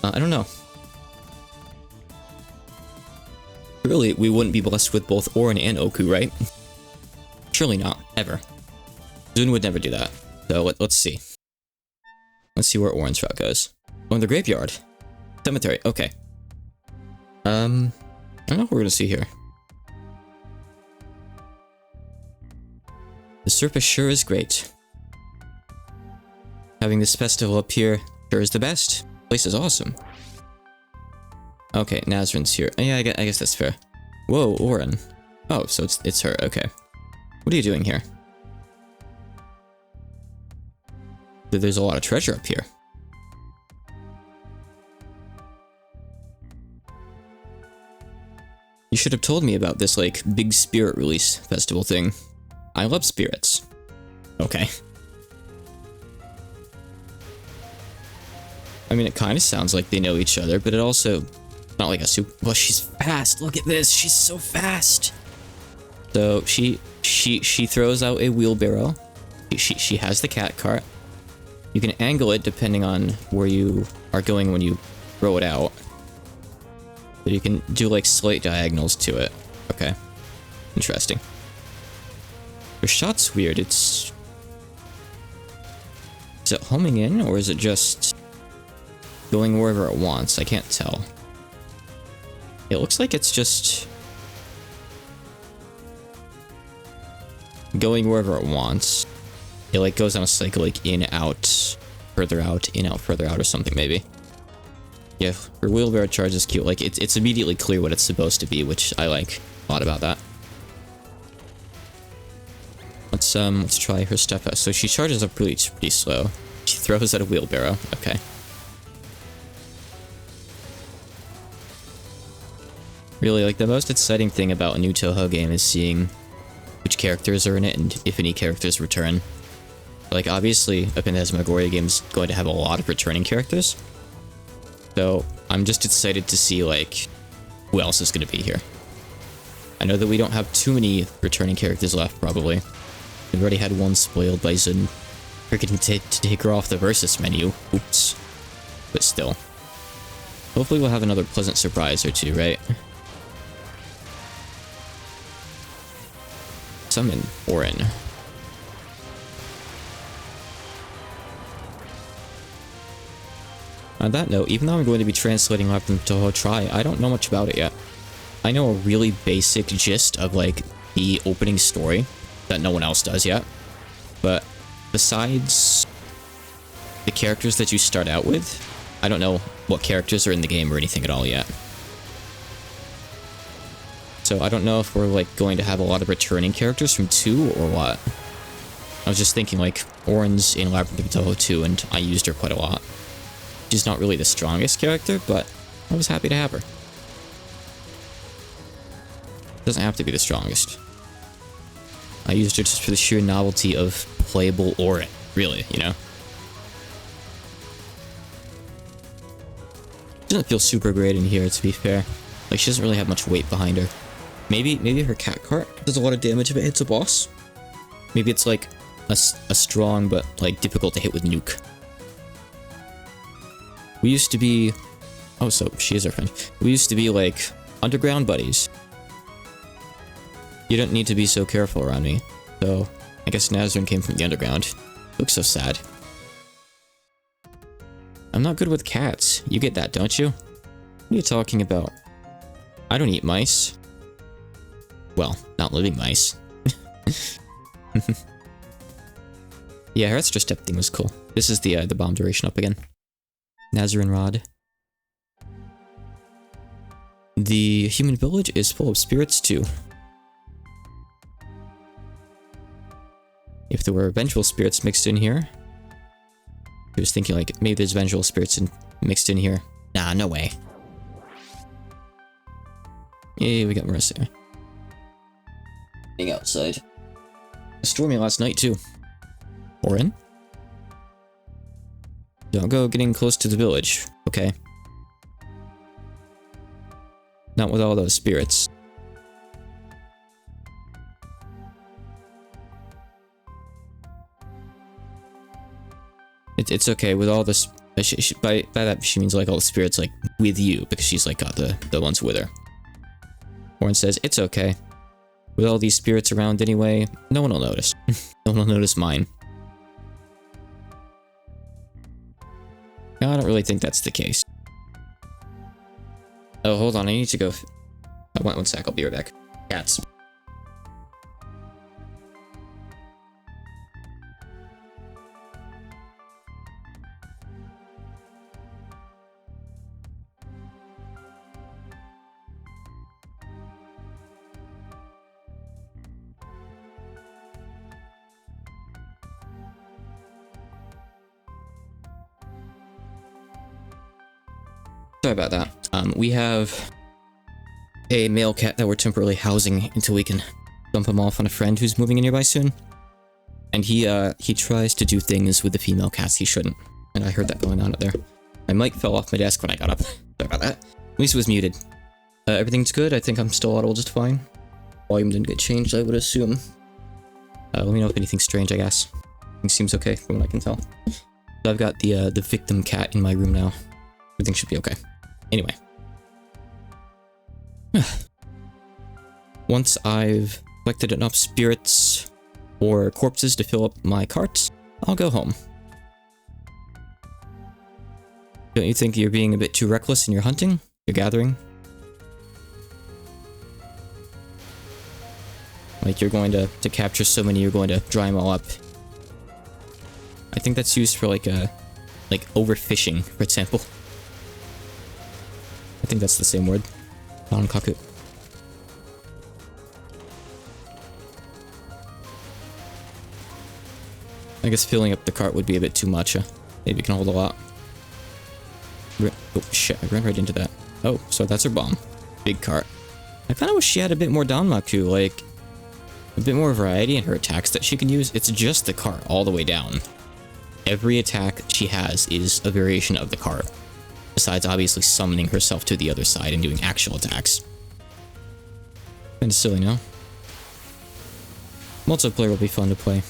I don't know. Really, we wouldn't be blessed with both Orin and Oku, right? Surely not, ever. Zun would never do that. So let's see. Let's see where Orin's route goes. Oh, in the graveyard. Cemetery, okay. I don't know what we're gonna see here. The surface sure is great. Having this festival up here sure is the best. Place is awesome. Okay, Nazarin's here. Yeah, I guess that's fair. Whoa, Orin. Oh, so it's her, okay. What are you doing here? There's a lot of treasure up here. You should have told me about this, like, big spirit release festival thing. I love spirits. Okay. I mean, it kind of sounds like they know each other, but it also... Not like a super... Well, she's fast! Look at this! She's so fast! So, she throws out a wheelbarrow. She has the cat cart. You can angle it depending on where you are going when you throw it out. But you can do, like, slight diagonals to it. Okay. Interesting. Her shot's weird. Is it homing in, or is it just going wherever it wants? I can't tell. It looks like it's just going wherever it wants. It, like, goes on a cycle, like, in, out, further out, in, out, further out, or something, maybe. Yeah, her wheelbarrow charge is cute. Like, it's immediately clear what it's supposed to be, which I like a lot about that. Let's try her stuff out. So she charges up pretty slow. She throws at a wheelbarrow. Okay. Really, like, the most exciting thing about a new Touhou game is seeing which characters are in it and if any characters return. Like, obviously, a Phantasmagoria game is going to have a lot of returning characters. So, I'm just excited to see, like, who else is going to be here. I know that we don't have too many returning characters left, probably. We've already had one spoiled by Zun. Forgetting to take her off the versus menu. Oops. But still. Hopefully we'll have another pleasant surprise or two, right? Summon Orin. On that note, even though I'm going to be translating Live from Touhou Try, I don't know much about it yet. I know a really basic gist of, like, the opening story that no one else does yet. But besides the characters that you start out with, I don't know what characters are in the game or anything at all yet. So I don't know if we're, like, going to have a lot of returning characters from 2 or what. I was just thinking, like, Orin's in Labyrinth of Touhou 2, and I used her quite a lot. She's not really the strongest character, but I was happy to have her. Doesn't have to be the strongest. I used her just for the sheer novelty of playable Orin, really, you know? She doesn't feel super great in here, to be fair. Like, she doesn't really have much weight behind her. Maybe her cat cart does a lot of damage if it hits a boss. Maybe it's like a strong but like difficult to hit with nuke. We used to be... Oh, so she is our friend. We used to be like underground buddies. You don't need to be so careful around me. So I guess Nazarene came from the underground. Looks so sad. I'm not good with cats. You get that, don't you? What are you talking about? I don't eat mice. Well, not living mice. Yeah, her extra step thing was cool. This is the bomb duration up again. Nazarene Rod. The human village is full of spirits too. If there were vengeful spirits mixed in here... I was thinking like, maybe there's vengeful spirits mixed in here. Nah, no way. Yay, we got Marissa. Being outside. It stormed me last night too. Orin? Don't go getting close to the village, okay? Not with all those spirits. It's okay with all this. By that she means like all the spirits like with you, because she's like got the ones with her. Orin says it's okay. With all these spirits around anyway, no one will notice. No one will notice mine. No, I don't really think that's the case. Oh, hold on, I need to go. One sec, I'll be right back. Cats. Sorry about that. We have a male cat that we're temporarily housing until we can dump him off on a friend who's moving in nearby soon. And he tries to do things with the female cats he shouldn't. And I heard that going on up there. My mic fell off my desk when I got up. Sorry about that. At least it was muted. Everything's good. I think I'm still audible just fine. Volume didn't get changed, I would assume. Let me know if anything's strange, I guess. Everything seems okay from what I can tell. So I've got the victim cat in my room now. Everything should be okay. Anyway. Once I've collected enough spirits or corpses to fill up my cart, I'll go home. Don't you think you're being a bit too reckless in your hunting? Your gathering? Like you're going to capture so many, you're going to dry them all up. I think that's used for like overfishing, for example. I think that's the same word. Nankaku. I guess filling up the cart would be a bit too much. Maybe it can hold a lot. Oh shit, I ran right into that. Oh, so that's her bomb. Big cart. I kind of wish she had a bit more Danmaku, like a bit more variety in her attacks that she can use. It's just the cart all the way down. Every attack she has is a variation of the cart. Besides obviously summoning herself to the other side and doing actual attacks. Kinda silly, no? Multiplayer will be fun to play.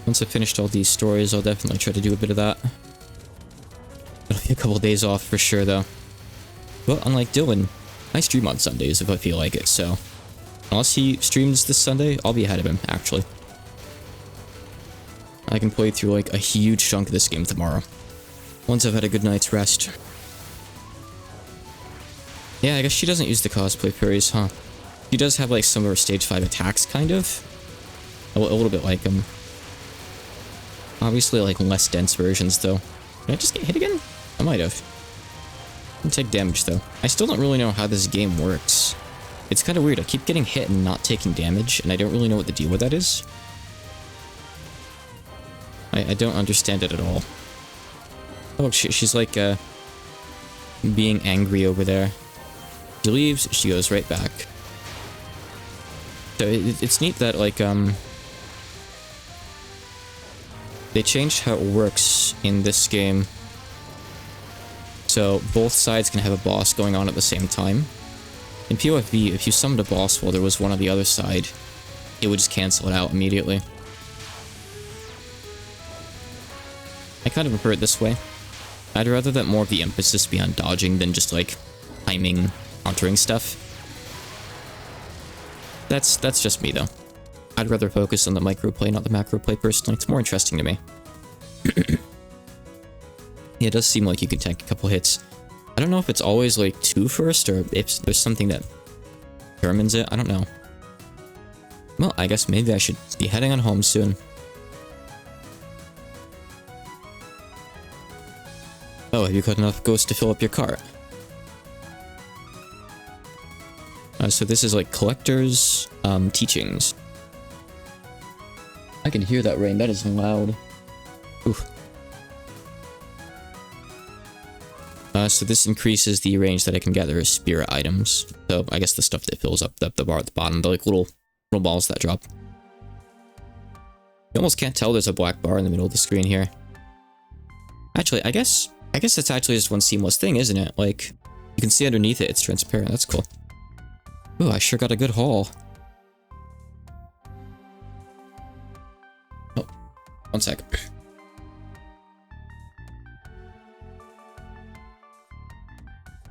Once I've finished all these stories, I'll definitely try to do a bit of that. It'll be a couple days off for sure, though. But unlike Dylan, I stream on Sundays if I feel like it, so... Unless he streams this Sunday, I'll be ahead of him, actually. I can play through, like, a huge chunk of this game tomorrow. Once I've had a good night's rest. Yeah, I guess she doesn't use the cosplay fairies, huh? She does have, like, some of her stage 5 attacks, kind of. A little bit like them. Obviously, like, less dense versions, though. Did I just get hit again? I might have. Didn't take damage, though. I still don't really know how this game works. It's kind of weird. I keep getting hit and not taking damage, and I don't really know what the deal with that is. I don't understand it at all. Oh, she's like, being angry over there. She leaves, she goes right back. So it's neat that, like, they changed how it works in this game. So both sides can have a boss going on at the same time. In PoFV, if you summoned a boss while there was one on the other side, it would just cancel it out immediately. I kind of prefer it this way. I'd rather that more of the emphasis be on dodging than just, like, timing, countering stuff. That's just me, though. I'd rather focus on the microplay, not the macroplay, personally. It's more interesting to me. Yeah, it does seem like you can tank a couple hits. I don't know if it's always, like, 2 first, or if there's something that determines it. I don't know. Well, I guess maybe I should be heading on home soon. Oh, have you got enough ghosts to fill up your cart? So this is like collector's teachings. I can hear that rain, that is loud. Oof. So this increases the range that I can gather as spirit items. So I guess the stuff that fills up the bar at the bottom, the like little balls that drop. You almost can't tell there's a black bar in the middle of the screen here. Actually, I guess it's actually just one seamless thing, isn't it? Like, you can see underneath it, it's transparent. That's cool. Ooh, I sure got a good haul. Oh, one sec.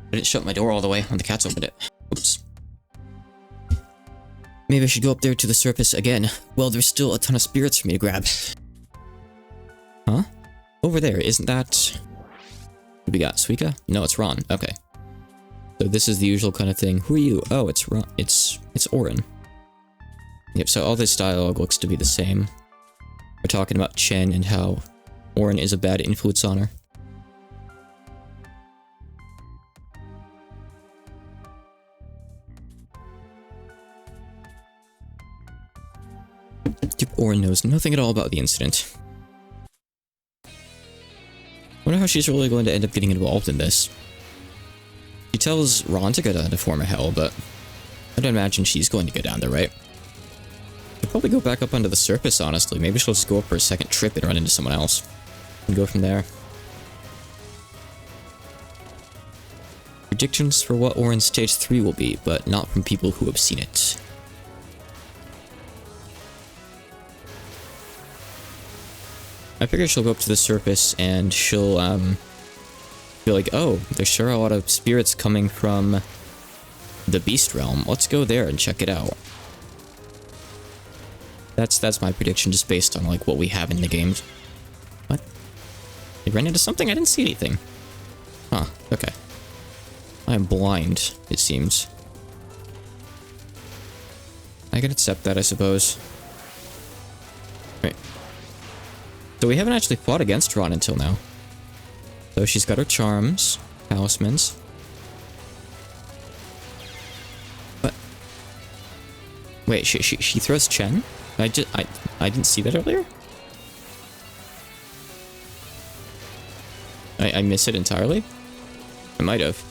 I didn't shut my door all the way when the cats opened it. Oops. Maybe I should go up there to the surface again. Well, there's still a ton of spirits for me to grab. Huh? Over there, isn't that... What we got? Suika? No, it's Ron. Okay. So this is the usual kind of thing. Who are you? Oh, it's Ron. It's Orin. Yep, so all this dialogue looks to be the same. We're talking about Chen and how Orin is a bad influence on her. Yep, Orin knows nothing at all about the incident. Wonder how she's really going to end up getting involved in this. She tells Ron to go down to form a hell, but I don't imagine she's going to go down there, right? She'll probably go back up onto the surface, honestly. Maybe she'll just go up for a second trip and run into someone else. And go from there. Predictions for what Orin Stage 3 will be, but not from people who have seen it. I figure she'll go up to the surface and she'll, be like, oh, there's sure a lot of spirits coming from the Beast Realm. Let's go there and check it out. That's my prediction, just based on, like, what we have in the games. What? They ran into something? I didn't see anything. Huh, okay. I am blind, it seems. I can accept that, I suppose. Right. So we haven't actually fought against Ron until now. So she's got her charms, talismans. But wait, she throws Chen? I didn't see that earlier. I miss it entirely. I might have.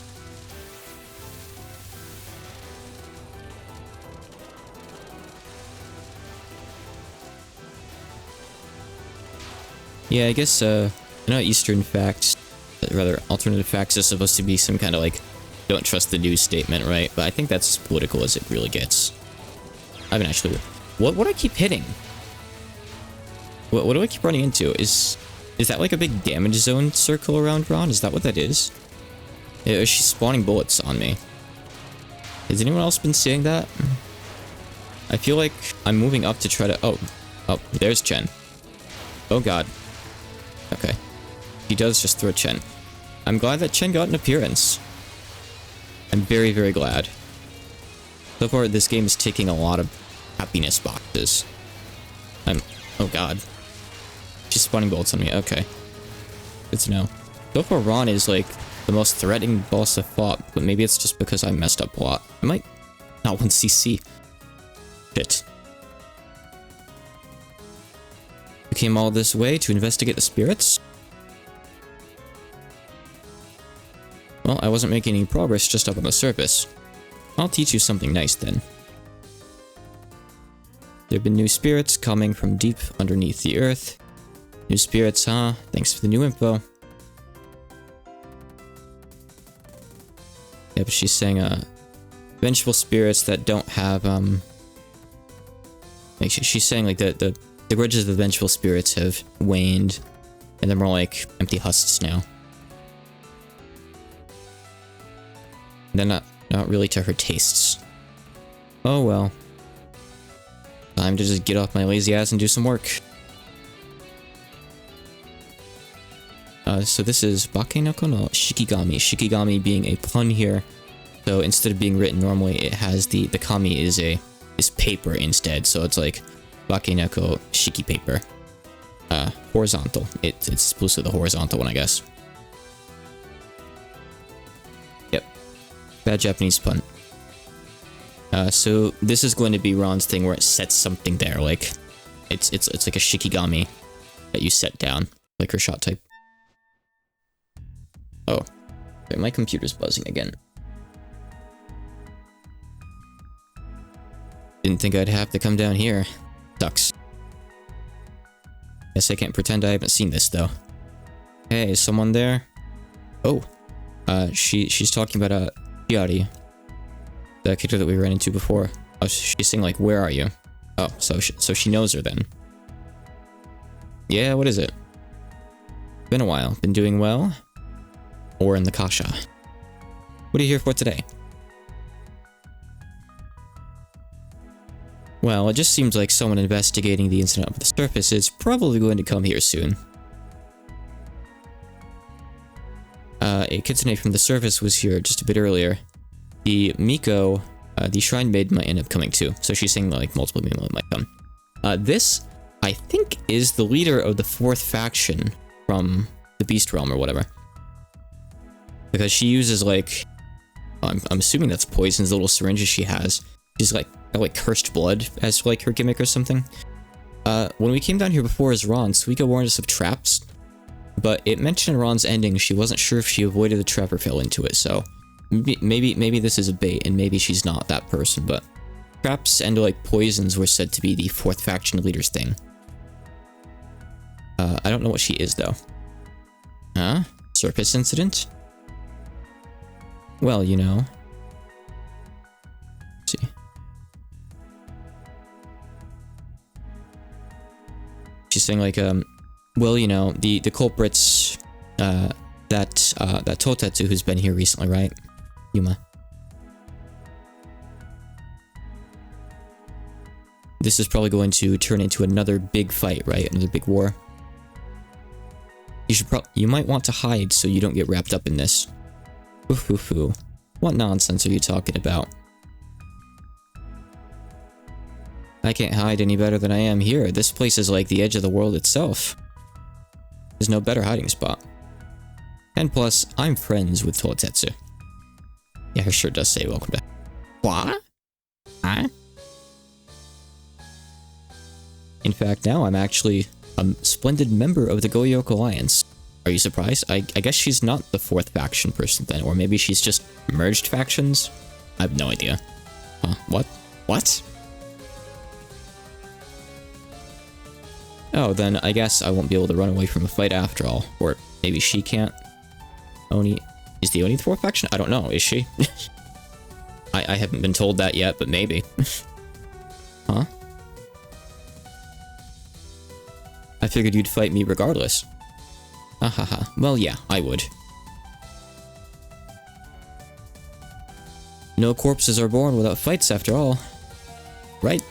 Yeah, I guess, I know Eastern facts, rather, alternative facts is supposed to be some kind of, like, don't trust the news statement, right? But I think that's as political as it really gets. I haven't actually... What do I keep hitting? What do I keep running into? Is that like a big damage zone circle around Ron? Is that what that is? Is she spawning bullets on me? Has anyone else been seeing that? I feel like I'm moving up to try to... Oh, there's Chen. Oh god. Okay. He does just throw Chen. I'm glad that Chen got an appearance. I'm very, very glad. So far, this game is ticking a lot of happiness boxes. Oh god. She's spawning bullets on me. Okay. Good to know. So far, Ron is like the most threatening boss I've fought, but maybe it's just because I messed up a lot. I might not want CC. Shit. We came all this way to investigate the spirits? Well, I wasn't making any progress just up on the surface. I'll teach you something nice then. There have been new spirits coming from deep underneath the earth. New spirits, huh? Thanks for the new info. Yeah, but she's saying, vengeful spirits that don't have, like, she's saying, like, the grudges of the vengeful spirits have waned, and they're more like empty husks now. They're not really to her tastes. Oh well. Time to just get off my lazy ass and do some work. So this is Bakenoko no Shikigami. Shikigami being a pun here. So instead of being written normally, it has the kami is paper instead. So it's like Bakenoko Shiki paper. Horizontal. It's exclusively the horizontal one, I guess. Yep. Bad Japanese pun. So this is going to be Ron's thing where it sets something there, like it's like a Shikigami that you set down, like her shot type. Oh, wait, my computer's buzzing again. Didn't think I'd have to come down here. Sucks. Guess I can't pretend I haven't seen this though. Hey, is someone there? Oh, she's talking about Chiari. The character that we ran into before. Oh, she's saying like, where are you? Oh, so she knows her then. Yeah, what is it? Been a while. Been doing well? Or in the kasha? What are you here for today? Well, it just seems like someone investigating the incident of the surface is probably going to come here soon. A kitsune from the surface was here just a bit earlier. The Miko, the shrine maid might end up coming too. So she's saying like multiple people might come. This, I think, is the leader of the 4th faction from the Beast Realm or whatever. Because she uses like, I'm assuming that's poisons, the little syringes she has. She's like, got like cursed blood as like her gimmick or something. When we came down here before as Ron, Suika warned us of traps. But it mentioned in Ron's ending she wasn't sure if she avoided the trap or fell into it, so... Maybe this is a bait, and maybe she's not that person, but... Traps and, like, poisons were said to be the 4th faction leader's thing. I don't know what she is, though. Huh? Surface incident? Well, you know... Let's see. She's saying, like, well, you know, the culprits, that Totetsu who's been here recently, right? Yuma. This is probably going to turn into another big fight, right? Another big war. You might want to hide so you don't get wrapped up in this. Hoo. What nonsense are you talking about? I can't hide any better than I am here. This place is like the edge of the world itself. There's no better hiding spot. And plus, I'm friends with Totetsu. Yeah, her shirt does say welcome back. What? Huh? In fact, now I'm actually a splendid member of the Goyok Alliance. Are you surprised? I guess she's not the 4th faction person then, or maybe she's just merged factions? I have no idea. Huh? What? Oh, then I guess I won't be able to run away from a fight after all. Or maybe she can't. Oni... Is the Oni the fourth faction? I don't know. Is she? I haven't been told that yet, but maybe. Huh? I figured you'd fight me regardless. Ahaha. Well, yeah, I would. No corpses are born without fights after all. Right?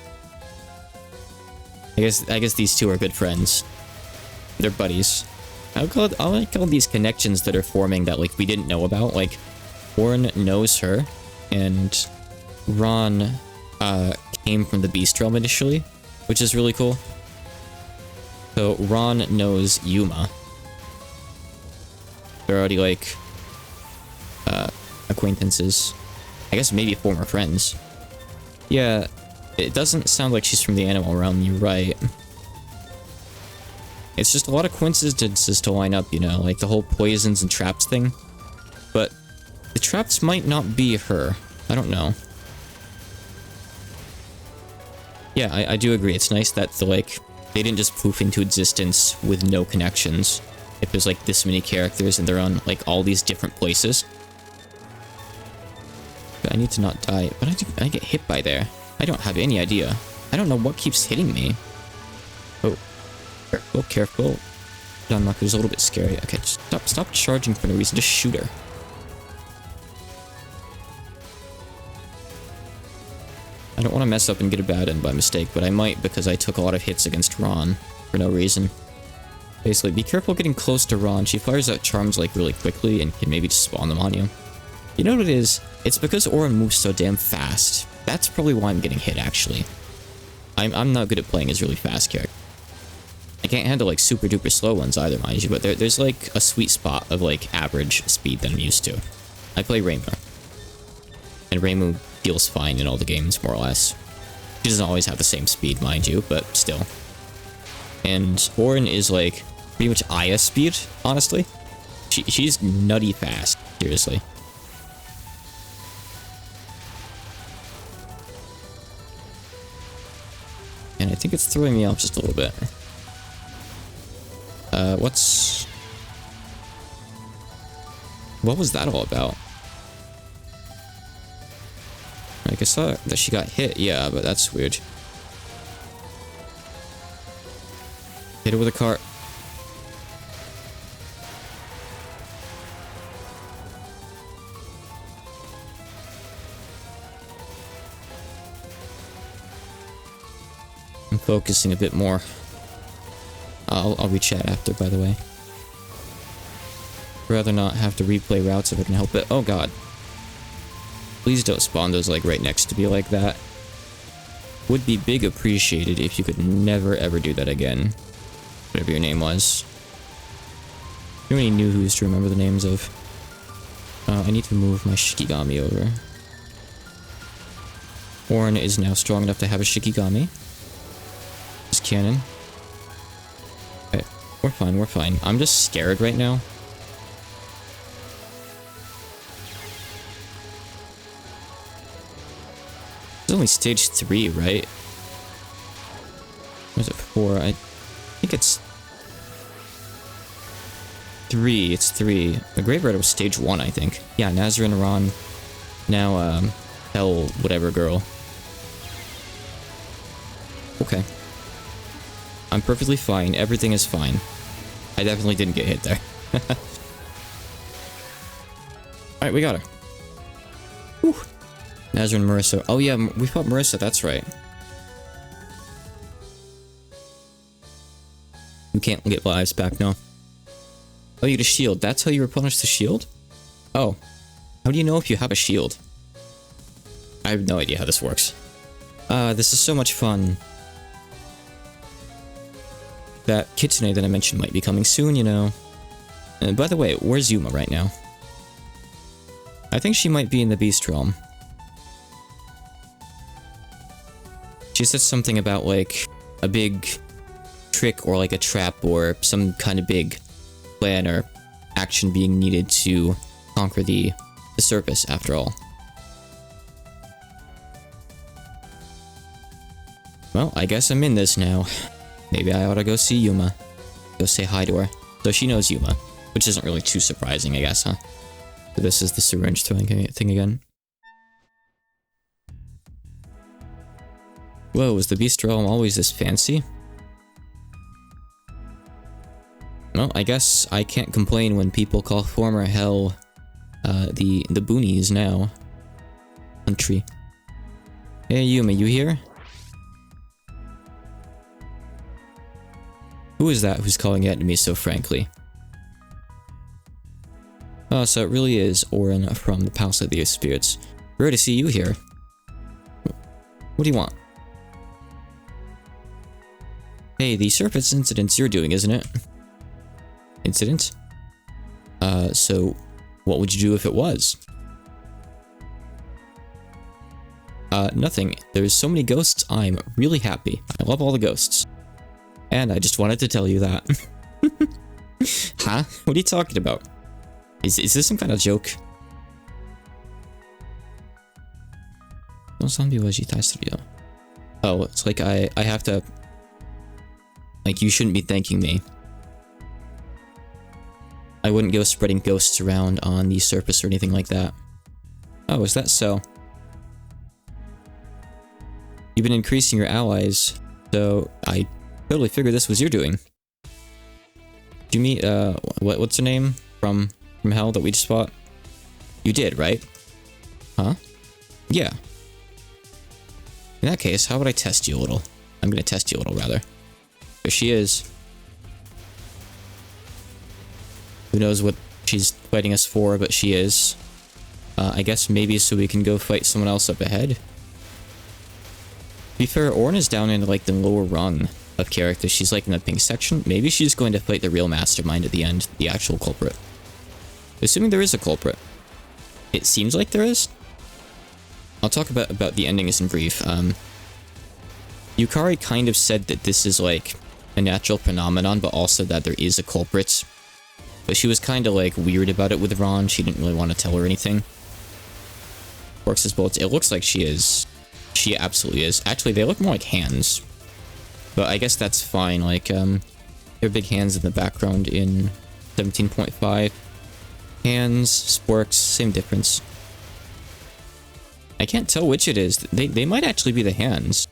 I guess these two are good friends. They're buddies. I call these connections that are forming that like we didn't know about. Like, Warren knows her, and Ron came from the Beast Realm initially, which is really cool. So Ron knows Yuma. They're already like acquaintances. I guess maybe former friends. Yeah, it doesn't sound like she's from the animal realm, you're right. It's just a lot of coincidences to line up, you know, like the whole poisons and traps thing. But the traps might not be her. I don't know. Yeah, I do agree. It's nice that they didn't just poof into existence with no connections. If there's like this many characters and they're on like all these different places. But I need to not die. But I get hit by there. I don't have any idea. I don't know what keeps hitting me. Oh. Careful, careful. Dunlock is a little bit scary. Okay, stop charging for no reason. Just shoot her. I don't want to mess up and get a bad end by mistake, but I might because I took a lot of hits against Ron for no reason. Basically, be careful getting close to Ron. She fires out charms like really quickly and can maybe just spawn them on you. You know what it is? It's because Auron moves so damn fast. That's probably why I'm getting hit, actually. I'm not good at playing as really fast characters. I can't handle like super duper slow ones either, mind you, but there's like a sweet spot of like average speed that I'm used to. I play Reimu. And Reimu feels fine in all the games, more or less. She doesn't always have the same speed, mind you, but still. And Auron is like pretty much Aya speed, honestly. She's nutty fast, seriously. And I think it's throwing me off just a little bit. What was that all about? Like, I saw that she got hit, yeah, but that's weird. Hit her with a cart. I'm focusing a bit more. I'll rechat after, by the way. Rather not have to replay routes if I can help it. Oh god. Please don't spawn those like right next to me like that. Would be big appreciated if you could never ever do that again. Whatever your name was. Too many new who's to remember the names of. I need to move my Shikigami over. Auron is now strong enough to have a Shikigami. Just cannon. Okay, we're fine, we're fine. I'm just scared right now. It's only stage 3, right? Or is it 4? I think it's 3. It's 3. The Graveyard was stage 1, I think. Yeah, Nazrin, Ron. Now, Hell, whatever girl. Okay. I'm perfectly fine. Everything is fine. I definitely didn't get hit there. Alright, we got her. Whew. Nazrin, Marissa. Oh yeah, we fought Marissa, that's right. You can't get lives back, no. Oh, you get a shield. That's how you replenish the shield? Oh. How do you know if you have a shield? I have no idea how this works. This is so much fun. That kitsune that I mentioned might be coming soon, you know. And by the way, where's Yuma right now? I think she might be in the Beast Realm. She said something about, like, a big trick or, like, a trap or some kind of big plan or action being needed to conquer the surface, after all. Well, I guess I'm in this now. Maybe I ought to go see Yuma. Go say hi to her. So she knows Yuma, which isn't really too surprising, I guess, huh? So this is the syringe throwing thing again. Whoa, is the Beast Realm always this fancy? Well, I guess I can't complain when people call former hell the boonies now. Country. Hey Yuma, you here? Who is that who's calling out to me so frankly? Oh, so it really is Orin from the Palace of the Spirits. Rare to see you here. What do you want? Hey, the surface incidents you're doing, isn't it? Incident? So what would you do if it was? Nothing. There's so many ghosts, I'm really happy. I love all the ghosts. And I just wanted to tell you that. Huh? What are you talking about? Is this some kind of joke? Oh, it's like I have to... Like, you shouldn't be thanking me. I wouldn't go spreading ghosts around on the surface or anything like that. Oh, is that so? You've been increasing your allies, so I totally figured this was your doing. Did you meet, what's her name? From Hell that we just fought? You did, right? Huh? Yeah. In that case, how would I test you a little? I'm gonna test you a little, rather. There she is. Who knows what she's fighting us for, but she is. I guess maybe so we can go fight someone else up ahead. To be fair, Orin is down in, like, the lower rung of characters. She's, like, in the pink section. Maybe she's going to fight the real mastermind at the end, the actual culprit. Assuming there is a culprit. It seems like there is. I'll talk about the endings in brief. Yukari kind of said that this is, like, a natural phenomenon, but also that there is a culprit. But she was kind of, like, weird about it with Ron. She didn't really want to tell her anything. Works as bullets. It looks like she is. She absolutely is. Actually, they look more like hands. But I guess that's fine. Like, there are big hands in the background in 17.5. Hands, sporks, same difference. I can't tell which it is. They might actually be the hands.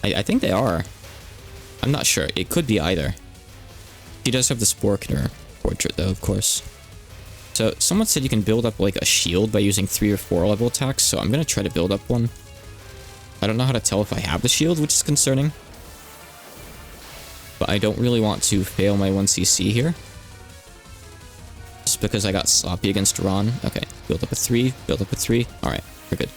I think they are. I'm not sure. It could be either. She does have the spork in her portrait, though, of course. So, someone said you can build up, like, a shield by using 3 or 4 level attacks, so I'm gonna try to build up one. I don't know how to tell if I have the shield, which is concerning. But I don't really want to fail my 1cc here. Just because I got sloppy against Ron. Okay, build up a 3, build up a 3. Alright, we're good.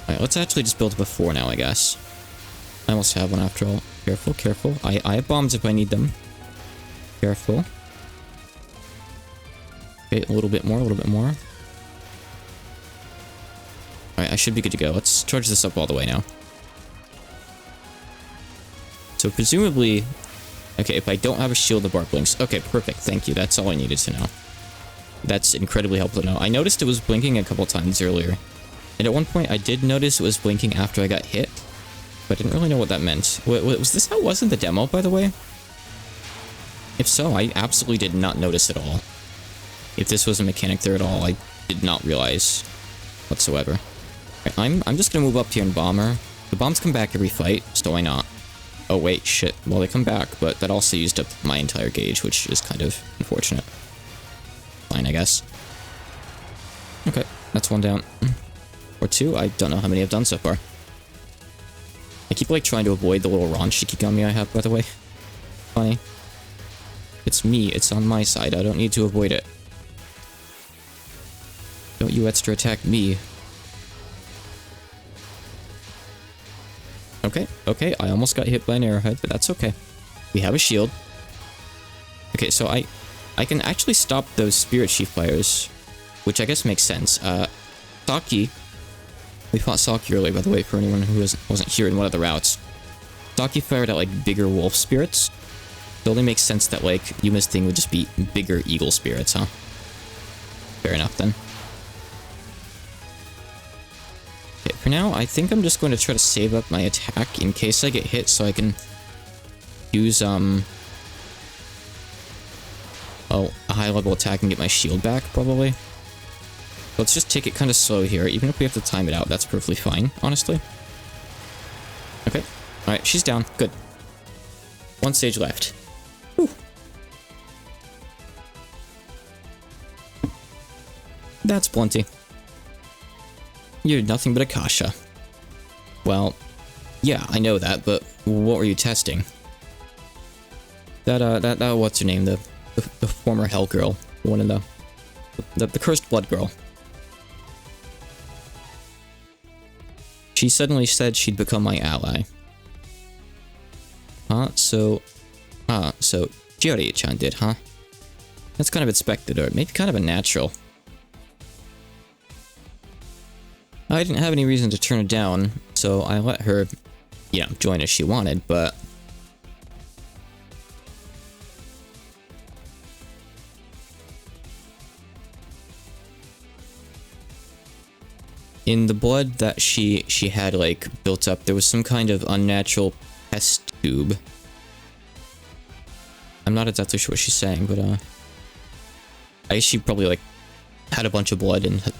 Alright, let's actually just build up a 4 now, I guess. I almost have one after all. Careful, careful. I have bombs if I need them. Careful. Okay, a little bit more, a little bit more. Alright, I should be good to go. Let's charge this up all the way now. So presumably... Okay, if I don't have a shield, the bar blinks. Okay, perfect. Thank you. That's all I needed to know. That's incredibly helpful to know. I noticed it was blinking a couple times earlier. And at one point, I did notice it was blinking after I got hit. But I didn't really know what that meant. Was this how it was in the demo, by the way? If so, I absolutely did not notice at all. If this was a mechanic there at all, I did not realize whatsoever. Okay, I'm just gonna move up here and bomb her. The bombs come back every fight, so why not? Oh wait, shit. Well, they come back, but that also used up my entire gauge, which is kind of unfortunate. Fine, I guess. Okay, that's one down. Or 2, I don't know how many I've done so far. I keep, like, trying to avoid the little Ron Shikigami I have, by the way. Funny. It's me, it's on my side, I don't need to avoid it. Don't you extra attack me. Okay, okay, I almost got hit by an arrowhead, but that's okay. We have a shield. Okay, so I can actually stop those Spirit Chief fires, which I guess makes sense. Saki... We fought Saki earlier, by the way, for anyone who wasn't here in one of the routes. Saki fired at, like, bigger wolf spirits. It only makes sense that, like, Yuma's thing would just be bigger eagle spirits, huh? Fair enough, then. For now, I think I'm just going to try to save up my attack in case I get hit so I can use, a high-level attack and get my shield back, probably. Let's just take it kind of slow here. Even if we have to time it out, that's perfectly fine, honestly. Okay. Alright, she's down. Good. One stage left. Whew. That's plenty. You're nothing but a Kasha. Well, yeah, I know that, but what were you testing? That what's her name? The former Hell girl. The one in the Cursed Blood girl. She suddenly said she'd become my ally. So Jiri-chan did, huh? That's kind of expected, or maybe kind of a natural. I didn't have any reason to turn her down, so I let her, you know, join as she wanted, but... in the blood that she had, like, built up, there was some kind of unnatural test tube. I'm not exactly sure what she's saying, but, I guess she probably, like, had a bunch of blood and had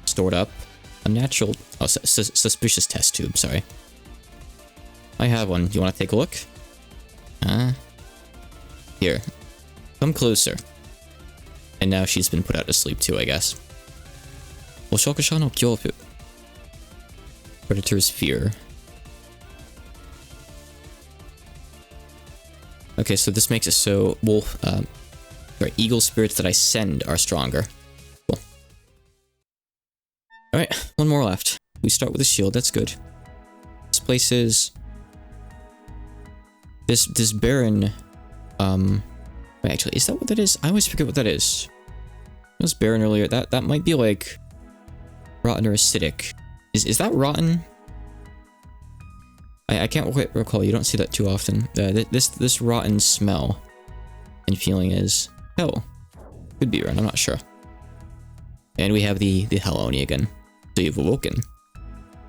stored up. A natural... oh, suspicious test tube, sorry. I have one. You want to take a look? Here. Come closer. And now she's been put out to sleep too, I guess. Oshokusha no Kyofu. Predator's fear. Okay, so this makes it so wolf, sorry, eagle spirits that I send are stronger. Cool. Alright, one more left. We start with a shield, that's good. This place is... This barren... Wait, actually, is that what that is? I always forget what that is. It was barren earlier. That might be like... rotten or acidic. Is that rotten? I can't quite recall. You don't see that too often. This rotten smell and feeling is... hell. Could be right, I'm not sure. And we have the Hell Oni again. So you've awoken.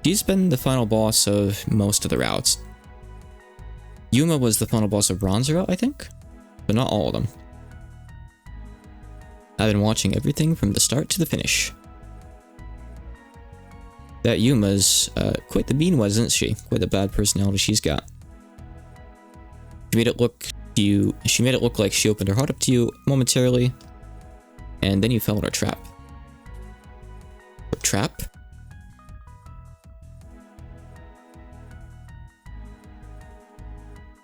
She's been the final boss of most of the routes. Yuma was the final boss of Bronze route, I think? But not all of them. I've been watching everything from the start to the finish. That Yuma's quite the mean one, isn't she? Quite the bad personality she's got. She made it look to you. She made it look like she opened her heart up to you momentarily, and then you fell in her trap. Her trap?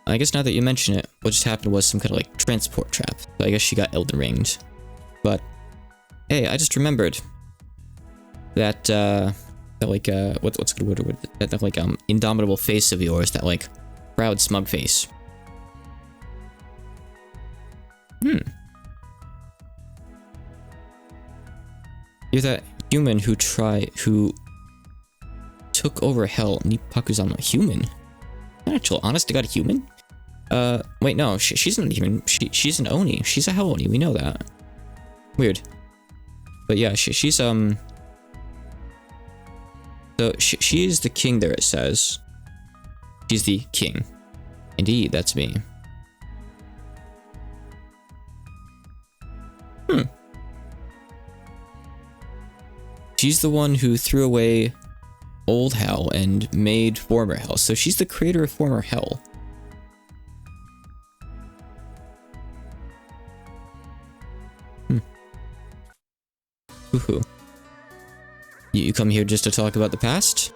I guess now that you mention it, what just happened was some kind of like transport trap. So I guess she got Elden Ringed. But hey, I just remembered that like what's a good word? That like indomitable face of yours, that like proud smug face. You're that human who took over hell. Nipakuzama human? Actual honest to god human? Wait, no, she's not a human. She's an Oni. She's a Hell Oni. We know that. Weird. But yeah, she's so she is the king there, it says. She's the king. Indeed, that's me. She's the one who threw away old hell and made former hell. So she's the creator of former hell. Woohoo. You come here just to talk about the past?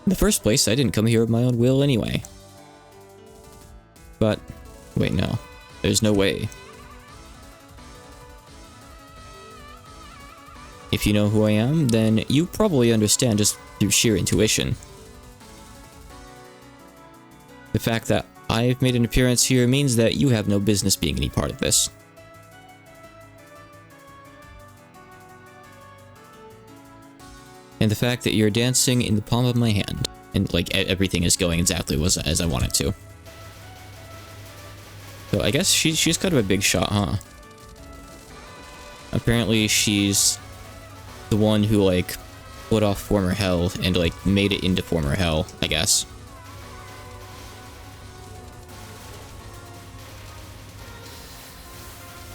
In the first place, I didn't come here of my own will anyway. But, wait, no. There's no way. If you know who I am, then you probably understand just through sheer intuition. The fact that I've made an appearance here means that you have no business being any part of this. And the fact that you're dancing in the palm of my hand, and like everything is going exactly as I want it to. So I guess she's kind of a big shot, huh? Apparently she's the one who like split off former hell and, like, made it into former hell, I guess.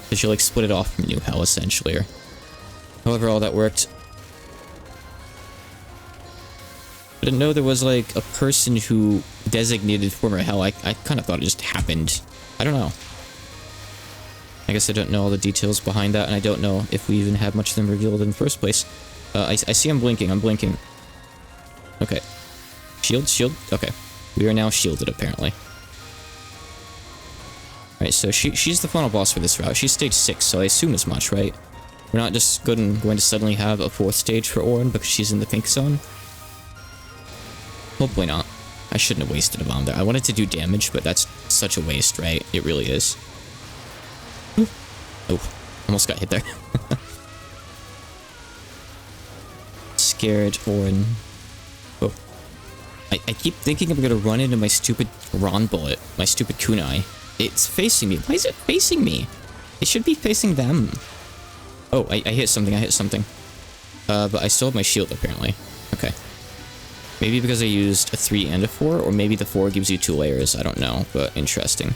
So she, like, split it off from new hell, essentially. Or however all that worked. I didn't know there was, like, a person who designated former hell. I kind of thought it just happened. I don't know. I guess I don't know all the details behind that, and I don't know if we even had much of them revealed in the first place. I see I'm blinking. I'm blinking. Okay. Shield, shield. Okay. We are now shielded, apparently. Alright, so she's the final boss for this route. She's stage 6, so I assume as much, right? We're not just going to suddenly have a 4th stage for Auron because she's in the pink zone. Hopefully not. I shouldn't have wasted a bomb there. I wanted to do damage, but that's such a waste, right? It really is. Oh, almost got hit there. Scared Auron. Oh. I keep thinking I'm gonna run into my stupid Ron bullet. My stupid kunai. It's facing me. Why is it facing me? It should be facing them. Oh, I hit something. I hit something. But I still have my shield, apparently. Okay. Maybe because I used a 3 and a 4, or maybe the 4 gives you 2 layers. I don't know, but interesting.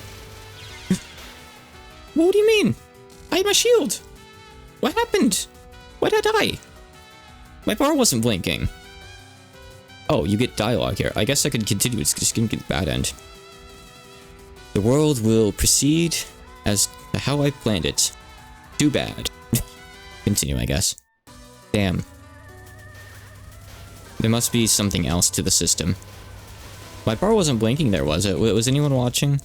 What do you mean? I had my shield. What happened? Why did I die? My bar wasn't blinking. Oh, you get dialogue here. I guess I could continue. It's just gonna get the bad end. The world will proceed as to how I planned it. Too bad. Continue, I guess. Damn. There must be something else to the system. My bar wasn't blinking there, was it? Was anyone watching?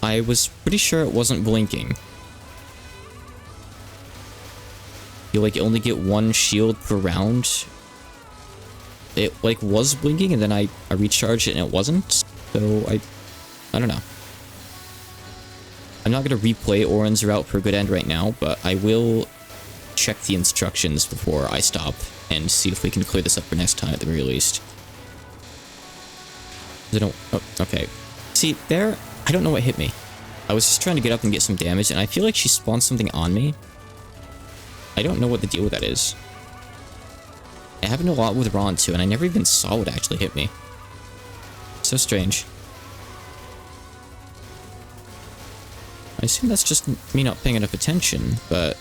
I was pretty sure it wasn't blinking. You, like, only get 1 shield per round. It, like, was blinking, and then I recharged it and it wasn't. So, I don't know. I'm not going to replay Auron's route for a good end right now, but I will check the instructions before I stop and see if we can clear this up for next time at the very least. I don't... Oh, okay. See, there... I don't know what hit me. I was just trying to get up and get some damage, and I feel like she spawned something on me. I don't know what the deal with that is. It happened a lot with Ron too, and I never even saw what actually hit me. So strange. I assume that's just me not paying enough attention, but...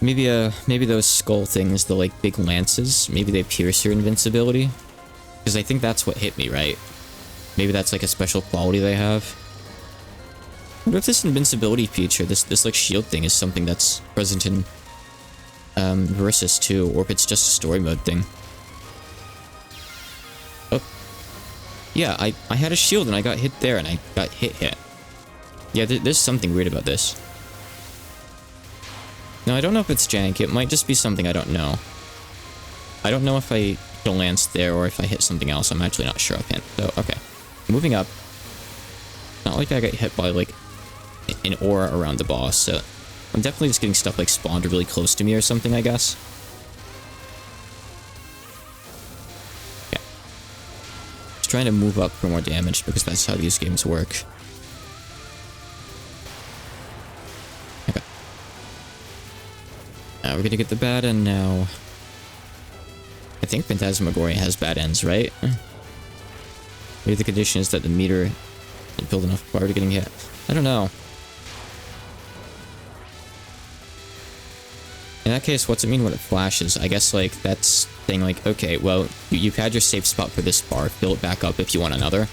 Maybe those skull things, the, like, big lances, maybe they pierce your invincibility? Because I think that's what hit me, right? Maybe that's, like, a special quality they have. I wonder if this invincibility feature, this like, shield thing is something that's present in, Versus too, or if it's just a story mode thing. Oh. Yeah, I had a shield and I got hit there and I got hit. Yeah, there's something weird about this. Now, I don't know if it's jank. It might just be something I don't know. I don't know if I hit a lance there or if I hit something else. I'm actually not sure offhand. So, okay. Moving up. Not like I got hit by, like, an aura around the boss, so... I'm definitely just getting stuff, like, spawned really close to me or something, I guess. Yeah. Just trying to move up for more damage, because that's how these games work. Okay. Now we're gonna get the bad end now. I think Phantasmagoria has bad ends, right? Maybe the condition is that the meter is built enough prior to getting hit. I don't know. In that case, what's it mean when it flashes? I guess, like, that's thing like, okay, well, you've had your safe spot for this bar, fill it back up if you want another.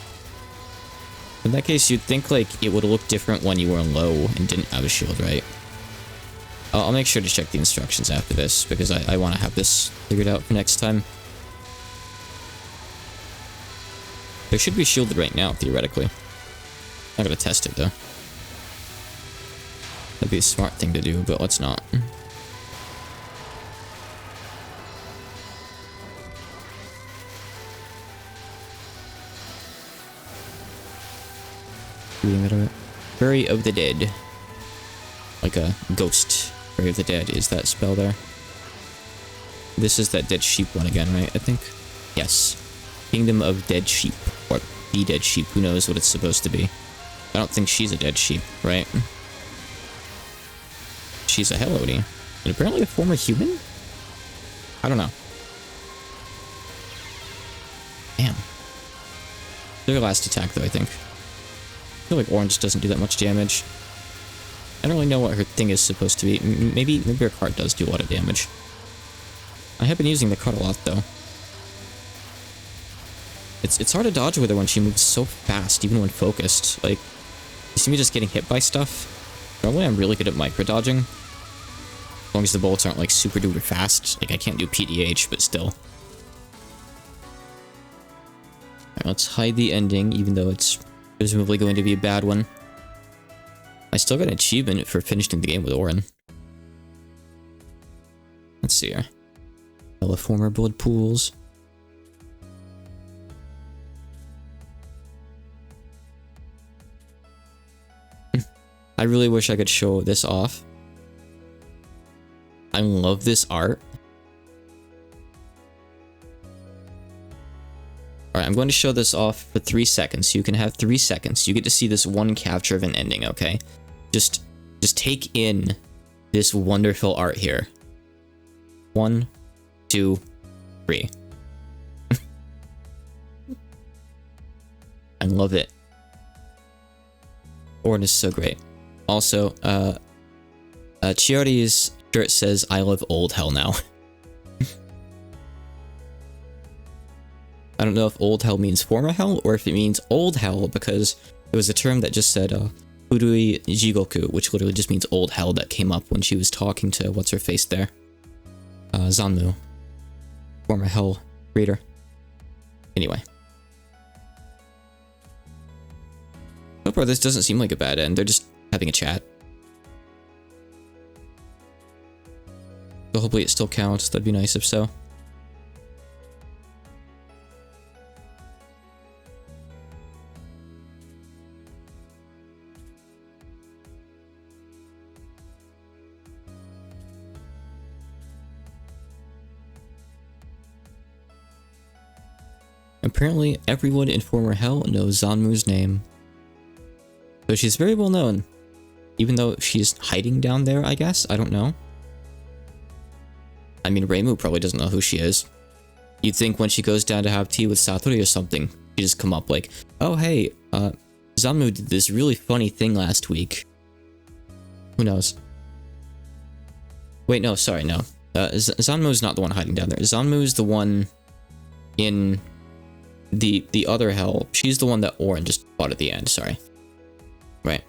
In that case, you'd think, like, it would look different when you were low and didn't have a shield, right? I'll make sure to check the instructions after this, because I want to have this figured out for next time. They should be shielded right now, theoretically. I'm gonna test it, though. That'd be a smart thing to do, but let's not. Bury of the Dead. Like a ghost. Bury of the Dead is that spell there. This is that dead sheep one again, right? I think. Yes. Kingdom of Dead Sheep. Or the Dead Sheep. Who knows what it's supposed to be. I don't think she's a dead sheep, right? she's a Hell Oni. And apparently a former human? I don't know. Damn. Their last attack, though, I think. I feel like Orange doesn't do that much damage. I don't really know what her thing is supposed to be. Maybe her card does do a lot of damage. I have been using the card a lot, though. It's hard to dodge with her when she moves so fast, even when focused. Like, you see me just getting hit by stuff? Normally I'm really good at micro-dodging. As long as the bullets aren't, like, super duper fast. Like, I can't do PDH, but still. Alright, let's hide the ending, even though it's presumably going to be a bad one. I still got an achievement for finishing the game with Orin. Let's see here. All the former blood pools. I really wish I could show this off. I love this art. Alright, I'm going to show this off for 3 seconds. You can have 3 seconds. You get to see this one capture of an ending, okay? Just take in this wonderful art here. 1, 2, 3. I love it. Orin is so great. Also, Chiari's shirt says, I love old hell now. I don't know if old hell means former hell, or if it means old hell, because there was a term that just said, Furui Jigoku, which literally just means old hell, that came up when she was talking to what's-her-face there. Zanmu. Former hell creator. Anyway. So far, this doesn't seem like a bad end. They're just having a chat. So hopefully it still counts. That'd be nice if so. Apparently, everyone in former hell knows Zanmu's name. So she's very well known. Even though she's hiding down there, I guess? I don't know. I mean, Reimu probably doesn't know who she is. You'd think when she goes down to have tea with Satori or something, she'd just come up like, oh hey, Zanmu did this really funny thing last week. Who knows? Wait, no, sorry, no. Zanmu's not the one hiding down there. Zanmu's the one in the other hell. She's the one that Orin just fought at the end, sorry. Right.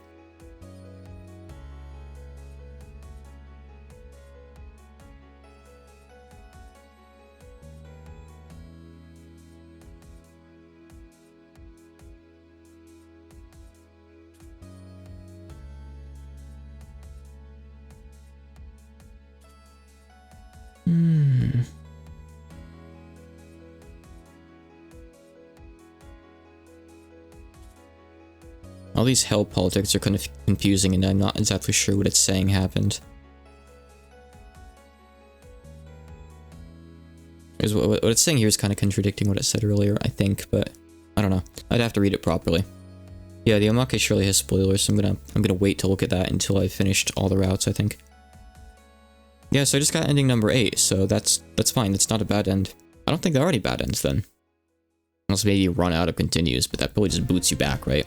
All these hell politics are kind of confusing, and I'm not exactly sure what it's saying happened. Because what it's saying here is kind of contradicting what it said earlier, I think, but I don't know. I'd have to read it properly. Yeah, the Omake surely has spoilers, so I'm gonna wait to look at that until I've finished all the routes, I think. Yeah, so I just got ending number 8, so that's fine. That's not a bad end. I don't think there are any bad ends then. Unless maybe you run out of continues, but that probably just boots you back, right?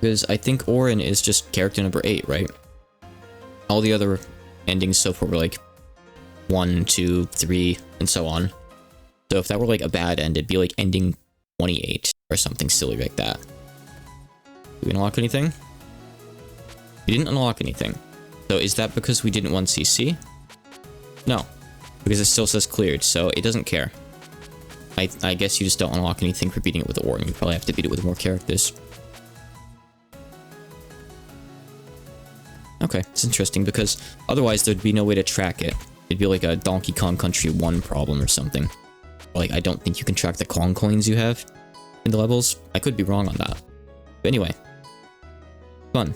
Because I think Orin is just character number 8, right? All the other endings so far were like 1, 2, 3, and so on. So if that were like a bad end, it'd be like ending 28 or something silly like that. Did we unlock anything? We didn't unlock anything. So is that because we didn't want CC? No, because it still says cleared, so it doesn't care. I guess you just don't unlock anything for beating it with Orin. You probably have to beat it with more characters. Okay, it's interesting because otherwise there'd be no way to track it. It'd be like a Donkey Kong Country 1 problem or something. Like, I don't think you can track the Kong coins you have in the levels. I could be wrong on that. But anyway. Fun.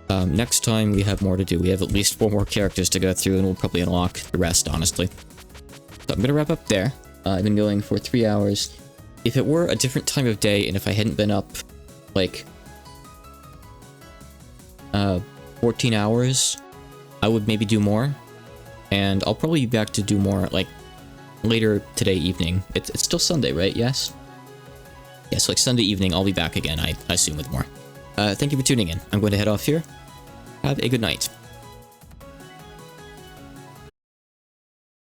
Next time we have more to do. We have at least 4 more characters to go through, and we'll probably unlock the rest, honestly. So I'm gonna wrap up there. I've been going for 3 hours. If it were a different time of day, and if I hadn't been up, like, 14 hours I would maybe do more, and I'll probably be back to do more, like, later today evening. It's still Sunday, right? Yes? Yes, like Sunday evening, I'll be back again, I assume, with more. Thank you for tuning in. I'm going to head off here. Have a good night.